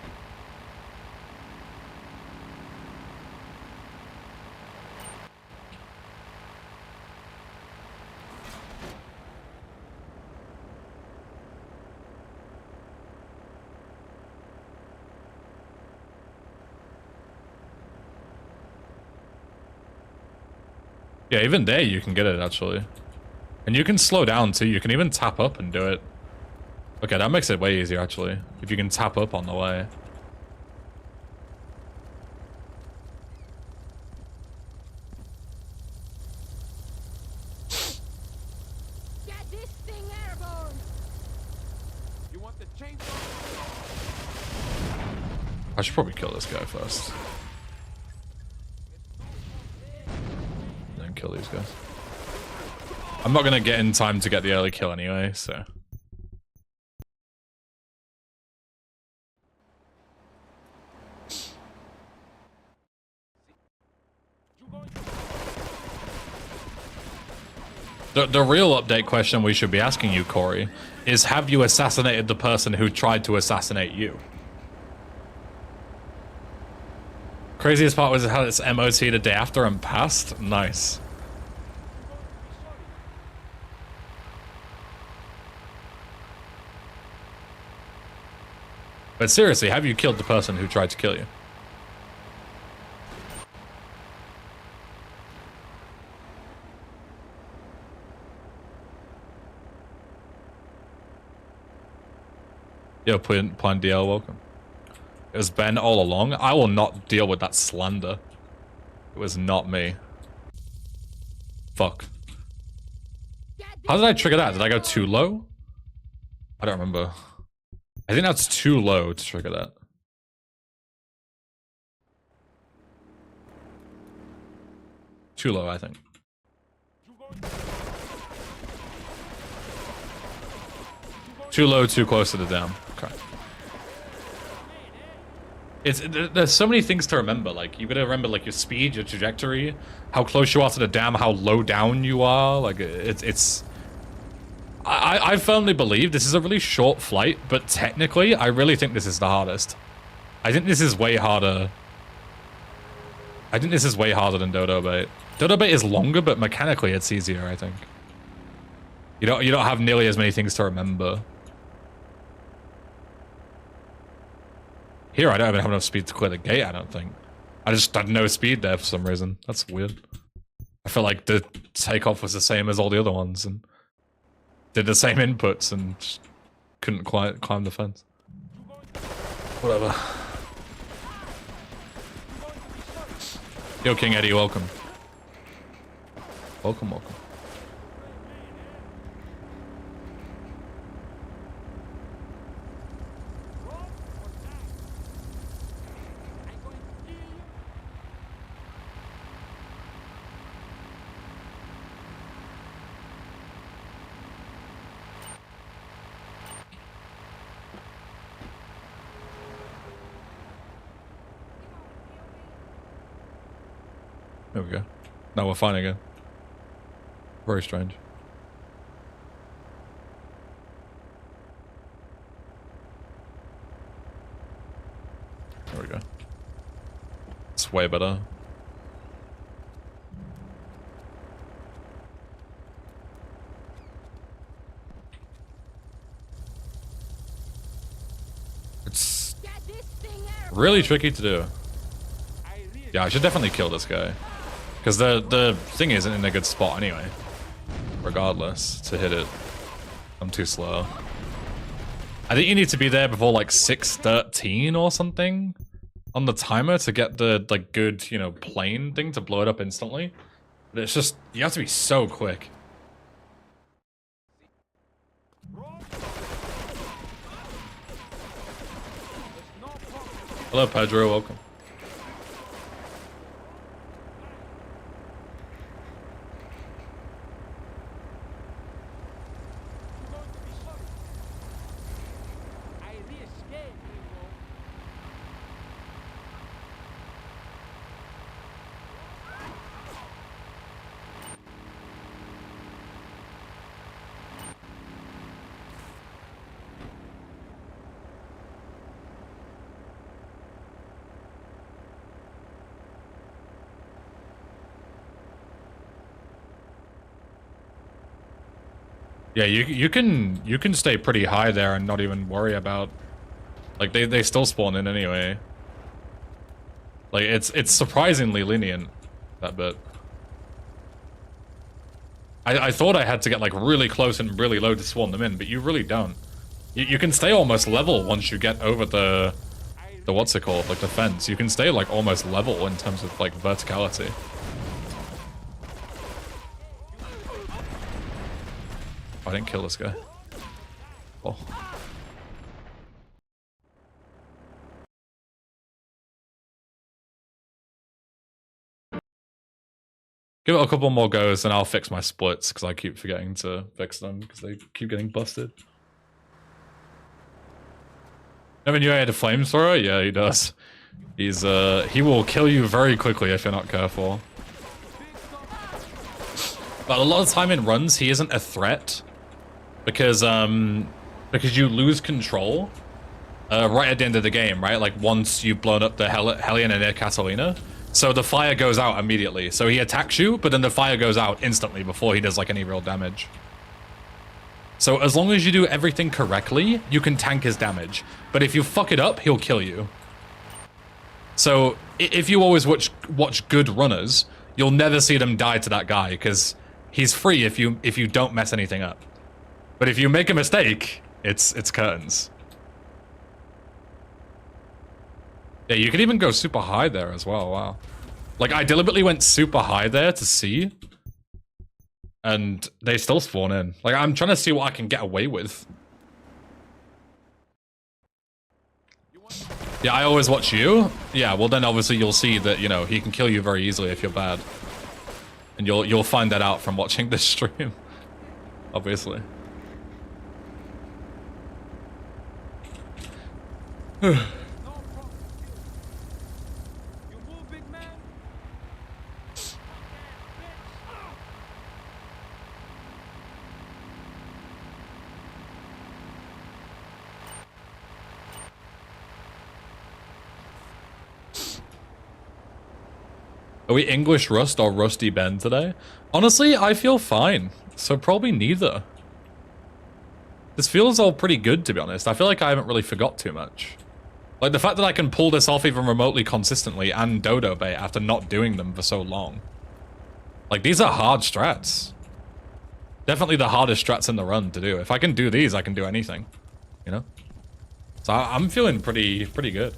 Yeah, even there you can get it, actually. And you can slow down, too. You can even tap up and do it. Okay, that makes it way easier, actually. If you can tap up on the way. Get this thing airborne. You want the chainsaw? I should probably kill this guy first. Then kill these guys. I'm not gonna get in time to get the early kill anyway, so... The real update question we should be asking you, Corey, is have you assassinated the person who tried to assassinate you? Craziest part was how it's MOT the day after and passed? Nice. But seriously, have you killed the person who tried to kill you? Yo, Plan DL, welcome. It was Ben all along. I will not deal with that slander. It was not me. Fuck. How did I trigger that? Did I go too low? I don't remember. I think that's too low to trigger that. Too low, I think. Too low, too close to the dam. Okay. There's so many things to remember. Like, you gotta remember, like, your speed, your trajectory, how close you are to the dam, how low down you are. Like, I firmly believe this is a really short flight, but technically, I really think this is the hardest. I think this is way harder. I think this is way harder than Dodo Bait. Dodo Bait is longer, but mechanically it's easier, I think. You don't have nearly as many things to remember. Here, I don't even have enough speed to clear the gate, I don't think. I just had no speed there for some reason. That's weird. I felt like the takeoff was the same as all the other ones, and did the same inputs, and just couldn't quite climb the fence. Whatever. Yo, King Eddie, welcome. Welcome, welcome. There we go. Now we're fine again. Very strange. There we go. It's way better. It's really tricky to do. Yeah, I should definitely kill this guy. Because the thing isn't in a good spot anyway. Regardless, to hit it. I'm too slow. I think you need to be there before like 6:13 or something on the timer to get the like good, you know, plane thing to blow it up instantly. But it's just, you have to be so quick. Hello Pedro, welcome. Yeah, you can stay pretty high there and not even worry about, like, they still spawn in anyway. Like it's surprisingly lenient, that bit. I thought I had to get like really close and really low to spawn them in, but you really don't. You can stay almost level once you get over the what's it called, like the fence. You can stay like almost level in terms of like verticality. I didn't kill this guy. Oh. Give it a couple more goes and I'll fix my splits because I keep forgetting to fix them because they keep getting busted. Never knew I had a flamethrower? Yeah, he does. He will kill you very quickly if you're not careful. But a lot of time in runs, he isn't a threat. Because you lose control right at the end of the game, right? Like once you've blown up the Hellion and Air Catalina. So the fire goes out immediately. So he attacks you, but then the fire goes out instantly before he does like any real damage. So as long as you do everything correctly, you can tank his damage. But if you fuck it up, he'll kill you. So if you always watch good runners, you'll never see them die to that guy because he's free if you don't mess anything up. But if you make a mistake, it's curtains. Yeah, you can even go super high there as well, wow. Like, I deliberately went super high there to see. And they still spawn in. Like, I'm trying to see what I can get away with. Yeah, I always watch you. Yeah, well then obviously you'll see that, you know, he can kill you very easily if you're bad. And you'll find that out from watching this stream. Obviously. Are we English Rust or Rusty Ben today? Honestly, I feel fine. So probably neither. This feels all pretty good, to be honest. I feel like I haven't really forgot too much. Like, the fact that I can pull this off even remotely consistently and dodo bait after not doing them for so long. Like, these are hard strats. Definitely the hardest strats in the run to do. If I can do these, I can do anything. You know? So I'm feeling pretty good.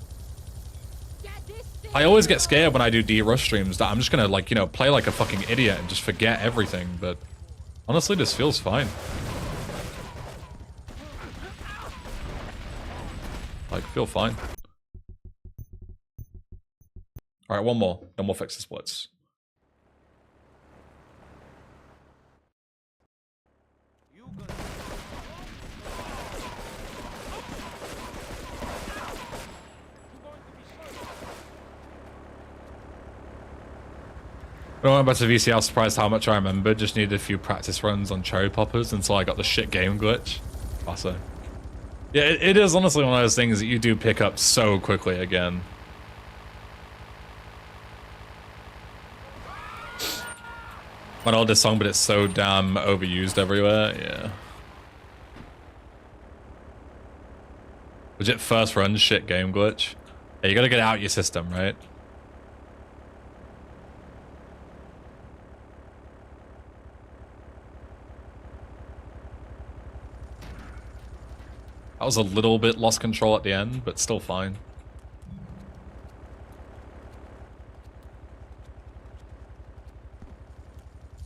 I always get scared when I do D-Rush streams that I'm just gonna, like, you know, play like a fucking idiot and just forget everything, but honestly, this feels fine. Like, feel fine. Alright, one more. Then we'll fix the splits. When I went back to VC, I was surprised how much I remember. Just needed a few practice runs on cherry poppers until I got the shit game glitch. Also. Yeah, it is honestly one of those things that you do pick up so quickly again. I know this song, but it's so damn overused everywhere. Yeah. Legit first run shit game glitch. Yeah, you gotta get out your system, right? I was a little bit lost control at the end, but still fine.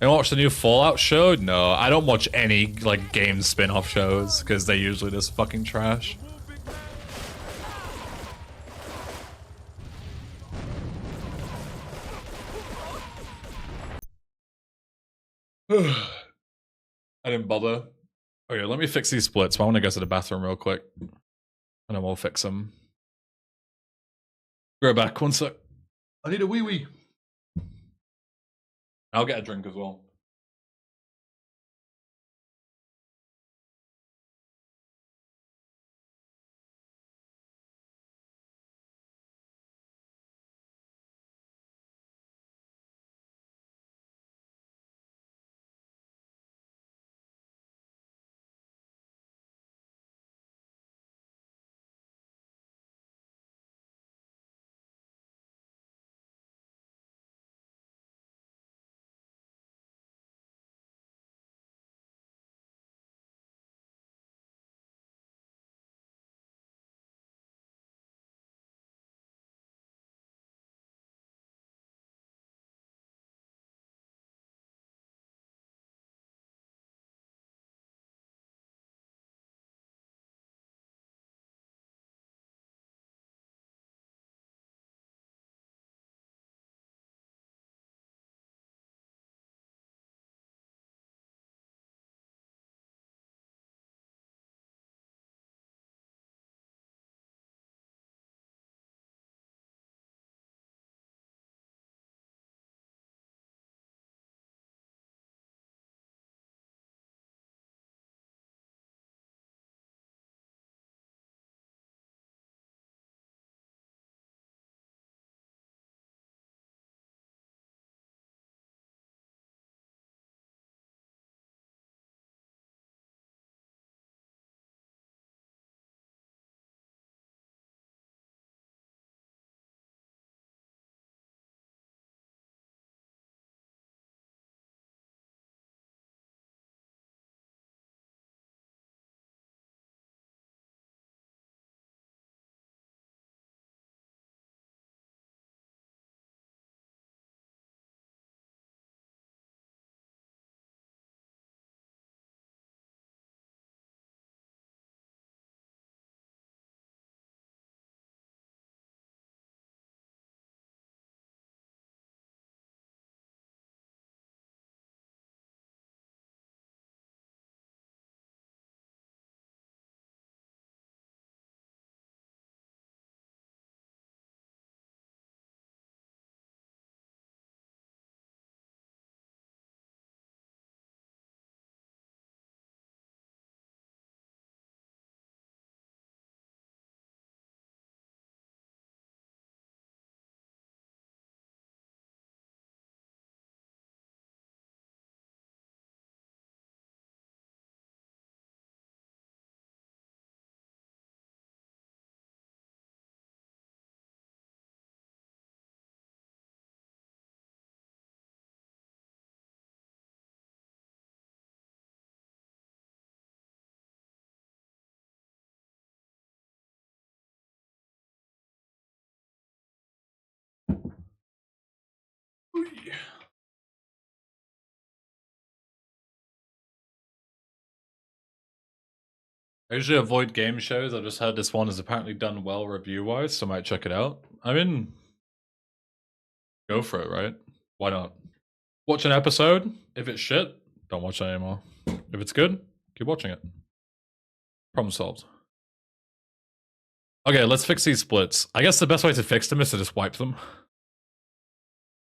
You watch the new Fallout show? No, I don't watch any like game spin-off shows because they're usually just fucking trash. I didn't bother. Okay, let me fix these splits. I want to go to the bathroom real quick, and then we'll fix them. Be right back. 1 sec. I need a wee wee. I'll get a drink as well. I usually avoid game shows. I just heard this one is apparently done well review-wise, so I might check it out. I mean, go for it, right? Why not? Watch an episode. If it's shit, don't watch it anymore. If it's good, keep watching it. Problem solved. Okay, let's fix these splits. I guess the best way to fix them is to just wipe them.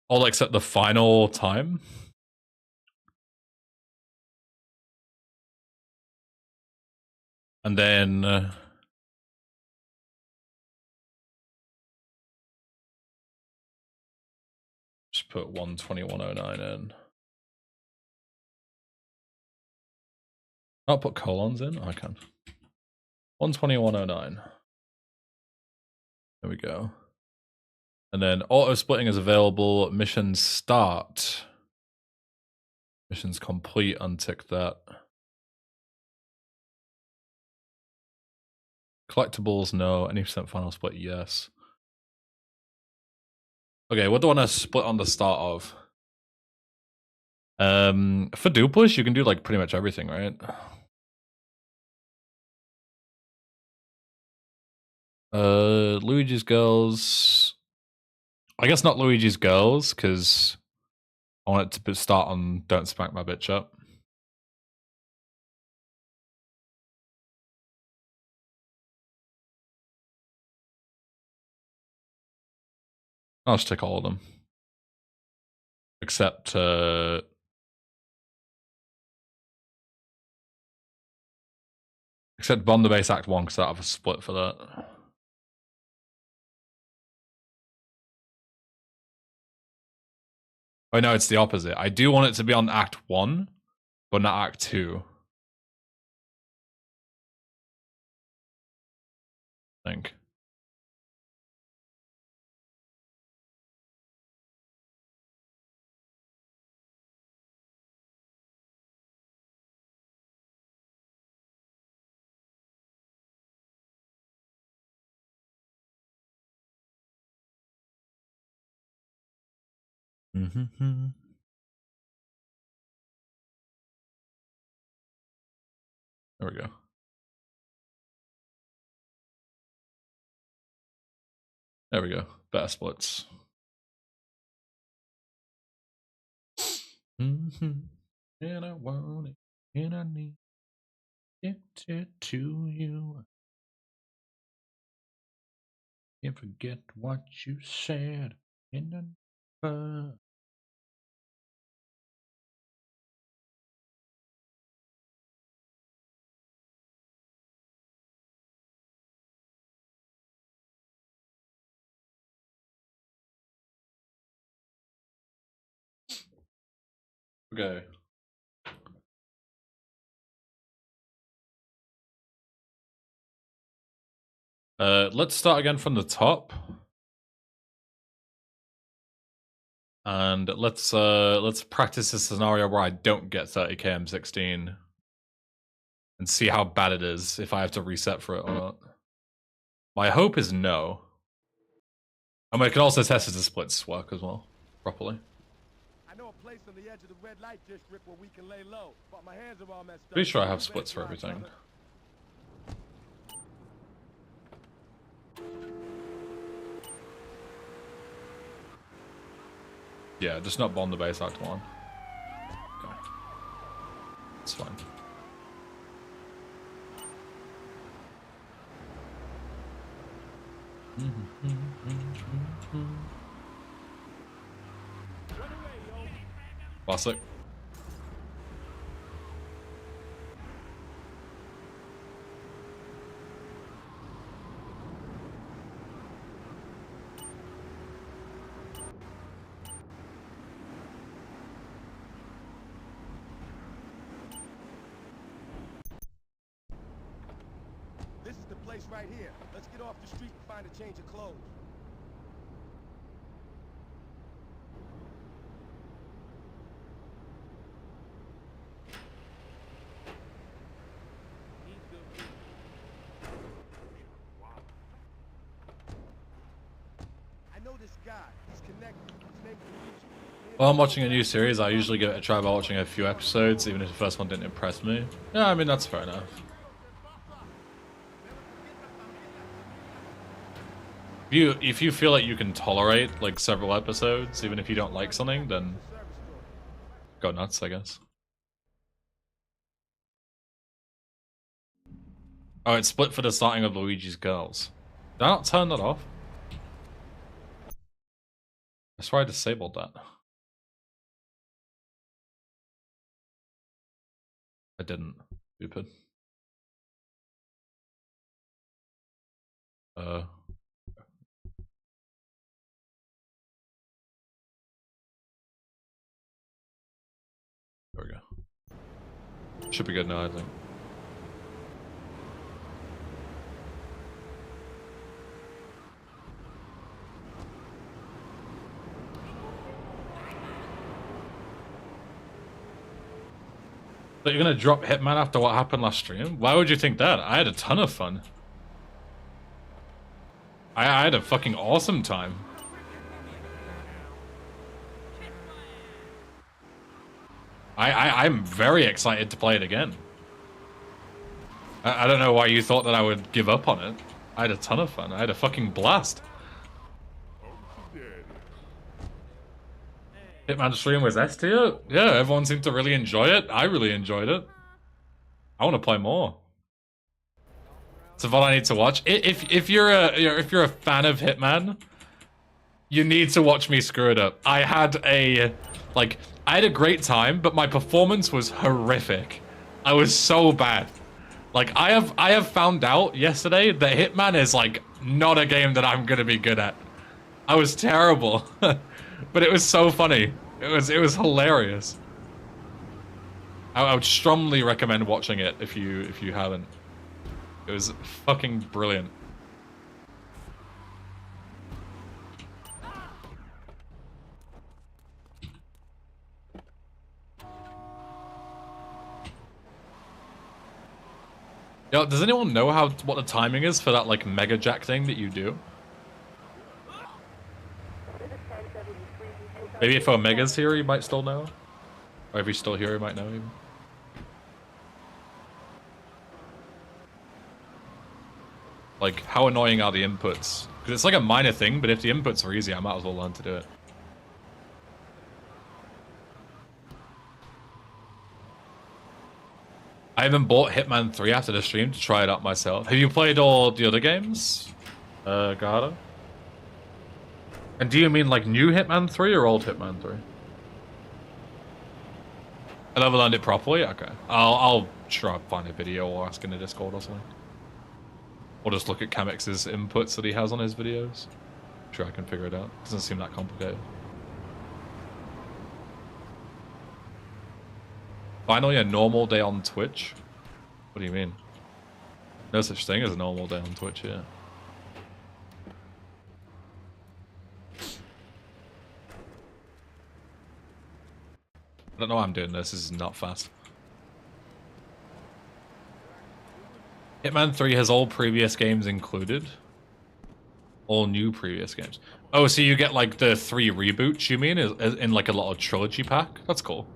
All except the final time. And then... just put 12109 in. Not put colons in? I can. 12109. There we go. And then auto splitting is available. Mission start. Missions complete, untick that. Collectibles, no. Any percent final split, yes. Okay, what do I want to split on the start of? For Dupeless, you can do like pretty much everything, right? Luigi's Girls. I guess not Luigi's Girls, because I want it to start on Don't Smack My Bitch Up. I'll just take all of them. Except, except Bond the Base Act 1, because I have a split for that. Oh no, it's the opposite. I do want it to be on Act 1, but not Act 2. I think. Mm-hmm. There we go. There we go. Better splits. Mm-hmm. And I want it, and I need it to you. Can't forget what you said. And I never. Okay. Let's start again from the top. And let's practice a scenario where I don't get 30k M16 and see how bad it is if I have to reset for it or not. My hope is no. And we can also test if the splits work as well, properly. I know a place on the edge of the red light district where we can lay low, but my hands are all messed up. Pretty sure I have splits for everything. Yeah, just not Bond the Base Act 1. Okay. It's fine. Classic. This is the place right here. Let's get off the street and find a change of clothes. I know this guy. He's connected. His name's Luigi. While I'm watching a new series, I usually give it a try by watching a few episodes, even if the first one didn't impress me. Yeah, I mean, that's fair enough. If you feel like you can tolerate like several episodes, even if you don't like something, then go nuts, I guess. Oh, it's split for the starting of Luigi's Girls. Did I not turn that off? I swear I disabled that. I didn't. Stupid. There we go. Should be good now, I think. But you're gonna drop Hitman after what happened last stream? Why would you think that? I had a ton of fun. I had a fucking awesome time. I'm very excited to play it again. I don't know why you thought that I would give up on it. I had a ton of fun. I had a fucking blast. Hitman stream was S tier? Yeah, everyone seemed to really enjoy it. I really enjoyed it. I want to play more. It's a VOD I need to watch. If you're a fan of Hitman, you need to watch me screw it up. I had a great time, but my performance was horrific. I was so bad. Like I have found out yesterday that Hitman is like not a game that I'm gonna be good at. I was terrible, but it was so funny. It was hilarious. I would strongly recommend watching it if you haven't. It was fucking brilliant. Yo, does anyone know what the timing is for that like mega jack thing that you do? Maybe if Omega's here, you might still know. Or if he's still here, you might know even. Like, how annoying are the inputs? Because it's like a minor thing, but if the inputs are easy, I might as well learn to do it. I haven't bought Hitman 3 after the stream to try it out myself. Have you played all the other games, Gahada? And do you mean like new Hitman 3 or old Hitman 3? I never learned it properly? Okay. I'll try and find a video or ask in the Discord or something. Or just look at Kamex's inputs that he has on his videos. I'm sure I can figure it out. Doesn't seem that complicated. Finally, a normal day on Twitch? What do you mean? No such thing as a normal day on Twitch, yeah. I don't know why I'm doing this. This is not fast. Hitman 3 has all previous games included. All new previous games. Oh, so you get like the 3 reboots, you mean? In like a little trilogy pack? That's cool.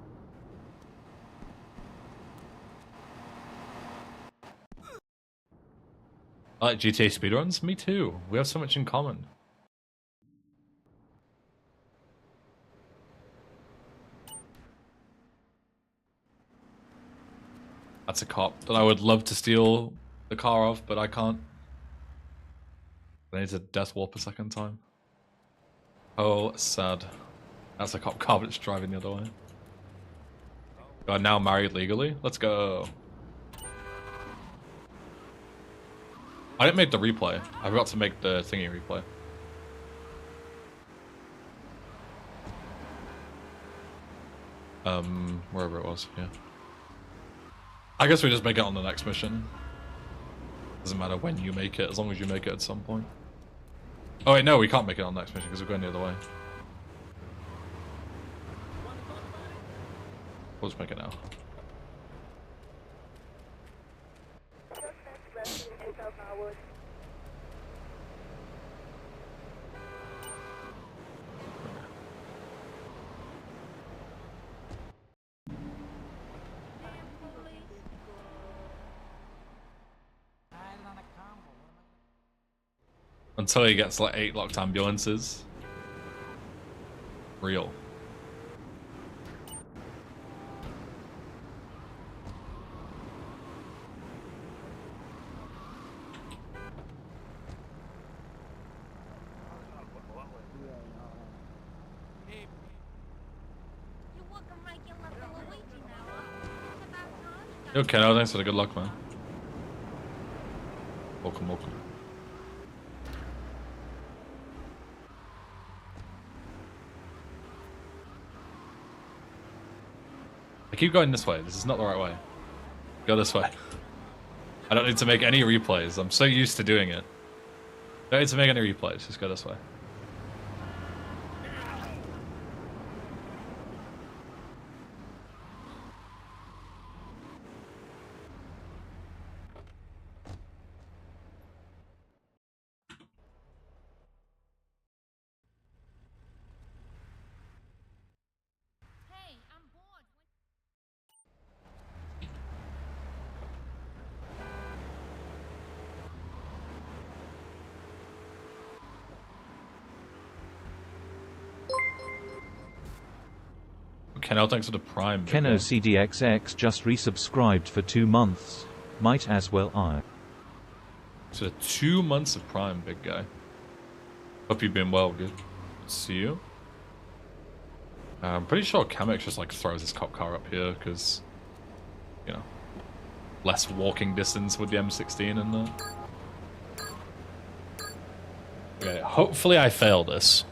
I like GTA speedruns? Me too. We have so much in common. That's a cop that I would love to steal the car of, but I can't. I need to death warp a second time. Oh, sad. That's a cop car, but it's driving the other way. You are now married legally? Let's go. I didn't make the replay. I forgot to make the thingy replay. Wherever it was, yeah. I guess we just make it on the next mission. Doesn't matter when you make it, as long as you make it at some point. Oh wait, no, we can't make it on the next mission because we're going the other way. We'll just make it now. Until he gets like 8 locked ambulances. Real. Okay, no, thanks for the good luck, man. Welcome, welcome. I keep going this way. This is not the right way. Go this way. I don't need to make any replays. I'm so used to doing it. Don't need to make any replays. Just go this way. Keno, thanks for the Prime. big Keno guy. CDXX just resubscribed for 2 months. Might as well I. So 2 months of Prime, big guy. Hope you've been well, good. See you. I'm pretty sure Kamek just like throws his cop car up here because, you know, less walking distance with the M16 and that. Okay, hopefully I fail this,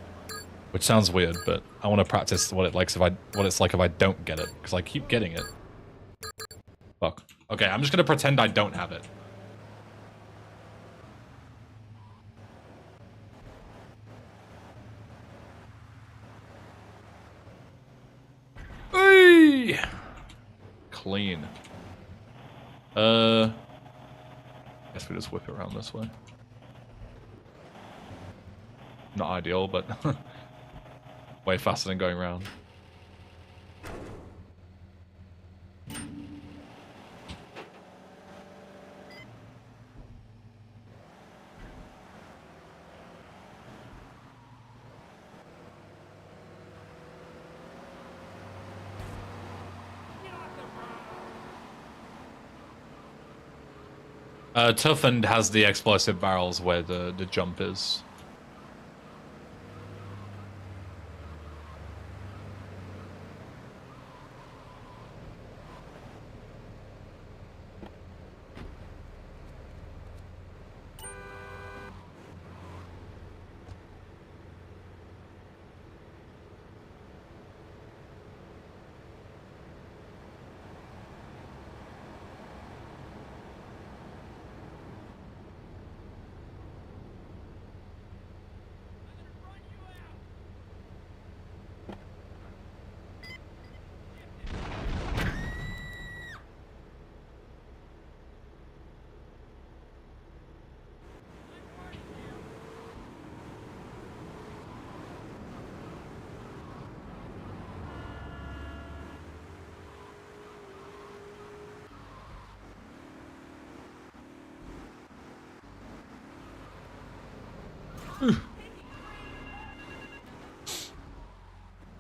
which sounds weird, but I want to practice what it's like if I don't get it, because I keep getting it. Fuck. Okay, I'm just gonna pretend I don't have it. Hey! Clean. Guess we just whip it around this way. Not ideal, but way faster than going around. Toughened has the explosive barrels where the jump is.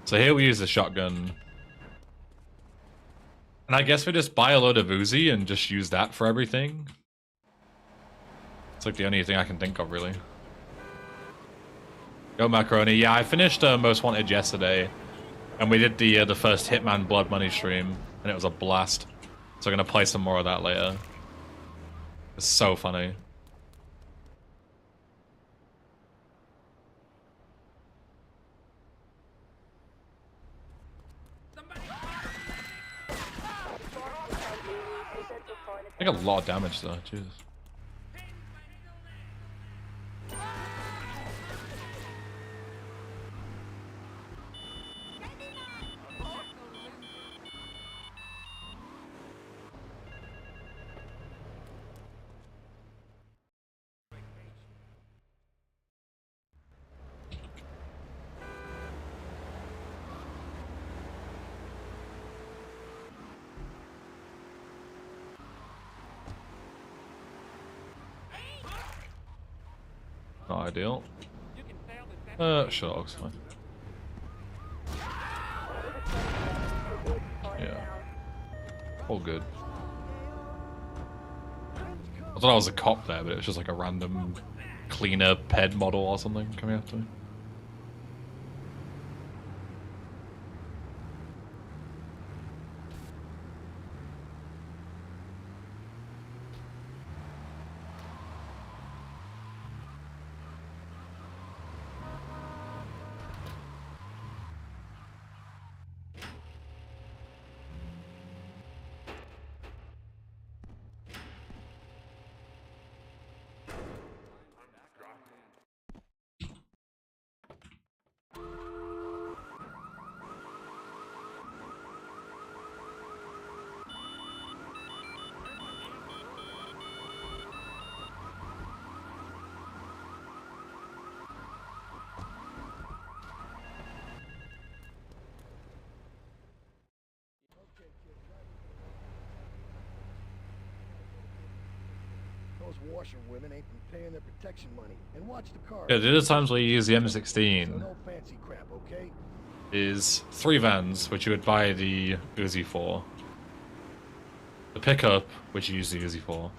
So here we use the shotgun. And I guess we just buy a load of Uzi and just use that for everything. It's like the only thing I can think of, really. Go Macaroni. Yeah, I finished Most Wanted yesterday. And we did the first Hitman Blood Money stream. And it was a blast. So I'm going to play some more of that later. It's so funny. I got a lot of damage though, Jesus. Not ideal. Sure, looks fine. Yeah. All good. I thought I was a cop there, but it was just like a random cleaner ped model or something coming after me. Those washerwomen ain't been paying their protection money. And watch the car. Yeah, there are times where you use the So M16. no fancy crap, okay? is 3 vans, which you would buy the Uzi for. The pickup, which you use the Uzi for.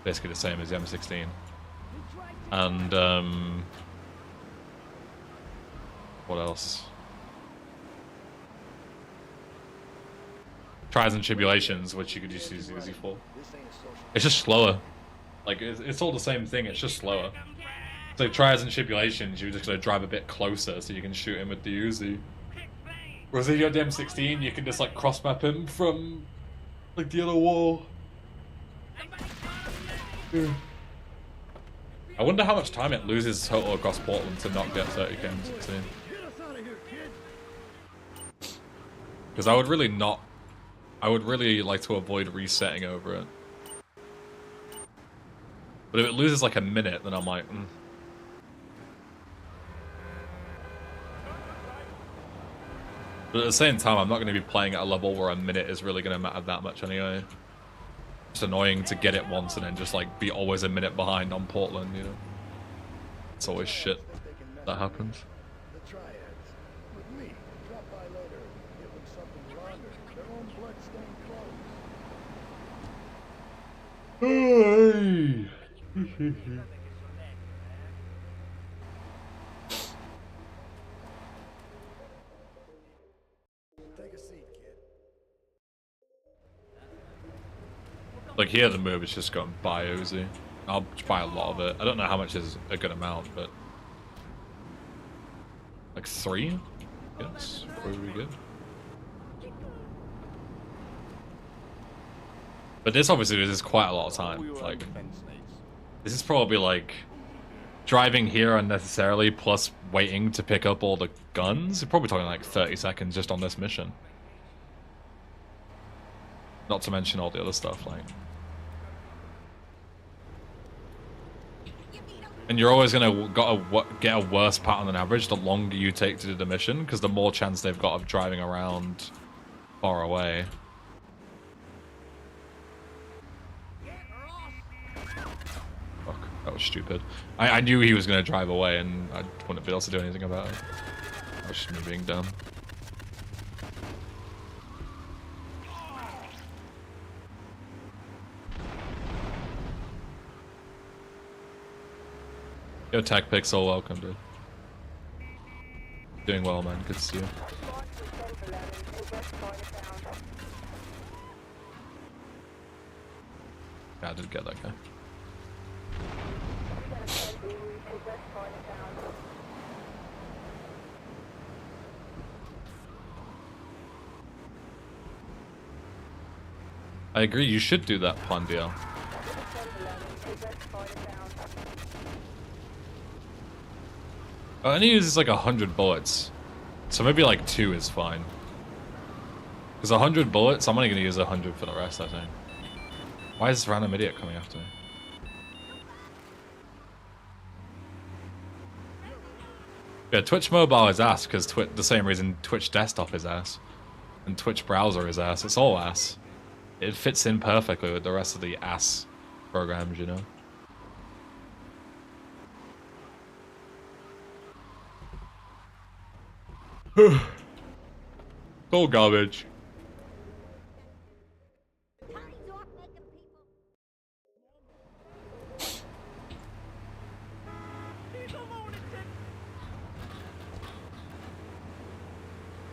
Basically the same as the M16. And, what else? Trials and Tribulations, which you could just use the Uzi for. It's just slower. Like, it's all the same thing, it's just slower. So Trials and Tribulations, you're just gonna drive a bit closer so you can shoot him with the Uzi. Whereas if you're the M16, you can just like cross-map him from like the other wall. I wonder how much time it loses total across Portland to not get 30k M16. Because I would really like to avoid resetting over it. But if it loses like a minute, then I'm like, But at the same time, I'm not going to be playing at a level where a minute is really going to matter that much anyway. It's annoying to get it once and then just like be always a minute behind on Portland, you know? It's always shit that happens. The triads. With me. Drop by later and give them something to launder. Their own blood-stained clothes. Take a seat, kid. Like here, the move is just going buy Uzi. I'll buy a lot of it. I don't know how much is a good amount, but like 3? Yes, probably good. But this obviously is quite a lot of time. Like, this is probably like driving here unnecessarily plus waiting to pick up all the guns. You're probably talking like 30 seconds just on this mission. Not to mention all the other stuff, like. And you're always gonna get a worse pattern than average the longer you take to do the mission, because the more chance they've got of driving around far away. Fuck, that was stupid. I knew he was gonna drive away, and I wouldn't be able to do anything about it. That was just me being dumb. Yo, Tech Pixel, welcome, dude. Doing well, man. Good to see you. Yeah, I did get that guy. I agree, you should do that, Pondio. It only uses like 100 bullets, so maybe like 2 is fine. Because 100 bullets, I'm only going to use 100 for the rest, I think. Why is this random idiot coming after me? Yeah, Twitch Mobile is ass because the same reason Twitch Desktop is ass, and Twitch Browser is ass. It's all ass. It fits in perfectly with the rest of the ass programs, you know. All garbage.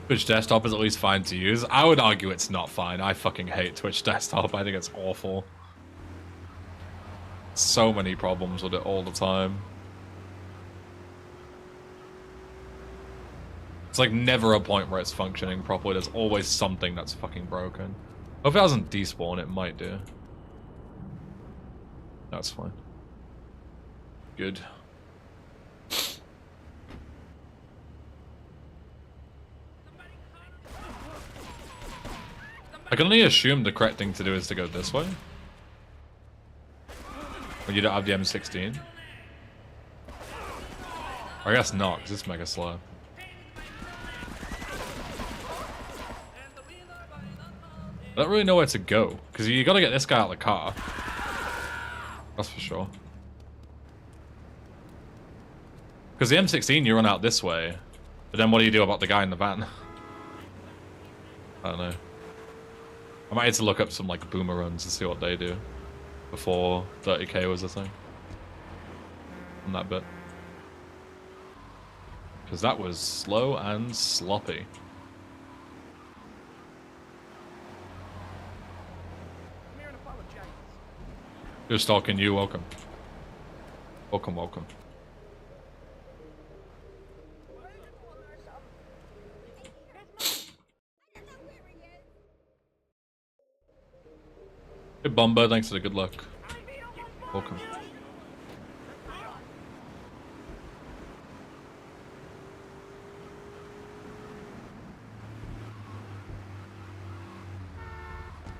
Twitch Desktop is at least fine to use. I would argue it's not fine. I fucking hate Twitch Desktop. I think it's awful. So many problems with it all the time. It's like never a point where it's functioning properly. There's always something that's fucking broken. If it doesn't despawn, it might do. That's fine. Good. I can only assume the correct thing to do is to go this way. When you don't have the M16. Or I guess not, because it's mega slow. I don't really know where to go, because you gotta get this guy out of the car. That's for sure. Because the M16, you run out this way. But then what do you do about the guy in the van? I don't know. I might need to look up some like boomer runs and see what they do before 30k was a thing on that bit. Because that was slow and sloppy. Come here and apologize. Just talking you, welcome. Welcome, welcome. Hey Bomber, thanks for the good luck. Welcome.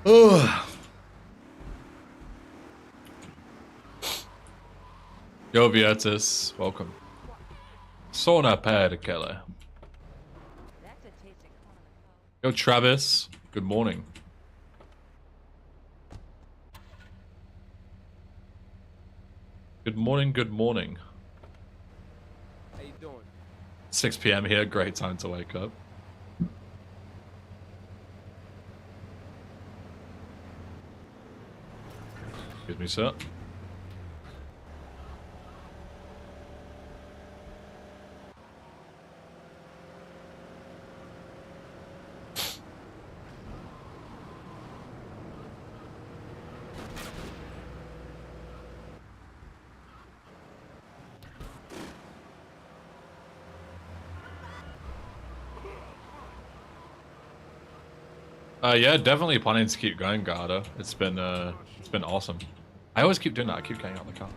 Oh. Yo Vietis, welcome. Sauna pad Keller. That's a taste of corn on the cob. Yo Travis, good morning. Good morning, good morning. How you doing? 6 p.m. here, great time to wake up. Excuse me, sir. Yeah, definitely planning to keep going, Garda. It's been awesome. I always keep doing that. I keep getting out of the car.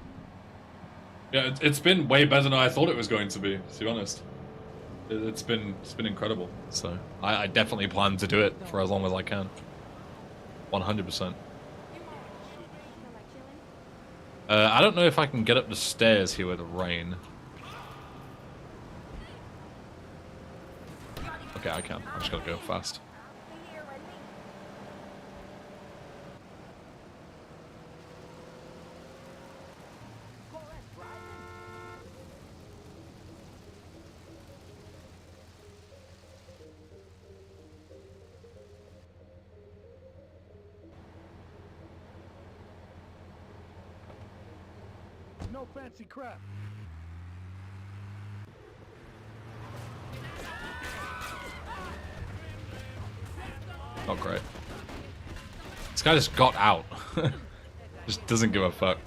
Yeah, it's been way better than I thought it was going to be be honest. It's been incredible. So I definitely plan to do it for as long as I can. 100%. I don't know if I can get up the stairs here with the rain. Okay, I can. I just gotta go fast. No fancy crap. Not great. This guy just got out. Just doesn't give a fuck.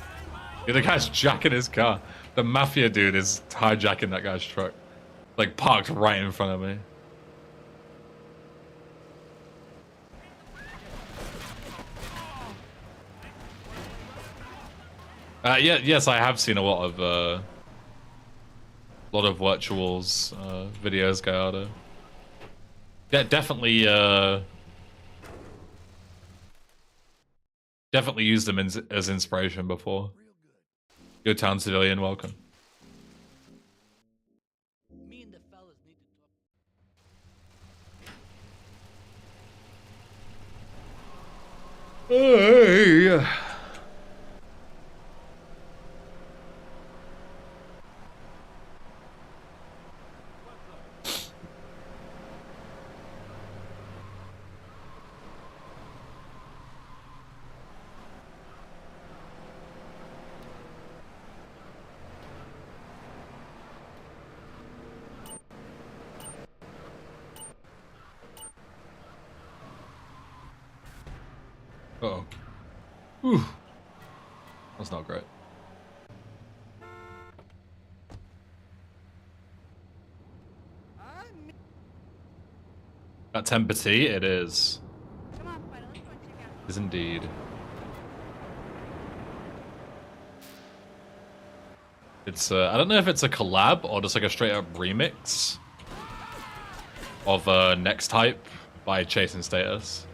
The other guy's jacking his car. The mafia dude is hijacking that guy's truck. Like parked right in front of me. Yes, I have seen a lot of virtuals videos, Gallardo. Yeah, definitely definitely used them as inspiration before. Your town civilian, welcome. Me and the fellas need to talk. Hey. Uh-oh. Whew. That's not great. At Tempety, it is. Come on, Spider, let's go and check out. It is indeed. It's I don't know if it's a collab or just like a straight up remix of Next Type by Chasing Status.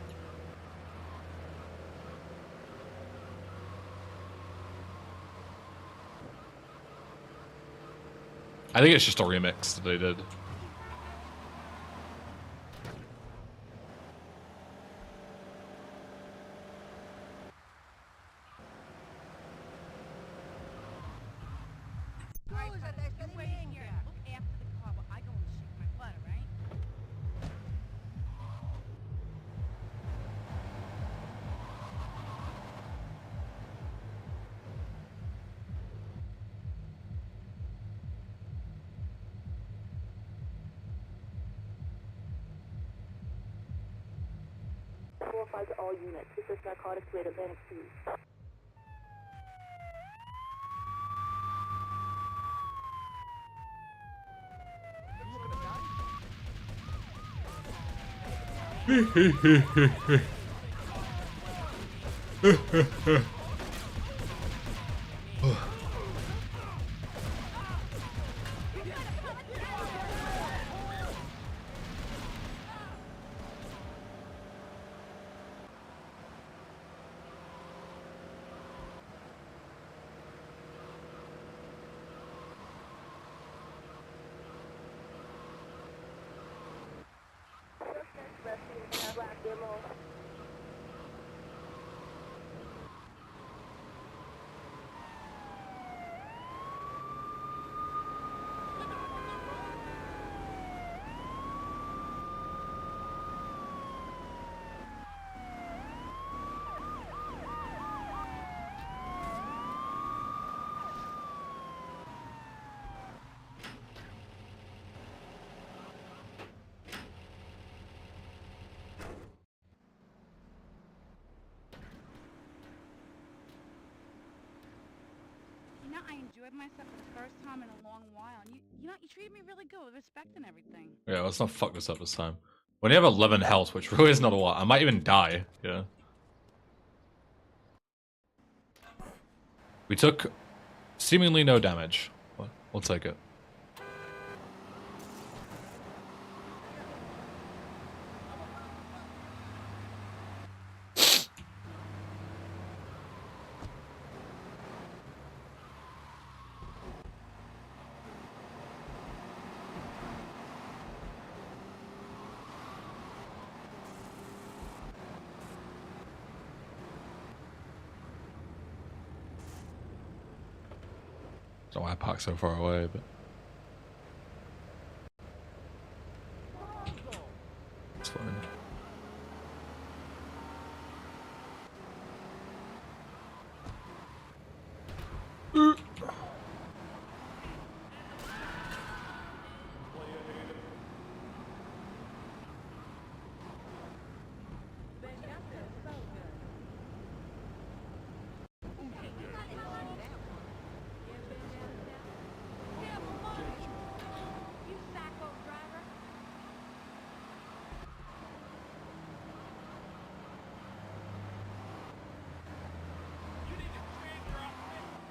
I think it's just a remix that they did. All right, Spider, you wait in here and look after the car while I go and shake my butt, Notify to all units. Research narcotics rate Atlantic City. You know, I enjoyed myself for the first time in a long while. And you know, you treated me really good with respect and everything. Yeah, let's not fuck this up this time. When you have 11 health, which really is not a lot, I might even die. Yeah. We took seemingly no damage. We'll take it. Don't know why I parked so far away, but it's fine.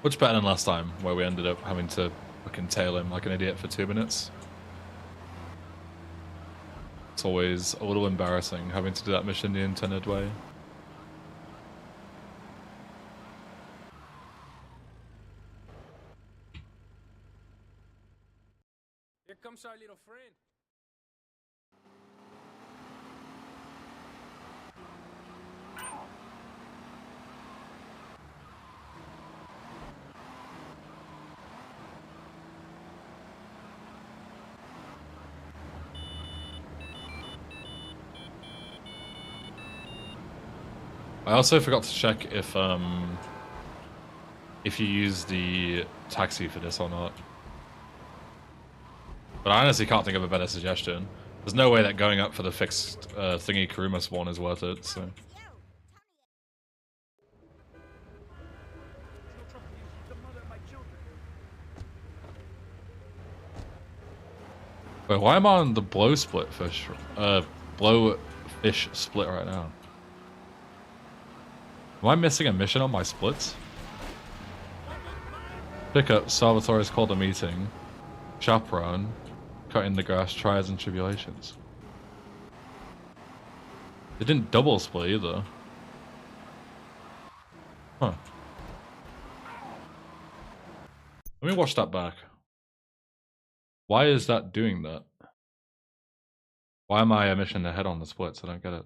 Much better than last time, where we ended up having to fucking tail him like an idiot for 2 minutes. It's always a little embarrassing having to do that mission the intended way. Here comes our little friend. I also forgot to check if you use the taxi for this or not. But I honestly can't think of a better suggestion. There's no way that going up for the fixed thingy Karuma spawn is worth it, so. Wait, why am I on the blow split fish? Blow fish split right now? Am I missing a mission on my splits? Pick up, Salvatore's called a meeting. Chaperone, cutting the grass, trials and tribulations. It didn't double split either. Huh. Let me watch that back. Why is that doing that? Why am I a mission ahead on the splits? I don't get it.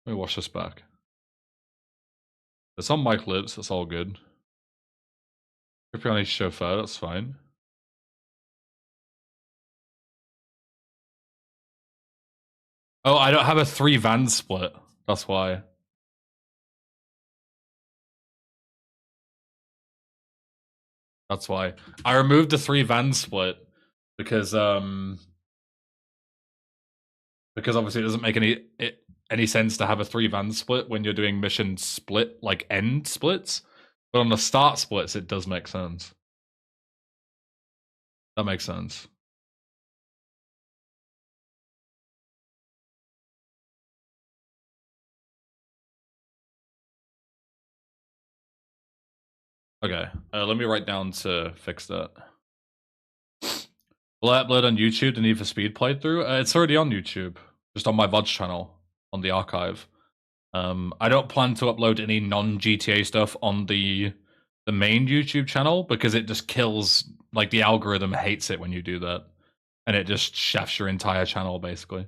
Let me watch this back. It's on Mike Lips, that's all good. Cipriani's chauffeur, that's fine. Oh, I don't have a 3 van split. That's why. That's why I removed the 3 van split because obviously it doesn't make any sense to have a 3 van split when you're doing mission split like end splits, but on the start splits it does make sense. That makes sense. Okay, let me write down to fix that. Will I upload on YouTube the Need for Speed playthrough? It's already on YouTube, just on my VoDs channel, on the archive. I don't plan to upload any non-GTA stuff on the main YouTube channel because it just kills, like, the algorithm hates it when you do that. And it just chefs your entire channel, basically.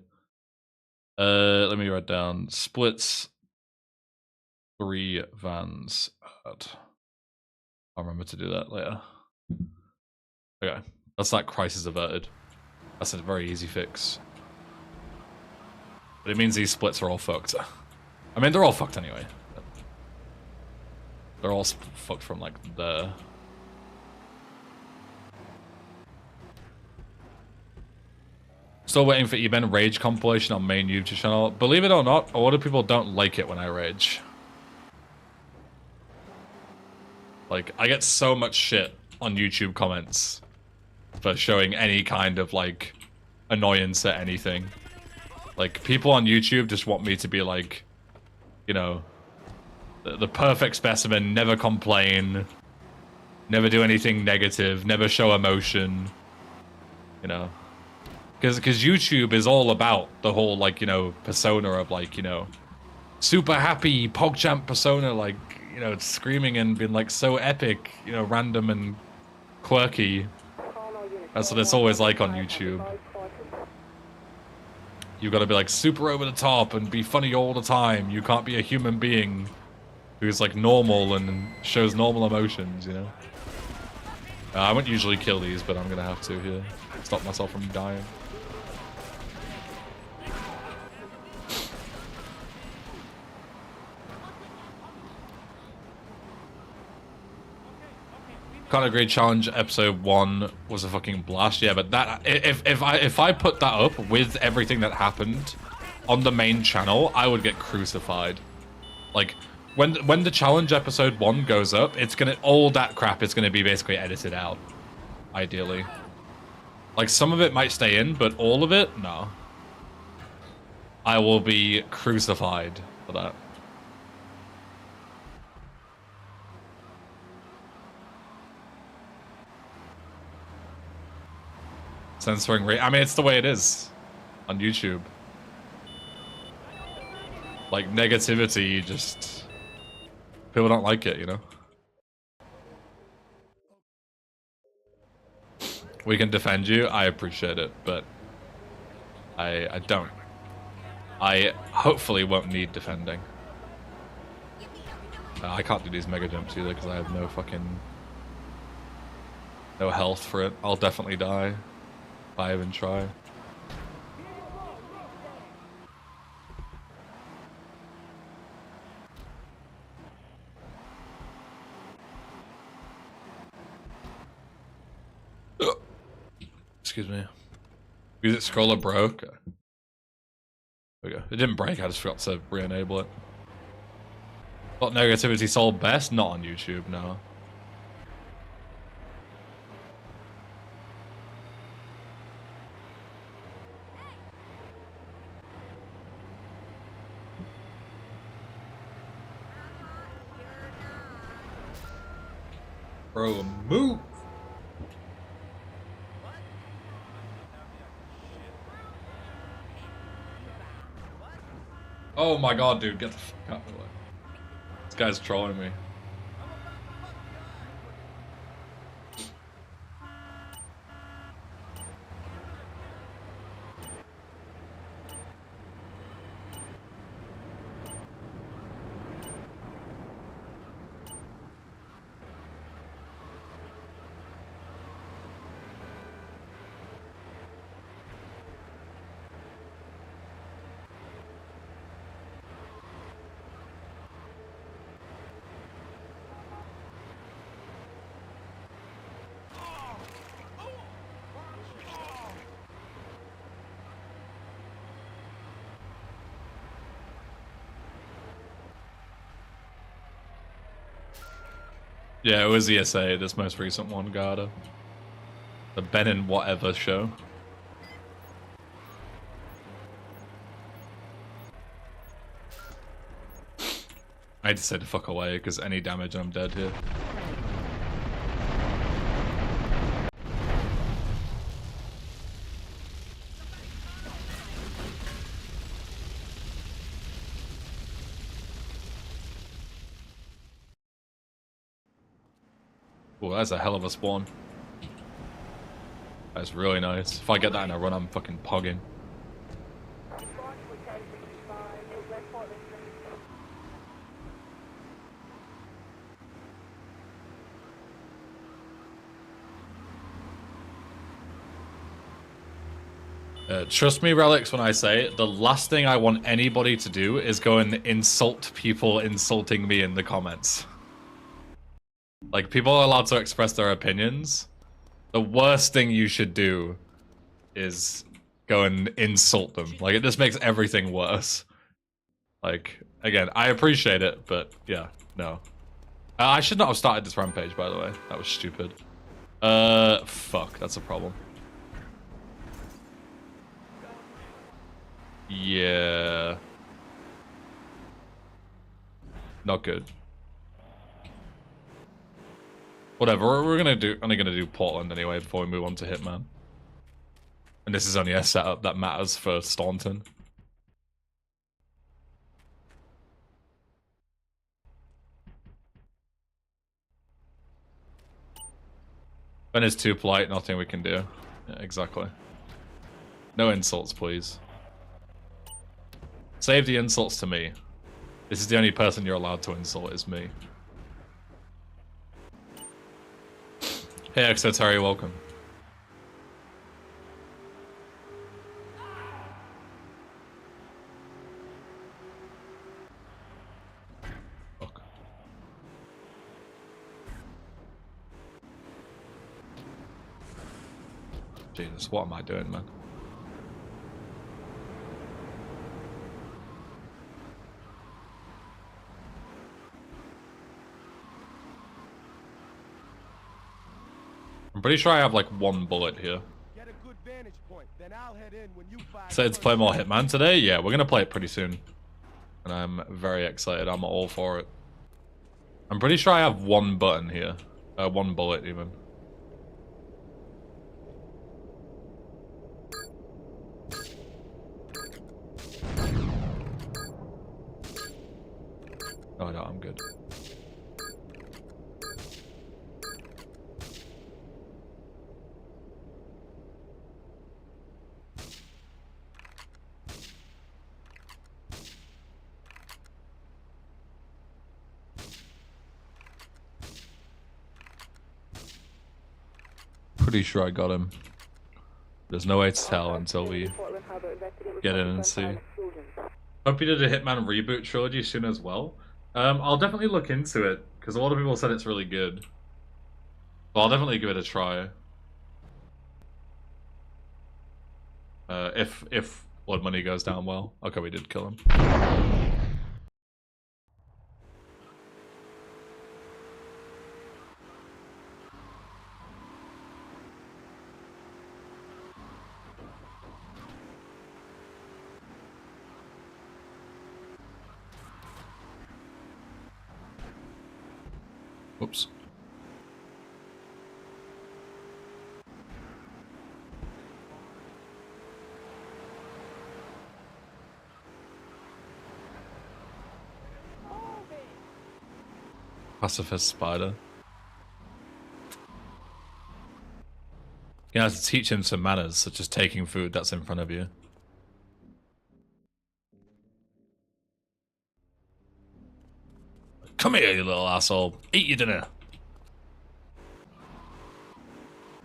Let me write down splits 3 vans. I'll remember to do that later. Okay, that's that crisis averted. That's a very easy fix. But it means these splits are all fucked. I mean, they're all fucked anyway. They're all fucked from, like, the... Still waiting for Eben Rage compilation on main YouTube channel. Believe it or not, a lot of people don't like it when I rage. Like, I get so much shit on YouTube comments for showing any kind of, like, annoyance at anything. Like, people on YouTube just want me to be, like, you know, the perfect specimen, never complain, never do anything negative, never show emotion, you know. Because YouTube is all about the whole, like, you know, persona of, like, you know, super happy PogChamp persona, like, you know, screaming and being, like, so epic, you know, random and quirky. That's what it's always like on YouTube. You've got to be, like, super over the top and be funny all the time. You can't be a human being who's, like, normal and shows normal emotions, you know? I wouldn't usually kill these, but I'm gonna have to here. Stop myself from dying. Can't agree. Challenge episode 1 was a fucking blast. Yeah, but that if I put that up with everything that happened on the main channel, I would get crucified. Like when the challenge episode 1 goes up, it's gonna all that crap is gonna be basically edited out. Ideally, like some of it might stay in, but all of it, no. I will be crucified for that. Censoring rate. I mean, it's the way it is on YouTube. Like, negativity, just... people don't like it, you know? We can defend you. I appreciate it, but... I don't. I hopefully won't need defending. I can't do these mega jumps either, because I have no fucking... no health for it. I'll definitely die. If I even try. Excuse me. Music scroller broke. There we go. It didn't break, I just forgot to re-enable it. Thought negativity sold best? Not on YouTube, no. Bro, move! Oh my god, dude, get the fuck out of the way. This guy's trolling me. Yeah, it was ESA, this most recent one, Garda. The Ben and Whatever show. I had to say the fuck away, because any damage and I'm dead here. Oh, that's a hell of a spawn. That's really nice. If I get that in a run, I'm fucking pogging. Trust me, Relics, when I say the last thing I want anybody to do is go and insult people insulting me in the comments. Like, people are allowed to express their opinions. The worst thing you should do is go and insult them. Like, it just makes everything worse. Like, again, I appreciate it, but yeah, no. I should not have started this rampage, by the way. That was stupid. Fuck, that's a problem. Yeah. Not good. Whatever, we're only gonna do Portland anyway before we move on to Hitman. And this is only a setup that matters for Staunton. Ben is too polite, nothing we can do. Yeah, exactly. No insults, please. Save the insults to me. This is the only person you're allowed to insult, is me. Hey, Exo Terry, welcome. Fuck. Jesus, what am I doing, man? I'm pretty sure I have like one bullet here. Get a good vantage point, then I'll head in when you fire. So to play more Hitman today? Yeah, we're gonna play it pretty soon. And I'm very excited, I'm all for it. I'm pretty sure I have one button here. One bullet even. Oh no, I'm good. Pretty sure I got him. There's no way to tell until we get in and see. Hope you did a Hitman reboot trilogy soon as well. I'll definitely look into it, because a lot of people said it's really good. But I'll definitely give it a try. If Blood Money goes down well. Okay, we did kill him. Oops. Pacifist spider. You have to teach him some manners, such as taking food that's in front of you. Come here, you little asshole. Eat your dinner.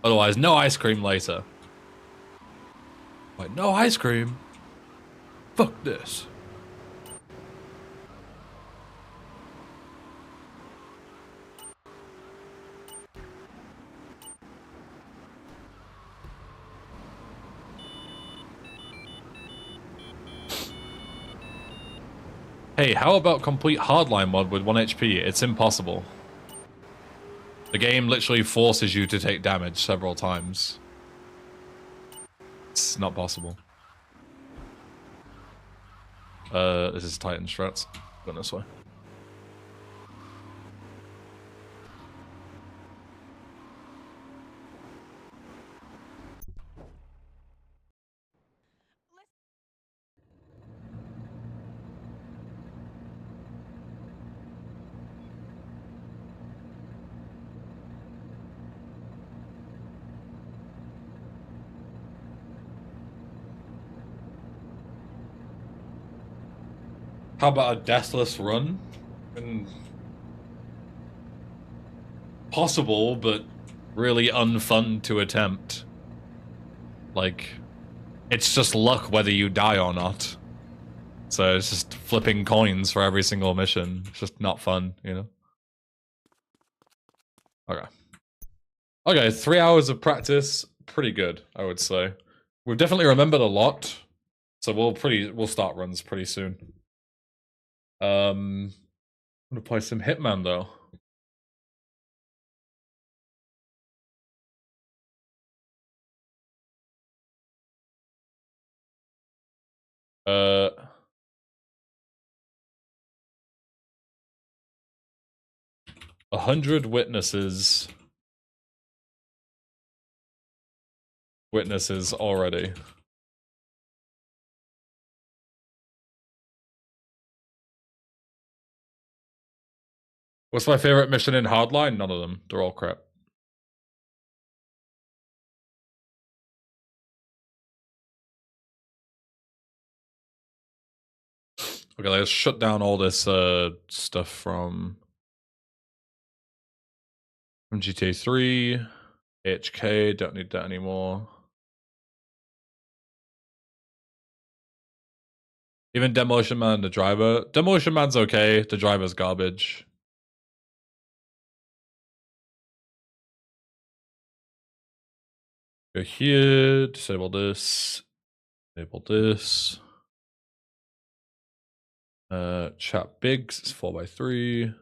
Otherwise, no ice cream later. Wait, no ice cream? Fuck this. Hey, how about complete hardline mod with 1 HP? It's impossible. The game literally forces you to take damage several times. It's not possible. This is Titan strats. Going this way. How about a deathless run? Possible, but really unfun to attempt. Like, it's just luck whether you die or not. So it's just flipping coins for every single mission. It's just not fun, you know? Okay. Okay, 3 hours of practice. Pretty good, I would say. We've definitely remembered a lot. So we'll start runs pretty soon. I'm gonna play some Hitman though. Uh 100 witnesses. Witnesses already. What's my favorite mission in Hardline? None of them. They're all crap. Okay, let's shut down all this stuff from GTA3. HK, don't need that anymore. Even Demolition Man and the driver. Demolition Man's okay, the driver's garbage. Go here, disable this. Disable this. Chat bigs, it's 4x3.